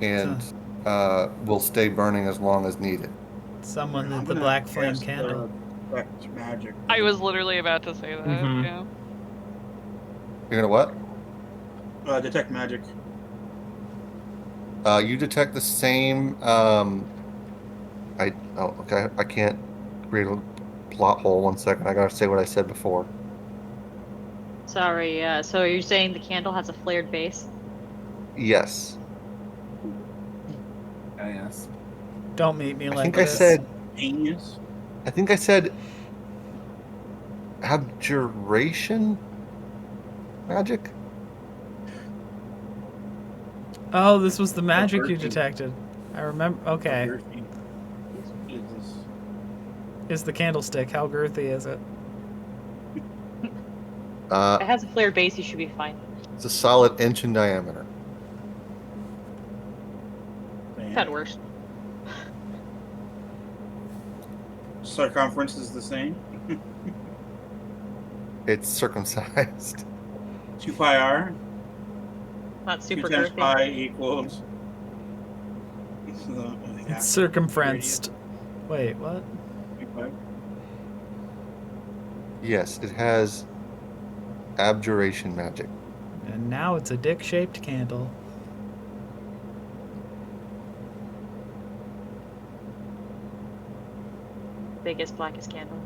and will stay burning as long as needed. Someone lit I'm the gonna black flame cast, candle. Detect magic. I was literally about to say that. Mhm. Yeah. You're gonna what? Detect magic. You detect the same. Okay. I can't create a plot hole. 1 second. I gotta say what I said before. Sorry, so you're saying the candle has a flared base? Yes. Yes. Don't meet me I like think I this. said. Genius. I think I said. Abjuration magic. Oh, this was the magic you Earthy. detected. I remember. Okay. Earthy. Is this? Is the candlestick. How girthy is it? If it has a flared base, you should be fine. It's a solid inch in diameter. I've had worse. Circumference is the same. It's circumcised. 2 pi r. Not 2 super times girthy. pi equals. It's circumferenced. Wait, what? Yes, it has abjuration magic. And now it's a dick-shaped candle. Biggest, blackest candle.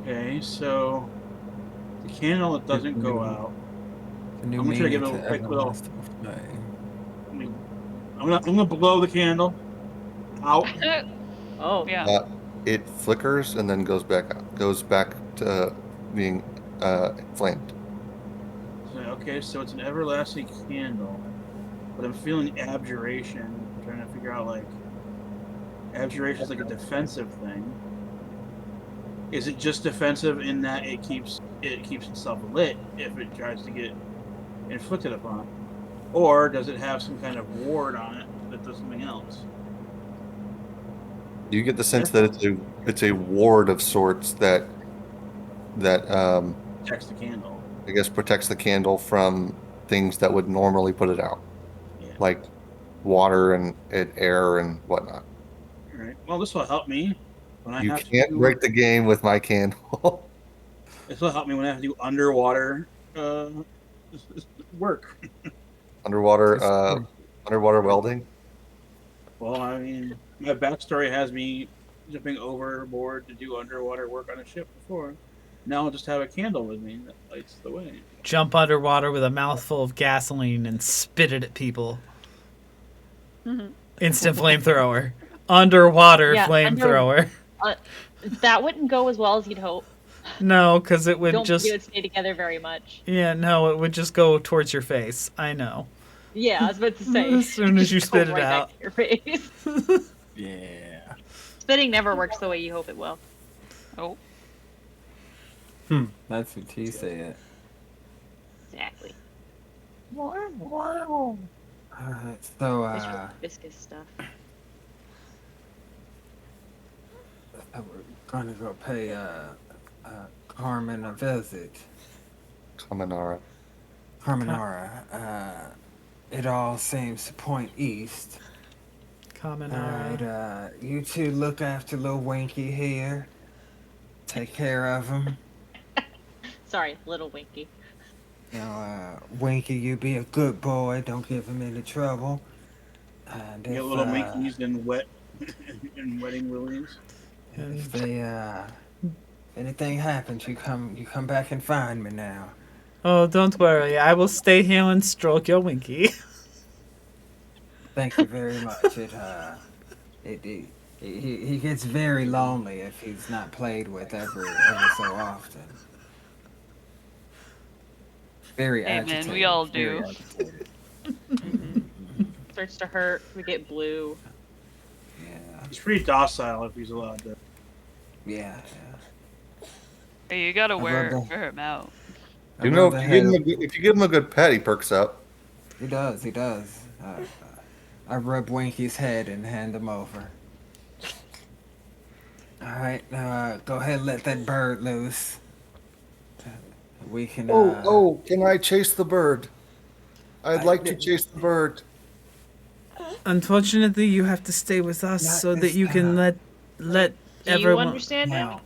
Okay, so the candle that doesn't go out. The new I'm gonna try to give meaning it a to quick little. everlasting flame. I'm gonna blow the candle out. Oh. Yeah. It flickers and then goes back out. Goes back to being flamed. So, okay, so it's an everlasting candle, but I'm feeling abjuration. I'm trying to figure out like abjuration is like a defensive thing. Is it just defensive in that it keeps itself lit if it tries to get inflicted upon, or does it have some kind of ward on it that does something else? You get the sense that it's a ward of sorts that Protects the candle. I guess protects the candle from things that would normally put it out, Yeah. like water and air and whatnot. All right. Well, this will help me when I You have can't to. break the game with my candle. This will help me when I have to do underwater work. Underwater Just underwater welding. Well, I mean, my backstory has me jumping overboard to do underwater work on a ship before. Now I'll just have a candle with me that lights the way. Jump underwater with a mouthful of gasoline and spit it at people. Instant flamethrower. Underwater Yeah, flamethrower. That wouldn't go as well as you'd hope. No, because it would Don't just... think it would stay together very much. Yeah, no, it would just go towards your face. I know. Yeah, I was about to say. As soon as you just go spit it right back out. to your face. Yeah. Spitting never works the way you hope it will. Oh. That's what she said. Exactly. Alright, so Viscous stuff. we're gonna go pay Carmen a visit. Kaminara. Carmenara. It all seems to point east. Kaminara. Alright, you two look after little Winky here. Take care of him. Sorry, little Winky. Now, Winky, you be a good boy. Don't give him any trouble. And Get little Minkies and and wedding willies. if they anything happens, you come back and find me now. Oh, don't worry. I will stay here and stroke your winky. Thank you very much. He gets very lonely if he's not played with ever so often. Very Hey, agitated. man, we all very do. agitated. Starts to hurt. We get blue. Yeah, He's pretty docile if he's allowed to. yeah. Hey, you gotta I'd wear rather- him out. You know, if you give him a good pet, he perks up. He does. I rub Winky's head and hand him over. Alright, now go ahead and let that bird loose. We can, Can I chase the bird? I'd like to chase the bird. Unfortunately, you have to stay with us Not so that this you can time. let Do everyone... you understand him? Now,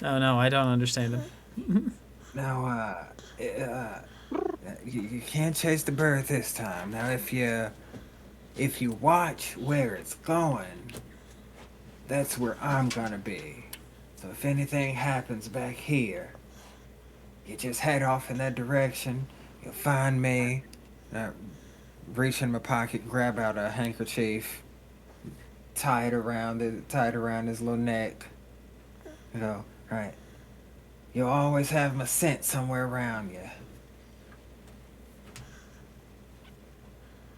Oh, no, I don't understand him. you can't chase the bird this time. Now, if you watch where it's going, that's where I'm gonna be. So if anything happens back here, you just head off in that direction. You'll find me. Reach in my pocket, grab out a handkerchief, tie it around his little neck. You know, right. You'll always have my scent somewhere around you.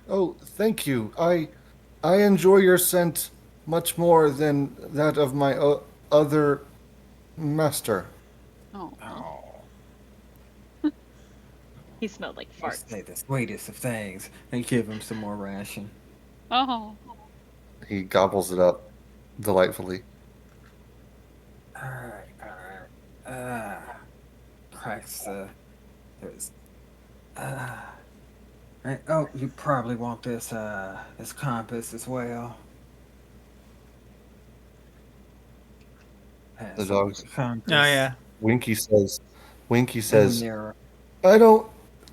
Oh, thank you. I enjoy your scent much more than that of my other Master. Oh. Oh, He smelled like I farts. say the sweetest of things. And give him some more ration. Oh. He gobbles it up delightfully. Alright, alright. Cracks there's right. Oh, you probably want this compass as well. The Pass over dogs. the Oh compass. yeah. Winky says, Winky And the says, mirror.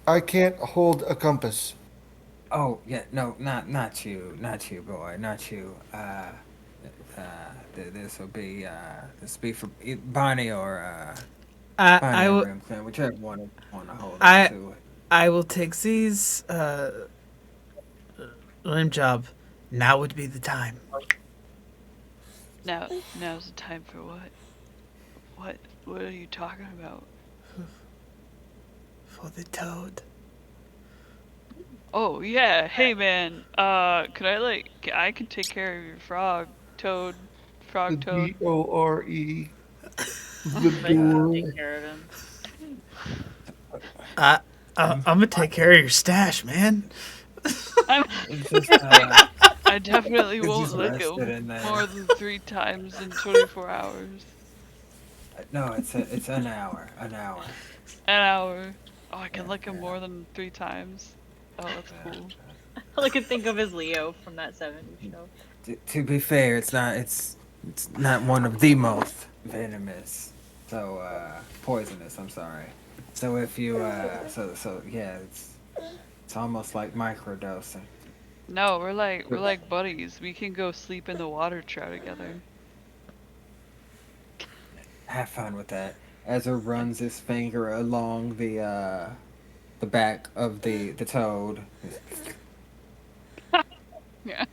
I can't hold a compass. Oh yeah, no, not you, boy, not you. This will be for Bonnie or I Bonnie I or will Rimclan, whichever one want to hold on I to it. I will take these limb job. Now would be the time. Now's the time for what? What are you talking about? For the toad. Oh yeah, hey man. Could I can take care of your The frog toad. DORE. The But you can door. take care of him. I I'm gonna take care of your stash, man. I'm It's just I definitely it's won't just lick rested him in there. more than 3 times in 24 hours. No, it's an hour, an hour. An hour. Oh, I can Yeah, lick him yeah. more than 3 times. Oh, that's yeah. cool. All I can think of is Leo from that '70s show. To be fair, it's not one of the most venomous. So poisonous. I'm sorry. So if you so yeah, it's almost like microdosing. No, we're like buddies. We can go sleep in the water trough together. Have fun with that. Ezra runs his finger along the back of the toad. Yeah.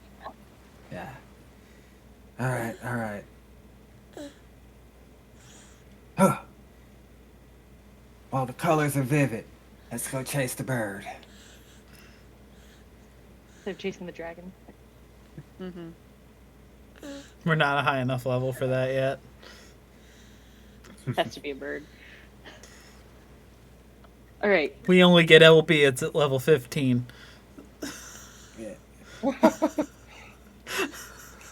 Yeah. All right. All right. Huh. While the colors are vivid, let's go chase the bird. They're chasing the dragon. Mm-hmm. We're not a high enough level for that yet. Has to be a bird. All right. We only get LP. It's at level 15. Yeah.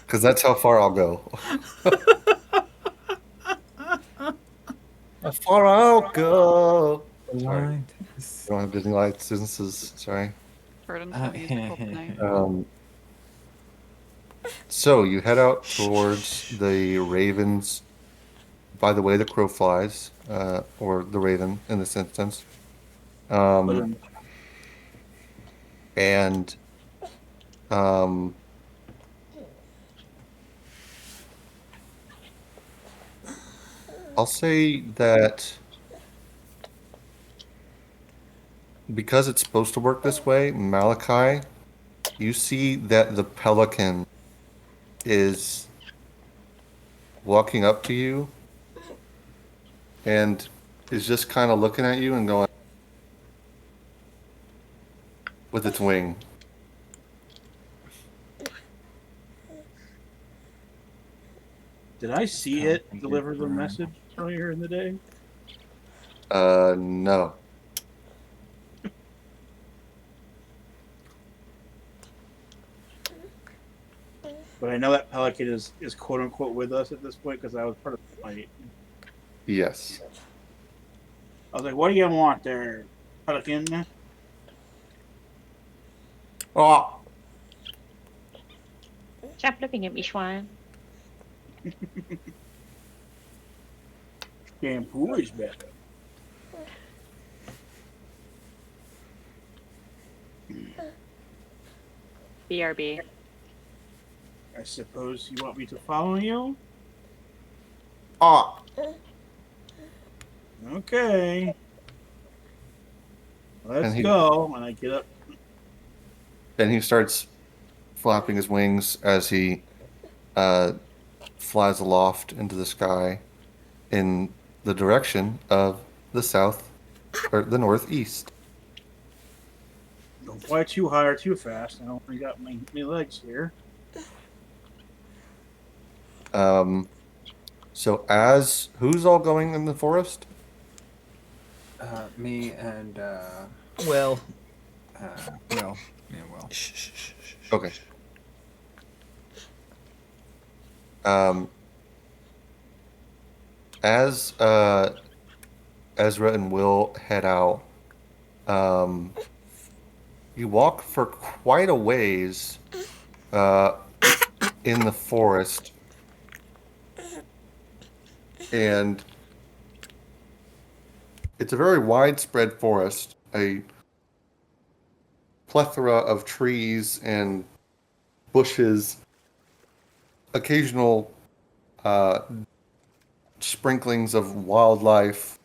Because that's how far I'll go. How far I'll go. Sorry. Blind. I don't have Disney licenses. Sorry. Burden's gonna use kryptonite. So you head out towards the ravens by the way the crow flies, or the raven in this instance. But And um, I'll say that because it's supposed to work this way, Malachi, you see that the pelican is walking up to you and is just kind of looking at you and going with its wing. did I see Oh, it thank you, deliver the Brian. message earlier in the day? No. But I know that pelican is quote unquote with us at this point because I was part of the fight. Yes. I was like, "What do you want there, pelican?" Oh, Stop looking at me, Schwan. Shampoo is better. BRB. I suppose you want me to follow you? oh. Okay. Let's And he go. And I get up. then he starts flapping his wings as he uh, flies aloft into the sky in the direction of the south or the northeast. Don't fly too high or too fast. I don't want got my legs here. Um, So who's all going in the forest? Me and Well, Will. Me and Will. Okay. Um, as Ezra and Will head out, um, you walk for quite a ways uh, in the forest, and it's a very widespread forest, a plethora of trees and bushes, occasional uh, sprinklings of wildlife.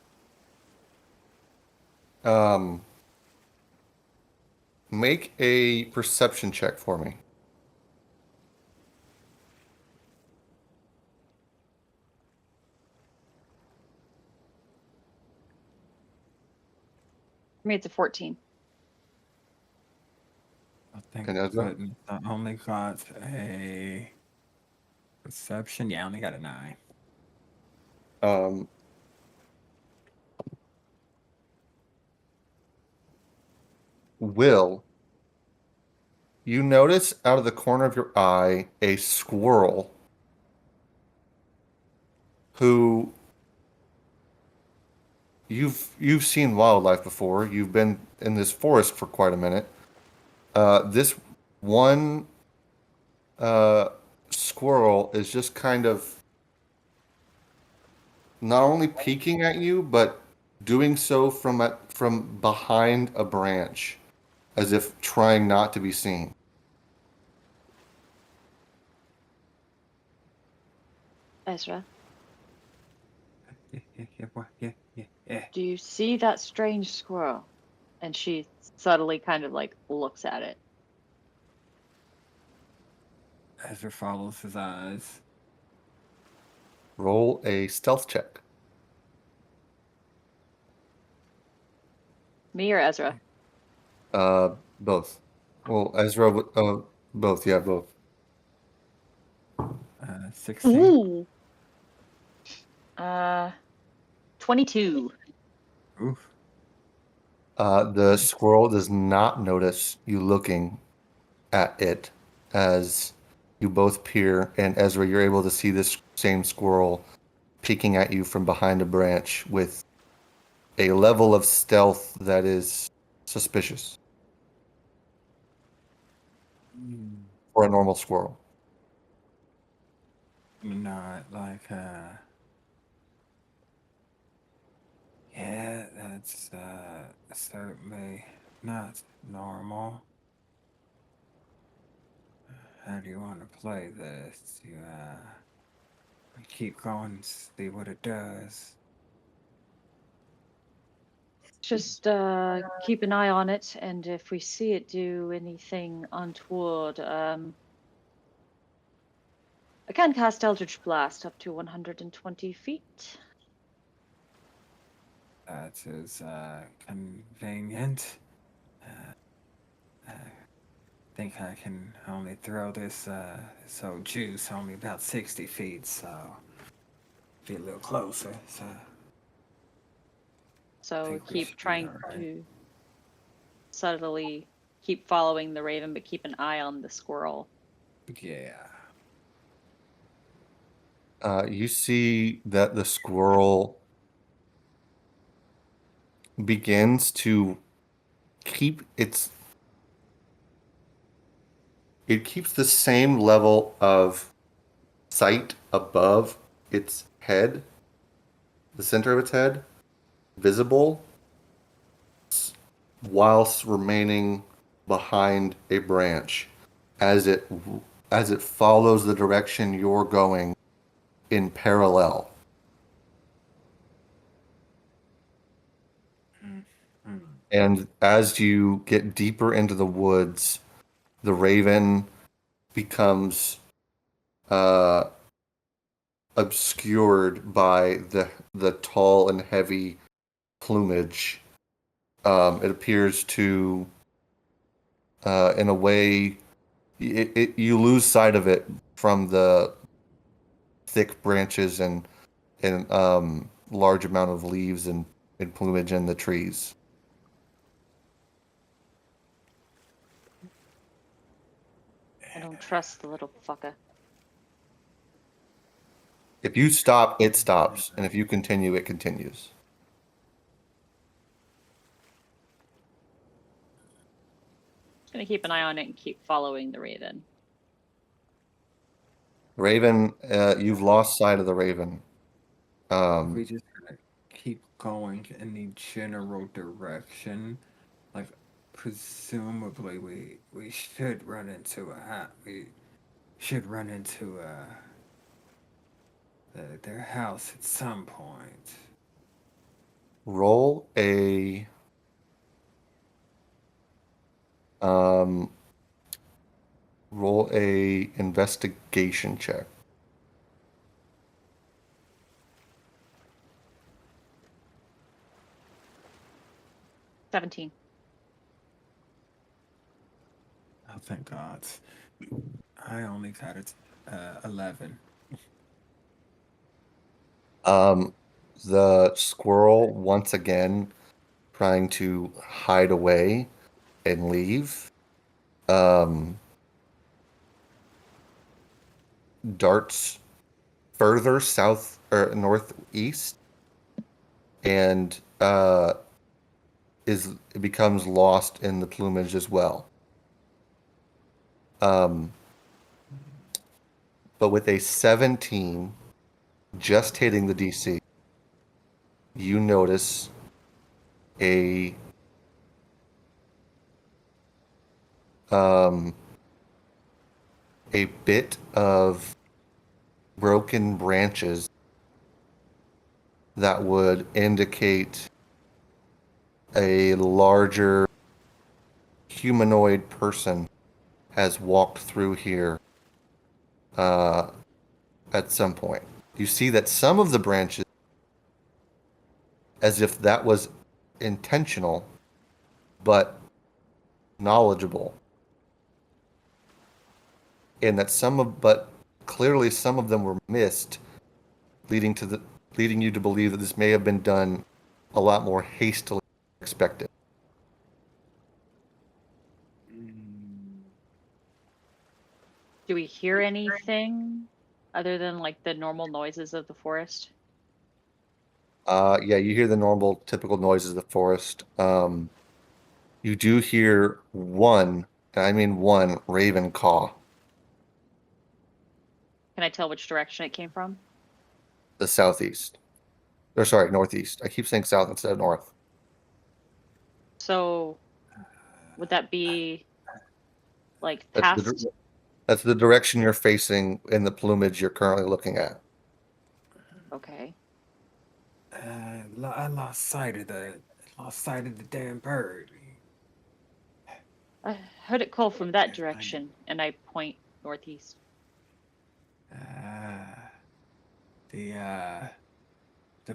Um, Make a perception check for me. For me, it's a 14. I think And Ezra? I only got a perception. Yeah, I only got a 9. Um, Will, you notice out of the corner of your eye a squirrel who you've seen wildlife before. You've been in this forest for quite a minute. This one squirrel is just kind of not only peeking at you, but doing so from behind a branch, as if trying not to be seen. Ezra, Yeah. do you see that strange squirrel? And she subtly kind of like looks at it. Ezra follows his eyes. Roll a stealth check. Me or Ezra? Both. Well, Ezra, both. Yeah, both. 16. Ooh. 22. Oof. The squirrel does not notice you looking at it as you both peer, and Ezra, you're able to see this same squirrel peeking at you from behind a branch with a level of stealth that is suspicious for a normal squirrel. Not like yeah, that's certainly not normal. How do you want to play this? You keep going and see what it does. Just keep an eye on it, and if we see it do anything untoward, I can cast Eldritch Blast up to 120 feet. That is convenient. I think I can only throw this so juice only about 60 feet, so be a little closer. So think we keep should be trying alright. to subtly keep following the raven, but keep an eye on the squirrel. Yeah. You see that the squirrel begins to keep its it keeps the same level of sight above its head, the center of its head, visible, whilst remaining behind a branch as it follows the direction you're going in parallel. And as you get deeper into the woods, the raven becomes obscured by the tall and heavy plumage. It appears to, in a way, you lose sight of it from the thick branches and large amount of leaves and plumage in the trees. I don't trust the little fucker. If you stop, it stops, and if you continue, it continues. Just gonna keep an eye on it and keep following the raven. Raven, you've lost sight of the raven. We just gonna keep going in the general direction. Like, presumably, we should run into their house at some point. Roll a investigation check. $17. Oh, thank God. I only got it 11. The squirrel once again trying to hide away and leave. Darts further south or northeast, and it becomes lost in the plumage as well. But with a 17 just hitting the DC, you notice a bit of broken branches that would indicate a larger humanoid person has walked through here at some point. You see that some of the branches, as if that was intentional, but knowledgeable, and that but clearly some of them were missed, leading you to believe that this may have been done a lot more hastily than expected. Do we hear anything other than like the normal noises of the forest? Yeah, you hear the normal, typical noises of the forest. You do hear one, and I mean one, raven caw. Can I tell which direction it came from? The southeast. Or sorry, northeast. I keep saying south instead of north. So would that be like That's past? that's the direction you're facing in the plumage you're currently looking at. Okay. I lost sight of the damn bird. I heard it call from that direction, and I point northeast. The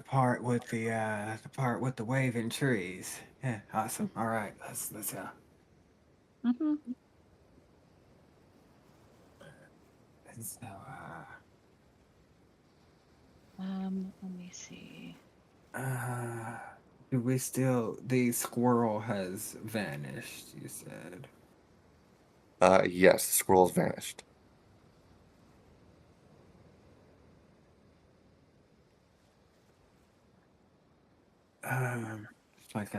part with the waving trees. Yeah, awesome. All right, let's go. Mm-hmm. So, Let me see. do we still? The squirrel has vanished. You said. Yes, the squirrel's vanished. It's like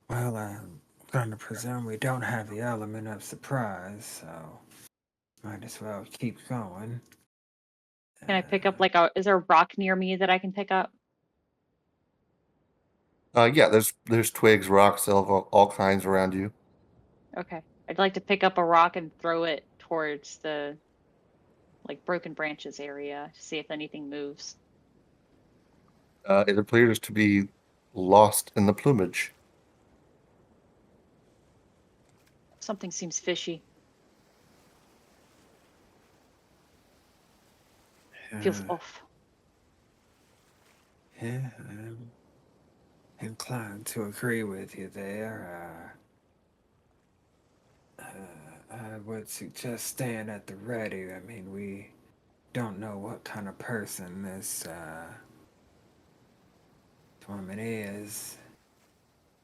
well, I'm gonna presume we don't have the element of surprise, so might as well keep going. Can I pick up like is there a rock near me that I can pick up? Yeah, there's twigs, rocks, all kinds around you. Okay. I'd like to pick up a rock and throw it towards the like broken branches area to see if anything moves. It appears to be lost in the plumage. Something seems fishy. Feels off. Yeah, I'm inclined to agree with you there. I would suggest staying at the ready. I mean, don't know what kind of person this woman is.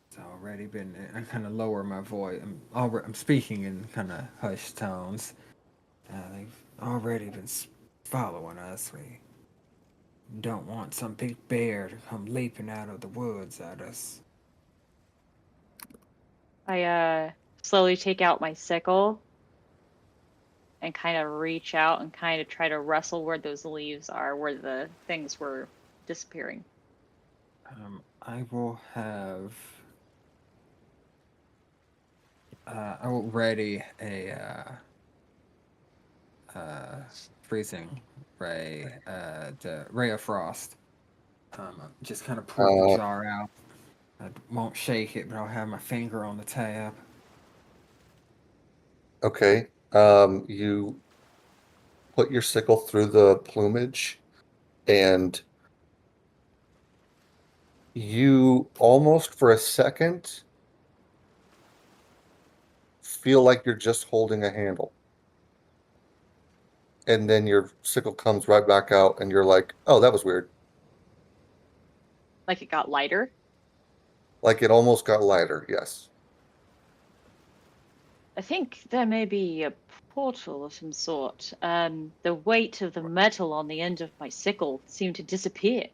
It's already been. I kind of lower my voice. I'm speaking in kind of hushed tones. They've already been following us. We don't want some big bear to come leaping out of the woods at us. I slowly take out my sickle and kind of reach out and kind of try to wrestle where those leaves are, where the things were disappearing. I will have. I will ready a freezing ray, the ray of frost. Just kind of pull the jar out. I won't shake it, but I'll have my finger on the tab. Okay. You put your sickle through the plumage, and you almost for a second feel like you're just holding a handle. And then your sickle comes right back out, and you're like, oh, that was weird. Like it got lighter. Like it almost got lighter, yes. I think there may be a portal of some sort. The weight of the metal on the end of my sickle seemed to disappear.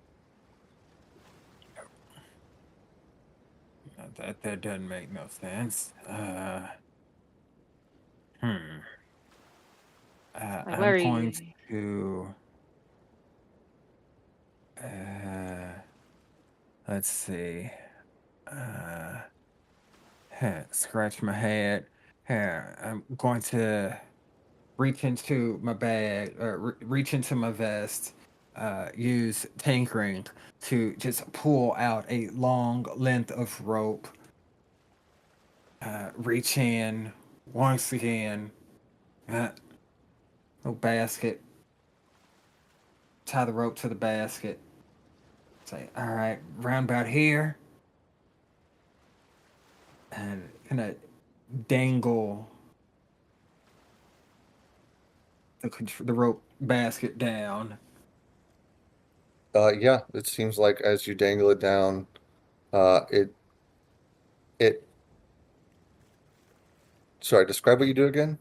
That doesn't make no sense. Hmm. Like, I'm where are going you? to. Let's see. Scratch my head. I'm going to reach into my bag, or reach into my vest. Use tinkering to just pull out a long length of rope. Reach in once again. Little basket. Tie the rope to the basket. Say, all right, round about here. And kind of dangle the rope basket down. Yeah, it seems like as you dangle it down, it sorry, describe what you do again.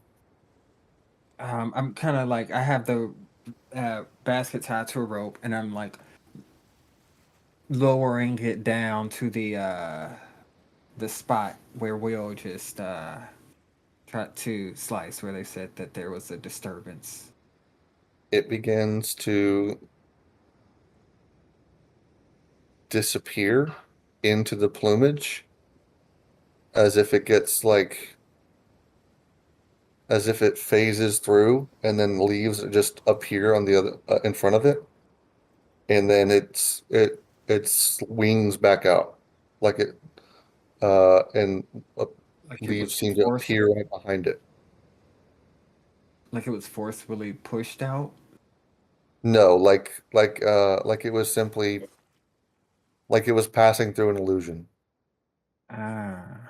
I'm kind of like I have the basket tied to a rope, and I'm like lowering it down to the spot where we'll just try to slice, where they said that there was a disturbance. It begins to disappear into the plumage as if it gets like as if it phases through, and then leaves just appear on the other in front of it, and then it swings back out like it and Like it leaves was seem to appear right behind it. like it was forcefully pushed out. No, like it was simply like it was passing through an illusion. Ah,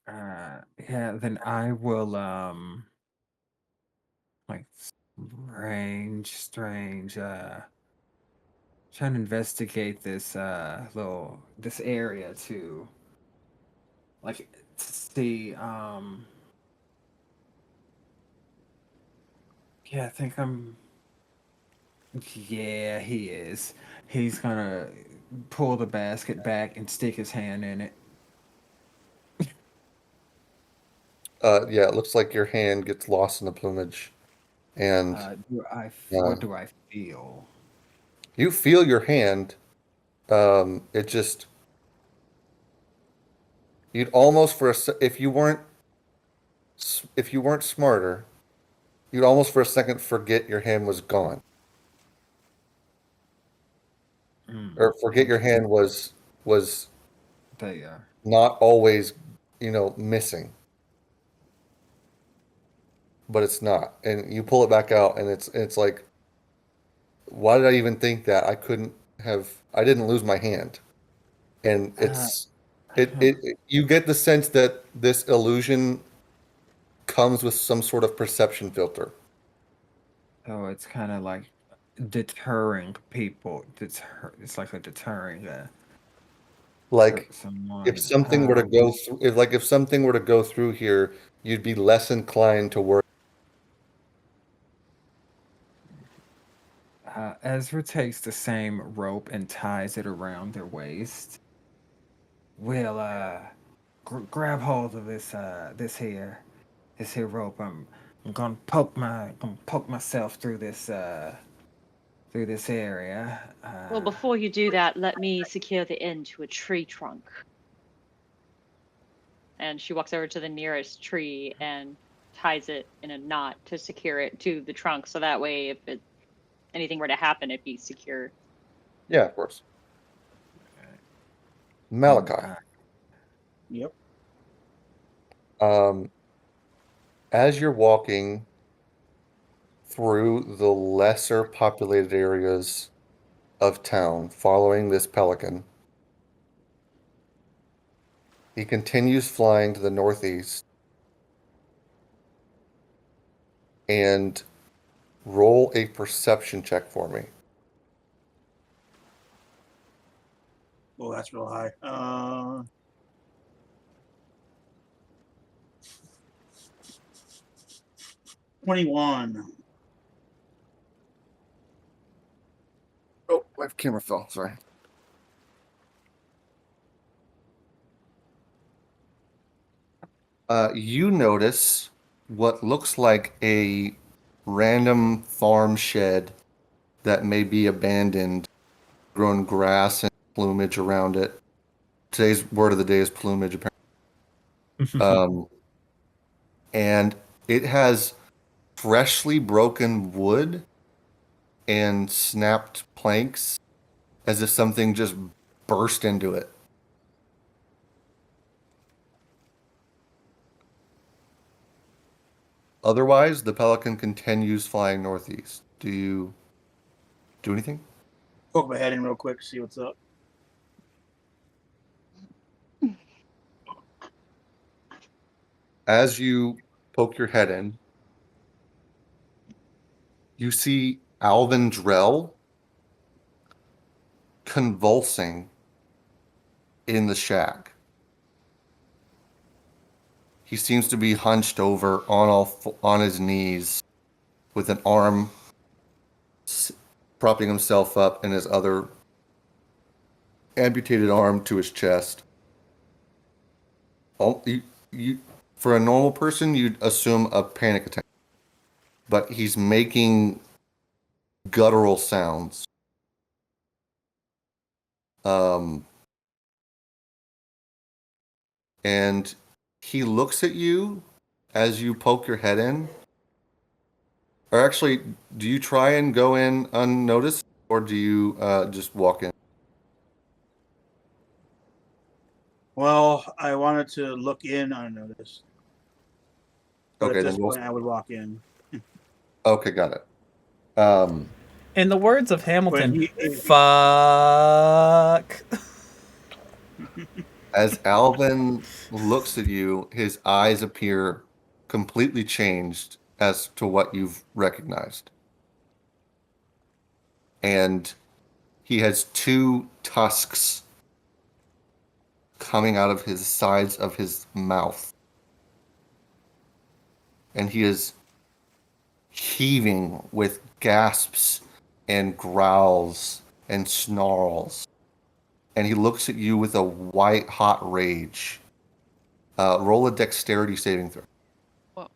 yeah. Then I will like strange. Trying to investigate this this area to like see yeah, I think I'm yeah, he is. He's gonna pull the basket back and stick his hand in it. Yeah, it looks like your hand gets lost in the plumage, and What uh, do I feel? you feel your hand. It just you'd almost if you weren't smarter, you'd almost for a second forget your hand was gone, or forget your hand was They not always, missing, but it's not. And you pull it back out, and it's like, why did I even think that? I didn't lose my hand. And uh, you get the sense that this illusion comes with some sort of perception filter. So it's kind of like deterring people. It's like a deterring Like if someone. something were to go through, if something were to go through here, you'd be less inclined to work. Ezra takes the same rope and ties it around their waist. We'll grab hold of this here rope. I'm gonna poke myself through this area. Well, before you do that, let me secure the end to a tree trunk. And she walks over to the nearest tree and ties it in a knot to secure it to the trunk, so that way, if anything were to happen, it'd be secure. Yeah, of course. And, Malachi. Yep. As you're walking through the lesser populated areas of town, following this pelican, he continues flying to the northeast and roll a perception check for me. Oh, that's real high. 21. Oh, my camera fell. Sorry. You notice what looks like a random farm shed that may be abandoned, grown grass and plumage around it. Today's word of the day is plumage, apparently. And it has freshly broken wood and snapped planks as if something just burst into it. Otherwise, the pelican continues flying northeast. Do you do anything? Poke my head in real quick, see what's up. As you poke your head in, you see Alvin Drell convulsing in the shack. He seems to be hunched over on his knees with an arm propping himself up and his other amputated arm to his chest. Oh, for a normal person, you'd assume a panic attack, but he's making guttural sounds. And he looks at you as you poke your head in. Or actually, do you try and go in unnoticed, or do you just walk in? Well, I wanted to look in unnoticed. But Okay, at then this point, I would walk in. Okay, got it. In the words of Hamilton, he- fuck. As Alvin looks at you, his eyes appear completely changed as to what you've recognized. And he has two tusks coming out of his sides of his mouth. And he is heaving with gasps and growls and snarls. And he looks at you with a white hot rage. Roll a dexterity saving throw. Whoa.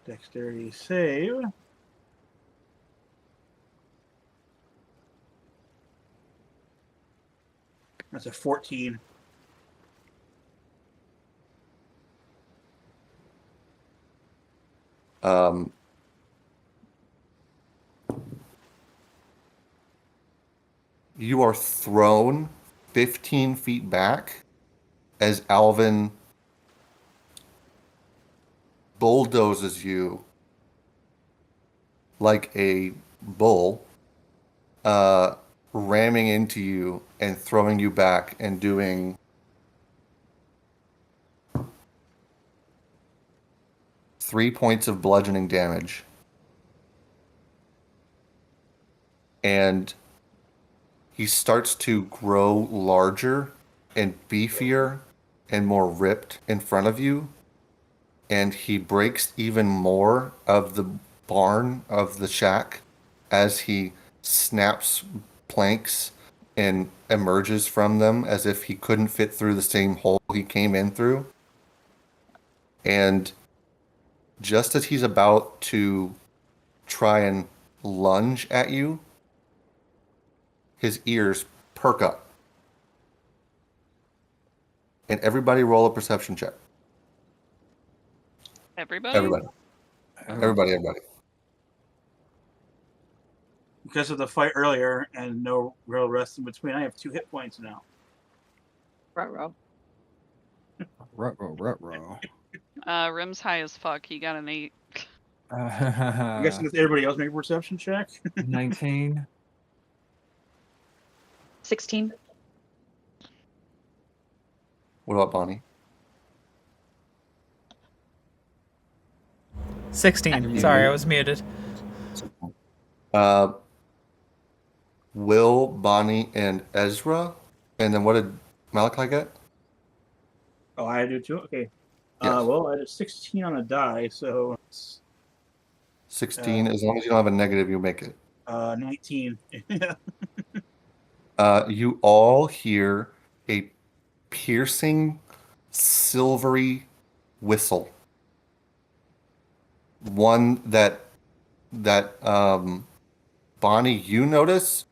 Dexterity save. That's a 14. You are thrown 15 feet back as Alvin bulldozes you like a bull ramming into you and throwing you back and doing 3 points of bludgeoning damage. And he starts to grow larger and beefier and more ripped in front of you. And he breaks even more of the barn of the shack as he snaps planks and emerges from them as if he couldn't fit through the same hole he came in through. And just as he's about to try and lunge at you, his ears perk up. And everybody roll a perception check. Everybody? Everybody. Everybody. Because of the fight earlier and no real rest in between, I have 2 hit points now. Ruh-roh. Ruh-roh. Rim's high as fuck. He got an 8. I'm guessing if everybody else make a perception check. 19. 16. What about Bonnie? 16. Sorry, I was muted. Will, Bonnie, and Ezra. And then what did Malachi get? Oh, I do too? Okay. Yes. Well, I had a 16 on a die, so it's 16. As long as you don't have a negative, you'll make it. 19. You all hear a piercing, silvery whistle. One that Bonnie, you notice.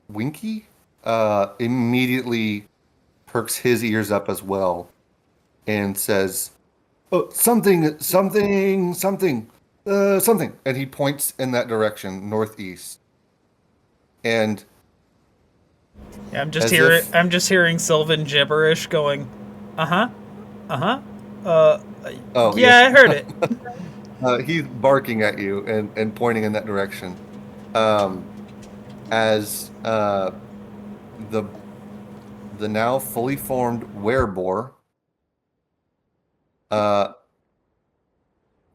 Winky immediately perks his ears up as well and says, "Oh, something," and he points in that direction, northeast. And Yeah, I'm as just hearing Sylvan gibberish going, oh oh yeah, I heard it. he's barking at you and pointing in that direction. As the now fully formed werebore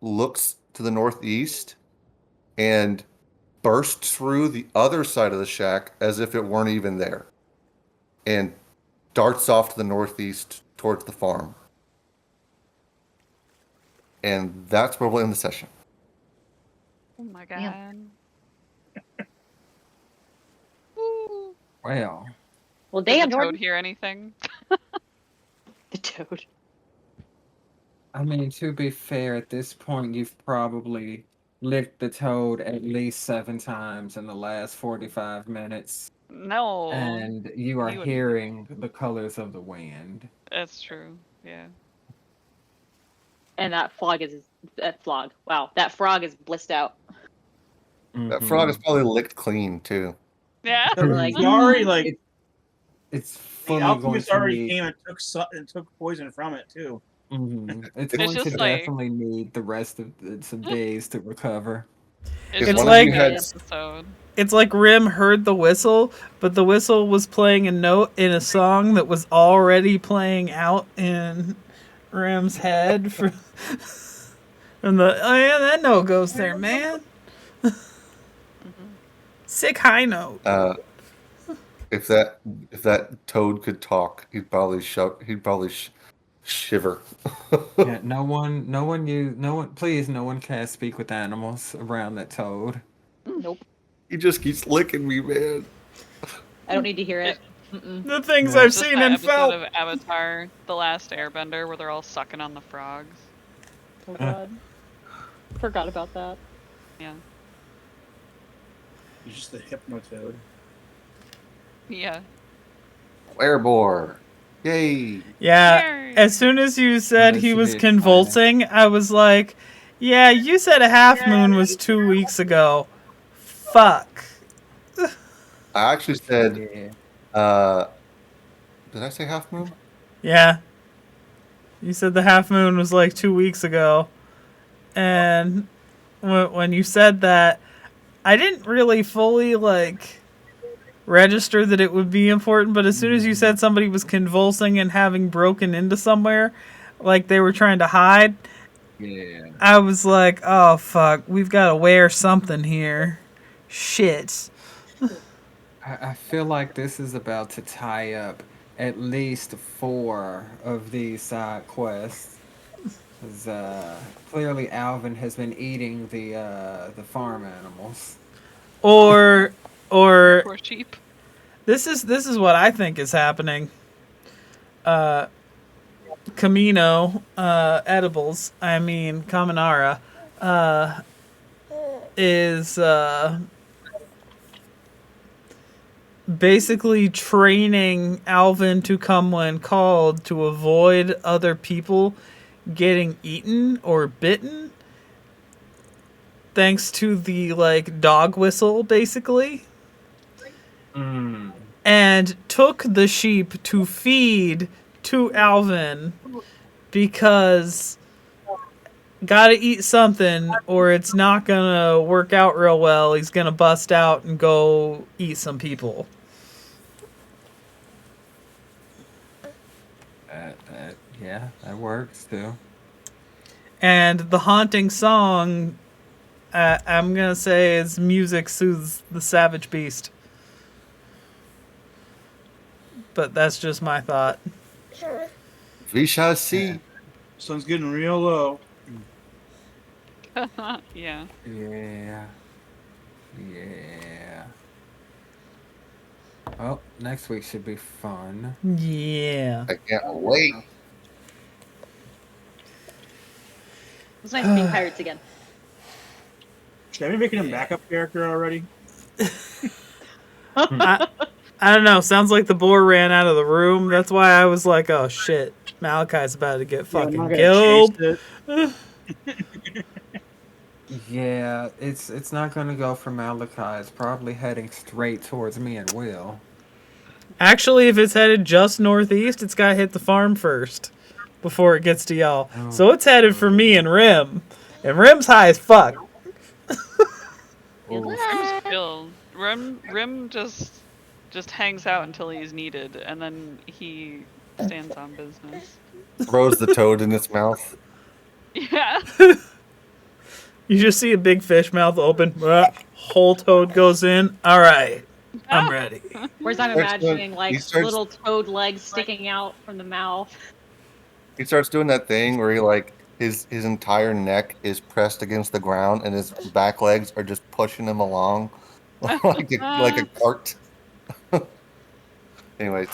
looks to the northeast and bursts through the other side of the shack as if it weren't even there, and darts off to the northeast towards the farm. And that's where we'll end the session. Oh my god. Yeah. Woo. Well, Well, Did damn, the toad Jordan. hear anything? The toad. I mean, to be fair, at this point, you've probably licked the toad at least 7 times in the last 45 minutes. No. And you are he wouldn't. hearing the colors of the wind. That's true. Yeah. And that frog is blissed out. That frog is probably licked clean too. Yeah. Like, He already It's the fully going alchemist to already need. came and took poison from it too. It's It's going to just like- definitely need the rest of some days to recover. It's If just one of you like had- an episode. It's like Rim heard the whistle, but the whistle was playing a note in a song that was already playing out in Rim's head. And oh yeah, that note goes there, man. Sick high note. If that toad could talk, he'd probably shiver. Yeah, no one, please, no one can speak with animals around that toad. nope. He just keeps licking me, man. I don't need to hear it. Mm-mm. The things No. I've It's just seen that and episode felt. of Avatar: The Last Airbender where they're all sucking on the frogs. Oh god. Forgot about that. Yeah. He's just the hypnotoad. Yeah. Werebore. Yay. Yeah, Yay. as soon as you said Unless he you was did convulsing, I was like, yeah, you said a half moon was 2 weeks ago. Fuck. I actually said, Yeah. did I say half moon? Yeah. You said the half moon was like 2 weeks ago. And when you said that, I didn't really fully like register that it would be important, but as soon as you said somebody was convulsing and having broken into somewhere, like they were trying to hide, Yeah. I was like, oh fuck, we've got to wear something here. Shit. I feel like this is about to tie up at least 4 of these side quests. 'Cause, clearly Alvin has been eating the farm animals. Or Poor sheep. this is what I think is happening. Camino edibles, I mean Kaminara, is basically training Alvin to come when called to avoid other people getting eaten or bitten, thanks to the like dog whistle basically, Mm. and took the sheep to feed to Alvin because gotta eat something or it's not gonna work out real well. He's gonna bust out and go eat some people. Yeah, that works too. And the haunting song, I'm gonna say, is music soothes the savage beast. But that's just my thought. We shall see. Sun's getting real low. Yeah. Yeah. Yeah. Well, next week should be fun. Yeah. I can't wait. It was nice being pirates again. Should I be making him backup character already? I don't know. Sounds like the boar ran out of the room. That's why I was like, oh shit. Malachi's about to get Yeah, I'm fucking not gonna killed. chase it. Yeah, it's not gonna go for Malachi. It's probably heading straight towards me and Will. Actually, if it's headed just northeast, it's got to hit the farm first before it gets to y'all. Oh, So it's headed for me and Rim. And Rim's high as fuck. Good Oof. luck. Chill. Rim just hangs out until he's needed, and then he stands on business. Throws the toad in its mouth. Yeah. You just see a big fish mouth open. Whole toad goes in. All right. I'm ready. Whereas I'm Starts doing- imagining like he starts- little toad legs sticking out from the mouth. He starts doing that thing where he like his entire neck is pressed against the ground and his back legs are just pushing him along like a cart. Anyway,